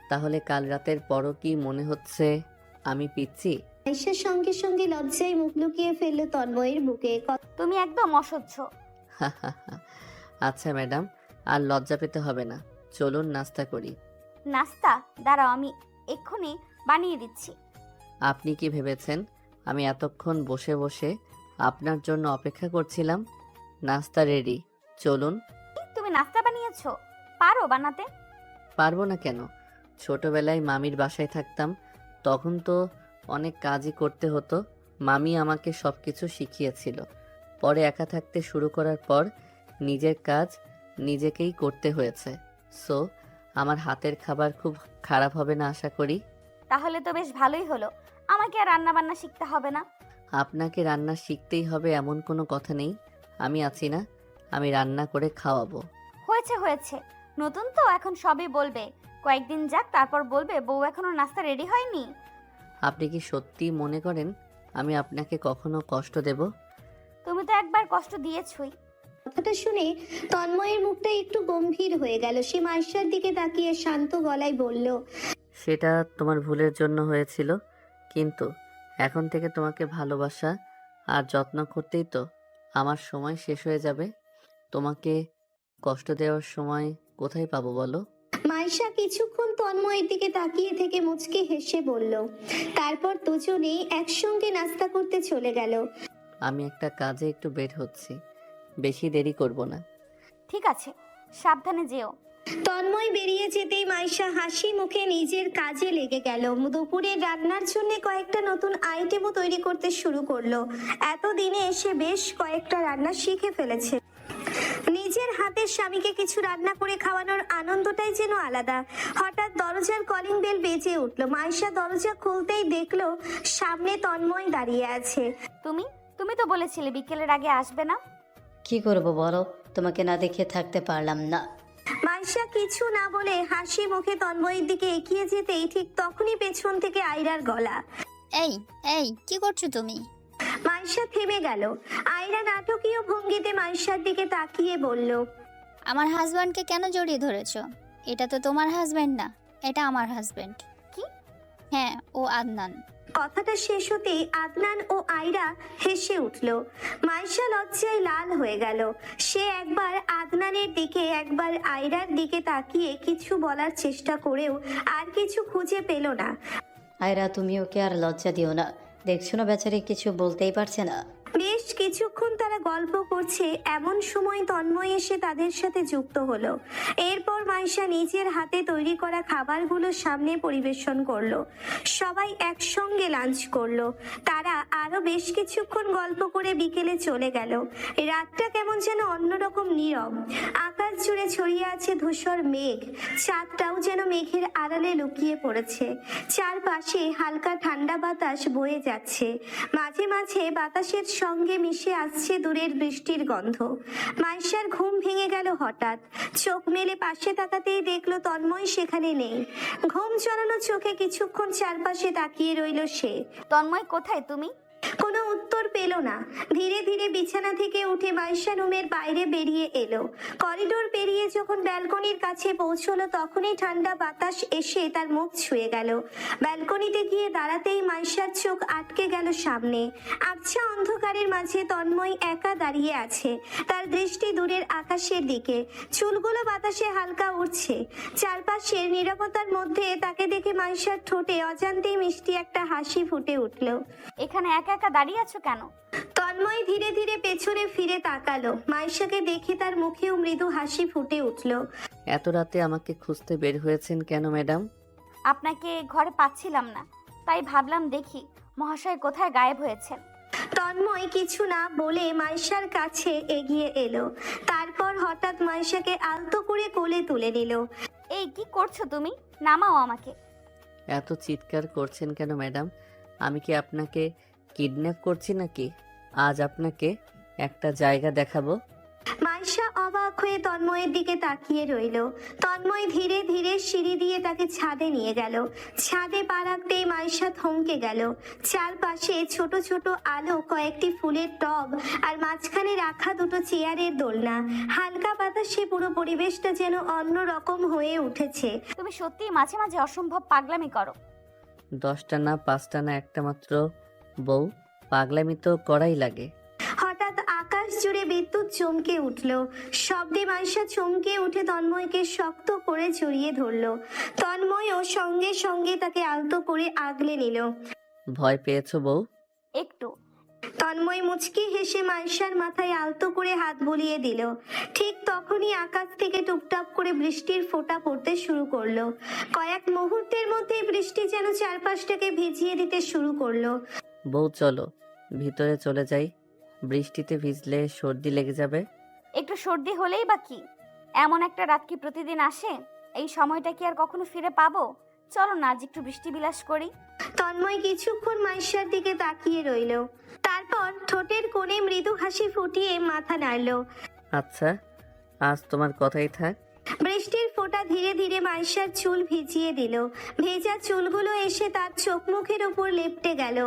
তাহলে কাল রাতের পরও কি মনে হচ্ছে আমি পিচ্ছি? মাইশার সঙ্গে সঙ্গে লজ্জায় মুখ লুকিয়ে ফেলল তন্ময়ের বুকে। তুমি একদম অসহ্য। আচ্ছা ম্যাডাম, আর লজ্জা পেতে হবে না, চলুন নাস্তা করি। নাস্তা? দাঁড়াও, আমি এক্ষুনি বানিয়ে দিচ্ছি। আপনি কি ভেবেছেন আমি এতক্ষণ বসে বসে আপনার জন্য অপেক্ষা করছিলাম? নাস্তা রেডি, চলুন। তুমি নাস্তা বানিয়েছো? পারো বানাতে? পারবো না কেন? ছোটবেলায় মামির বাসায় থাকতাম, তখন তো অনেক কাজই করতে হতো। মামি আমাকে সব কিছু শিখিয়েছিল। পরে একা থাকতে শুরু করার পর নিজের কাজ নিজেকেই করতে হয়েছে। সো আমার হাতের খাবার খুব খারাপ হবে না আশা করি। তাহলে তো বেশ ভালোই হলো, আমাকে আর রান্না বান্না শিখতে হবে না। আপনাকে রান্না শিখতেই হবে এমন কোনো কথা নেই। আমি আছি না, আমি রান্না করে খাওয়াবো। হয়েছে হয়েছে, নতুন তো এখন সবই বলবে। কয়েকদিন যাক, তারপর বলবে বউ এখনো নাস্তা রেডি হয়নি। আপনি কি সত্যি মনে করেন আমি আপনাকে কখনো কষ্ট দেব? তুমি তো একবার কষ্ট দিয়েছই। কথাটা শুনে তন্ময়ের মুখটা একটু গম্ভীর হয়ে গেল। সে মাইশার দিকে তাকিয়ে শান্ত গলায় বলল, সেটা তোমার ভুলের জন্য হয়েছিল, কিন্তু এখন থেকে তোমাকে ভালোবাসা আর যত্ন করতেই তো আমার সময় শেষ হয়ে যাবে। তোমাকে কষ্ট দেওয়ার সময় কোথায় পাবো বলো? মাইশা কিছুক্ষণ তন্ময়ের দিকে তাকিয়ে থেকে মুচকে হেসে বলল। তারপর দুজনে একসঙ্গে নাস্তা করতে চলে গেল। আমি একটা কাজে একটু বের হচ্ছি, বেশি দেরি করব না। ঠিক আছে, সাবধানে যেও। তন্ময় বেরিয়ে যেতেই মাইশা হাসি মুখে নিজের কাজে লেগে গেল। দুপুরে রান্নার জন্য কয়েকটা নতুন আইটেমও তৈরি করতে শুরু করলো। এতদিনে এসে বেশ কয়েকটা রান্না শিখে ফেলেছে। নিজের হাতের স্বামীকে কিছু রান্না করে খাওয়ানোর আনন্দটাই যেন আলাদা। হঠাৎ দরজার কলিং বেল বেজে উঠলো। মাইশা দরজা খুলতেই দেখলো সামনে তন্ময় দাঁড়িয়ে আছে। তুমি তুমি তো বলেছিলে বিকেলের আগে আসবে না। কি করব বলো, তোমাকে না দেখে থাকতে পারলাম না। মাইশা কিছু না বলে হাসি মুখে তন্ময়ের দিকে এগিয়ে যেতেই ঠিক তখনই পেছন থেকে আয়রার গলা। এই এই কি করছো তুমি? মাইশা থেমে গেল। আয়রা নাটকীয় ভঙ্গিতে মাইশার দিকে তাকিয়ে বলল, আমার হাজব্যান্ডকে কেন জড়িয়ে ধরেছো? এটা তো তোমার হাজব্যান্ড না, এটা আমার হাজব্যান্ড। কি? হ্যাঁ, ও আদনান। কথাটা শেষ হতেই আদনান ও আয়রা হেসে উঠল। মাইশা লজ্জায় লাল হয়ে গেল। সে একবার আদনানের দিকে একবার আয়রার দিকে তাকিয়ে কিছু বলার চেষ্টা করেও আর কিছু খুঁজে পেল না। আয়রা, তুমি ওকে আর লজ্জা দিও না, দেখছো না বেচারি কিছু বলতেই পারছে না। বেশ কিছুক্ষণ তারা গল্প করছে, এমন সময় তন্ময় এসে তাদের সাথে যুক্ত হলো। এরপর মাইশা নিজের হাতে তৈরি করা খাবারগুলো সামনে পরিবেশন করলো। সবাই একসঙ্গে লাঞ্চ করলো। তারা আরো বেশ কিছুক্ষণ গল্প করে বিকেলে চলে গেল। রাতটা কেমন যেন অন্যরকম নীরব। আকাশ জুড়ে ছড়িয়ে আছে ধূসর মেঘ। চাঁদটাও যেন মেঘের আড়ালে লুকিয়ে পড়েছে। চারপাশে হালকা ঠান্ডা বাতাস বয়ে যাচ্ছে। মাঝে মাঝে বাতাসের সঙ্গে মিশে আসছে দূরের বৃষ্টির গন্ধ। মাইশার ঘুম ভেঙে গেল হঠাৎ। চোখ মেলে পাশে তাকাতেই দেখলো তন্ময় সেখানে নেই। ঘুম জড়ানো চোখে কিছুক্ষণ চারপাশে তাকিয়ে রইল সে। তন্ময়, কোথায় তুমি? কোনো উত্তর পেল না। ধীরে ধীরে বিছানা থেকে উঠে মাইশা রুমের বাইরে বেরিয়ে এলো। করিডোর পেরিয়ে যখন ব্যালকনির কাছে পৌঁছলো তখনই ঠান্ডা বাতাস এসে তার মুখ ছুঁয়ে গেল। ব্যালকনিতে গিয়ে দাঁড়াতেই মাইশার চোখ আটকে গেল সামনে। আবছা অন্ধকারের মাঝে তন্ময় একা দাঁড়িয়ে আছে। তার দৃষ্টি দূরের আকাশের দিকে। চুলগুলো বাতাসে হালকা উড়ছে। চারপাশের নীরবতার মধ্যে তাকে দেখে মাইশার ঠোঁটে অজান্তেই মিষ্টি একটা হাসি ফুটে উঠল। এখানে একা একা দাঁড়িয়ে আছো কেন? তন্ময় ধীরে ধীরে পেছনে ফিরে তাকালো। মাইশাকে দেখে তার মুখেও মৃদু হাসি ফুটে উঠল। এত রাতে আমাকে খুঁজতে বের হয়েছেন কেন ম্যাডাম? আপনাকে ঘরে পাচ্ছিলাম না, তাই ভাবলাম দেখি মহাশয় কোথায় গায়েব হয়েছেন। তন্ময় কিছু না বলে মাইশার কাছে এগিয়ে এলো। তারপর হঠাৎ মাইশাকে আলতো করে কোলে তুলে নিল। এই কি করছো তুমি? নামাও আমাকে। এত চিৎকার করছেন কেন ম্যাডাম? আমি কি আপনাকে কিডন্যাপ করছি নাকি? আজ আপনাকে একটা জায়গা দেখাবো। মাইশা অবাক হয়ে তন্ময়ের দিকে তাকিয়ে রইল। তন্ময় ধীরে ধীরে সিঁড়ি দিয়ে তাকে ছাদে নিয়ে গেল। ছাদে পা রাখতেই মাইশা থমকে গেল। চারপাশে ছোট ছোট আলো, কয়েকটি ফুলের টব আর মাঝখানে রাখা দুটো চেয়ারের দোলনা। হালকা বাতাসে পুরো পরিবেশটা যেন অন্যরকম হয়ে উঠেছে। তুমি সত্যিই মাঝে মাঝে অসম্ভব পাগলামি করো। 10টা না 5টা না একটা মাত্র বউ, পাগলামি তো করাই লাগে। হঠাৎ আকাশ জুড়ে বিদ্যুৎ চমকে উঠল। শব্দে মাইশা চমকে উঠে তন্ময়কে শক্ত করে জড়িয়ে ধরল। তন্ময়ও সঙ্গে সঙ্গে তাকে আলতো করে আগলে নিল। ভয় পেয়েছো বউ? একটু। তন্ময় মুচকি হেসে মাইশার মাথায় আলতো করে হাত বুলিয়ে দিল। ঠিক তখনই আকাশ থেকে টুপটাপ করে বৃষ্টির ফোঁটা পড়তে শুরু করলো। কয়েক মুহূর্তের মধ্যেই বৃষ্টি যেন চারপাশটাকে ভিজিয়ে দিতে শুরু করলো। বউ চলো, ভিতরে চলে যাই, বৃষ্টিতে ভিজলে সর্দি লেগে যাবে। একটু সর্দি হলেই বা কি, এমন একটা রাত কি প্রতিদিন আসে? এই সময়টা কি আর কখনো ফিরে পাবো? চলো না আজ একটু বৃষ্টি বিলাস করি। তন্ময় কিছুক্ষণ মাইশার দিকে তাকিয়ে রইল, তারপর ঠোঁটের কোণে মৃদু হাসি ফুটিয়ে মাথা নাড়ল। আচ্ছা, আজ তোমার কথাই থাক। বৃষ্টির ফোঁটা ধীরে ধীরে মাইশার চুল ভিজিয়ে দিল। ভেজা চুলগুলো এসে তার চোখ মুখের ওপর লেপ্টে গেল।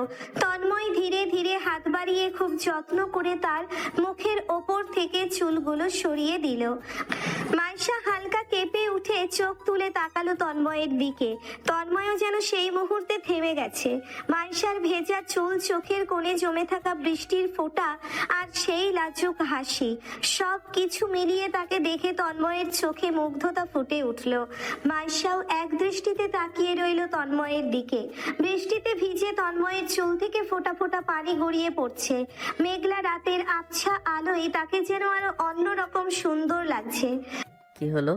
তন্ময় ধীরে ধীরে হাত বাড়িয়ে খুব যত্ন করে তার মুখের ওপর থেকে চুলগুলো সরিয়ে দিল। মাইশা হালকা কেঁপে উঠে চোখ তুলে তাকালো তন্ময়ের দিকে। তন্ময়ও যেন সেই মুহূর্তে থেমে গেছে। মাইশার ভেজা চুল, চোখের কোণে জমে থাকা বৃষ্টির ফোঁটা আর সেই লাজুক হাসি, সব কিছু মিলিয়ে তাকে দেখে তন্ময়ের চোখে মুগ্ধতা ফুটে উঠল। মাইশাও এক দৃষ্টিতে তাকিয়ে রইল তন্ময়ের দিকে। বৃষ্টিতে ভিজে তন্ময়ের চুল থেকে ফোঁটা ফোঁটা পানি গড়িয়ে পড়ছে। মেঘলা রাতের আবছা আলোয় তাকে যেন আরো অন্যরকম সুন্দর লাগছে। কি হলো,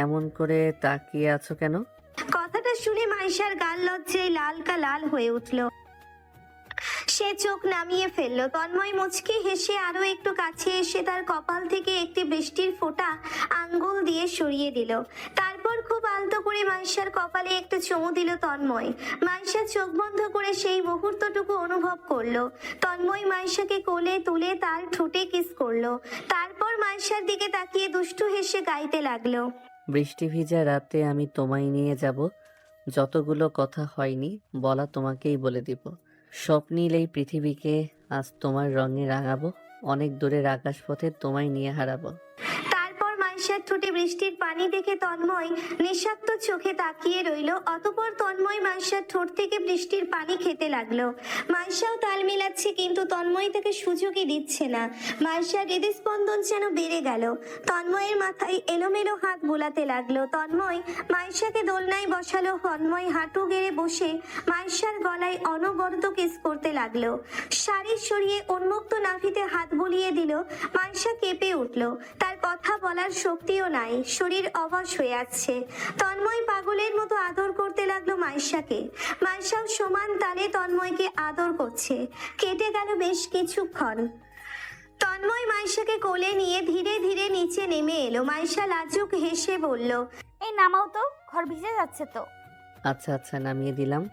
এমন করে তাকিয়ে আছো কেন? কথাটা শুনে মাইশার গাল লজ্জায় লাল হয়ে উঠল। সে চোখ নামিয়ে ফেলল। তন্ময় মুচকি হেসে আরো একটু কাছে এসে তার কপাল থেকে একটি বৃষ্টির ফোঁটা আঙ্গুল দিয়ে সরিয়ে দিল। তারপর খুব আলতো করে মাইশার কপালে একটু চুমু দিল তন্ময়। মাইশা চোখ বন্ধ করে সেই মুহূর্তটুকু অনুভব করলো। তন্ময় মাইশাকে কোলে তুলে তার ঠোঁটে কিস করলো। তারপর মাইশার দিকে তাকিয়ে দুষ্টু হেসে গাইতে লাগলো। বৃষ্টি ভিজা রাতে আমি তোমায় নিয়ে যাব, যতগুলো কথা হয়নি বলা তোমাকেই বলে দিব। স্বপ্নীল এই পৃথিবীকে আজ তোমার রঙে রাঙাবো, অনেক দূরের আকাশপথে তোমায় নিয়ে হারাবো। তারপর মাইশার ঠোঁটে বৃষ্টির পানি দেখে তন্ময় নিঃশব্দ চোখে তাকিয়ে রইল। অতঃপর তন্ময় মাইশার ঠোঁট থেকে বৃষ্টির পানি খেতে লাগলো। মাইশাও তাল মিলাচ্ছে, কিন্তু তন্ময় তাকে সুযোগই দিচ্ছে না। মাইশার হৃদস্পন্দন যেন বেড়ে গেল। তন্ময়ের মাথায় এলোমেলো হাত বোলাতে লাগলো। তন্ময় মাইশাকে দোলনায় বসালো। তন্ময় হাঁটু গেড়ে বসে মাইশার গলায় অনবরত কিস করতে লাগলো। শাড়ি সরিয়ে উন্মুক্ত নাভিতে হাত বুলিয়ে দিল। মাইশা কেঁপে উঠল। তার কথা বলার শক্তিও নাই, শরীর অবশ হয়ে আছে। তন্ময় পাগলের মতো আদর করতে লাগলো মাইশাকে। মাইশাও সমান তালে তন্ময়কে আদর করছে। কেটে গেল বেশ কিছুক্ষণ। তন্ময় মাইশাকে কোলে নিয়ে ধীরে ধীরে নিচে নেমে এলো। মাইশা লাজুক হেসে বলল, এই নামাও তো, ঘর ভিজে যাচ্ছে তো। আচ্ছা আচ্ছা, নামিয়ে দিলাম।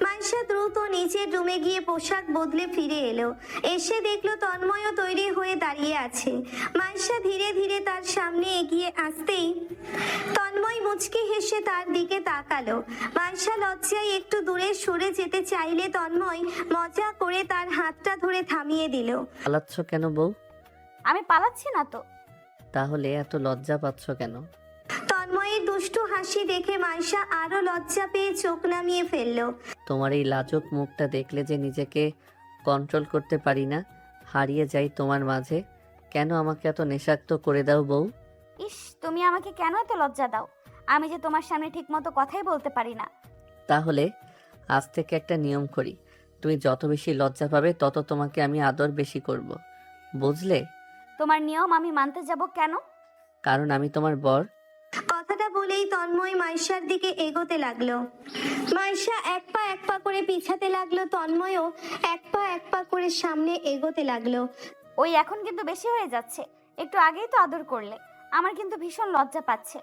মাইশা দ্রুত নিচের রুমে গিয়ে পোশাক বদলে ফিরে এলো। এসে দেখলো তন্ময়ও তৈরি হয়ে দাঁড়িয়ে আছে। মাইশা ধীরে ধীরে তার সামনে এগিয়ে আসতেই তন্ময় মুচকি হেসে তার দিকে তাকালো। মাইশা লজ্জায় একটু দূরে সরে যেতে চাইলে তন্ময় মজা করে তার হাতটা ধরে থামিয়ে দিল। পালাচ্ছ কেন বউ? আমি পালাচ্ছি না তো। তাহলে এত লজ্জা পাচ্ছ কেন? তন্ময়ের দুষ্টু হাসি দেখে মাইশা আরো লজ্জা পেয়ে চোখ নামিয়ে ফেললো। তোমার এই লাজুক মুখটা দেখলে যে নিজেকে কন্ট্রোল করতে পারি না, হারিয়ে যাই তোমার মাঝে। কেন আমাকে এত নেশাক্ত করে দাও বউ? ইস, তুমি আমাকে কেন এত লজ্জা দাও? আমি যে তোমার সামনে ঠিকমতো কথাই বলতে পারি না। তাহলে আজ থেকে একটা নিয়ম করি, তুমি যত বেশি লজ্জা পাবে তত তোমাকে আমি আদর বেশি করব, বুঝলে? তোমার নিয়ম আমি মানতে যাব কেন? কারণ আমি তোমার বর। কথাটা বলেই তন্ময় মাইশার দিকে এগোতে লাগলো। মাইশা এক পা করে পিছাতে লাগলো। তন্ময়ও এক পা করে সামনে এগোতে লাগলো। ওই এখন কিন্তু বেশি হয়ে যাচ্ছে। একটু আগেই তো আদর করলে, আমার কিন্তু ভীষণ লজ্জা পাচ্ছে।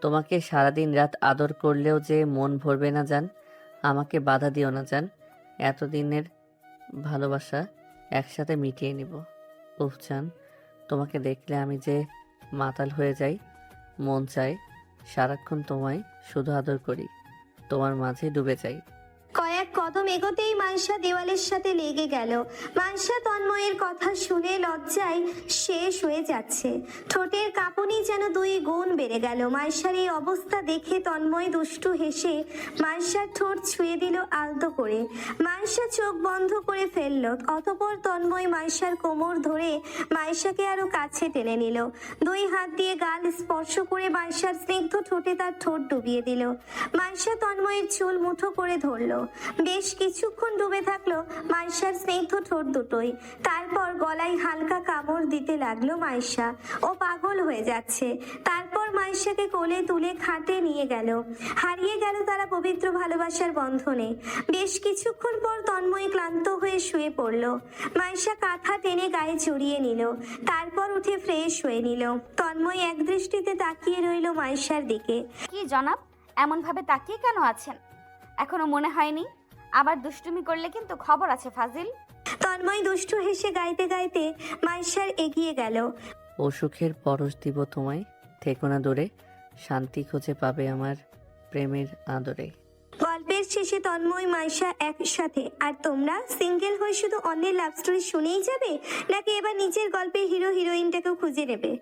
তোমাকে সারাদিন রাত আদর করলেও যে মন ভরবে না জান, আমাকে বাধা দিও না জান। এতদিনের ভালোবাসা একসাথে মিটিয়ে নিব। উফ জান, তোমাকে দেখলে আমি যে মাতাল হয়ে যাই, মন চায় সারাক্ষণ তোমায় শুধু আদর করি, তোমার মাঝে ডুবে যাই। কয়েক কদম এগোতেই মাইশা দেওয়ালের সাথে লেগে গেল। মাইশা তন্ময়ের কথা শুনে লজ্জায় শেষ হয়ে যাচ্ছে। ঠোঁটের কাঁপুনি যেন 2 গুণ বেড়ে গেল। মাইশার এই অবস্থা দেখে তন্ময় দুষ্টু হেসে মাইশার ঠোঁট ছুঁয়ে দিল আলতো করে। মাইশা চোখ বন্ধ করে ফেলল। অতঃপর তন্ময় মাইশার কোমর ধরে মাইশাকে আরো কাছে টেনে নিল। 2 হাত দিয়ে গাল স্পর্শ করে মাইশার স্নিগ্ধ ঠোঁটে তার ঠোঁট ডুবিয়ে দিল। মাইশা তন্ময়ের চুল মুঠো করে ধরল। বেশ বেশ কিছুক্ষণ ডুবে থাকলো মাইশার স্নিগ্ধ ঠোঁট দুটোই। তারপর গলায় হালকা কামড় দিতে লাগলো মাইশা। ও পাগল হয়ে যাচ্ছে। তারপর মাইশাকে কোলে তুলে খাটে নিয়ে গেল। হারিয়ে গেল তারা পবিত্র ভালোবাসার বন্ধনে। বেশ কিছুক্ষণ পর তন্ময় ক্লান্ত হয়ে শুয়ে পড়ল। মাইশা কাঁথা টেনে গায়ে জড়িয়ে নিল। তারপর উঠে ফ্রেশ হয়ে নিল। তন্ময় এক দৃষ্টিতে তাকিয়ে রইল মাইশার দিকে। কি জনাব, এমনভাবে তাকিয়ে কেন আছেন? এখনো মনে হয়নি? আবার দুষ্টুমি করলে কিন্তু খবর আছে ফাজিল। তন্ময় দুষ্টু হেসে গাইতে গাইতে মাইশার এগিয়ে গেল। ও সুখের পরশ দিব তোমায়, থেকো না দূরে, শান্তি খুঁজে পাবে আমার প্রেমের আদরে। গল্পের শেষে তন্ময় মাইশা একসাথে। আর তোমরা সিঙ্গেল হয়ে শুধু অন্যের লাভ স্টোরি শুনেই যাবে, নাকি এবার নিজের গল্পের হিরো হিরোইনটাকেও খুঁজে নেবে?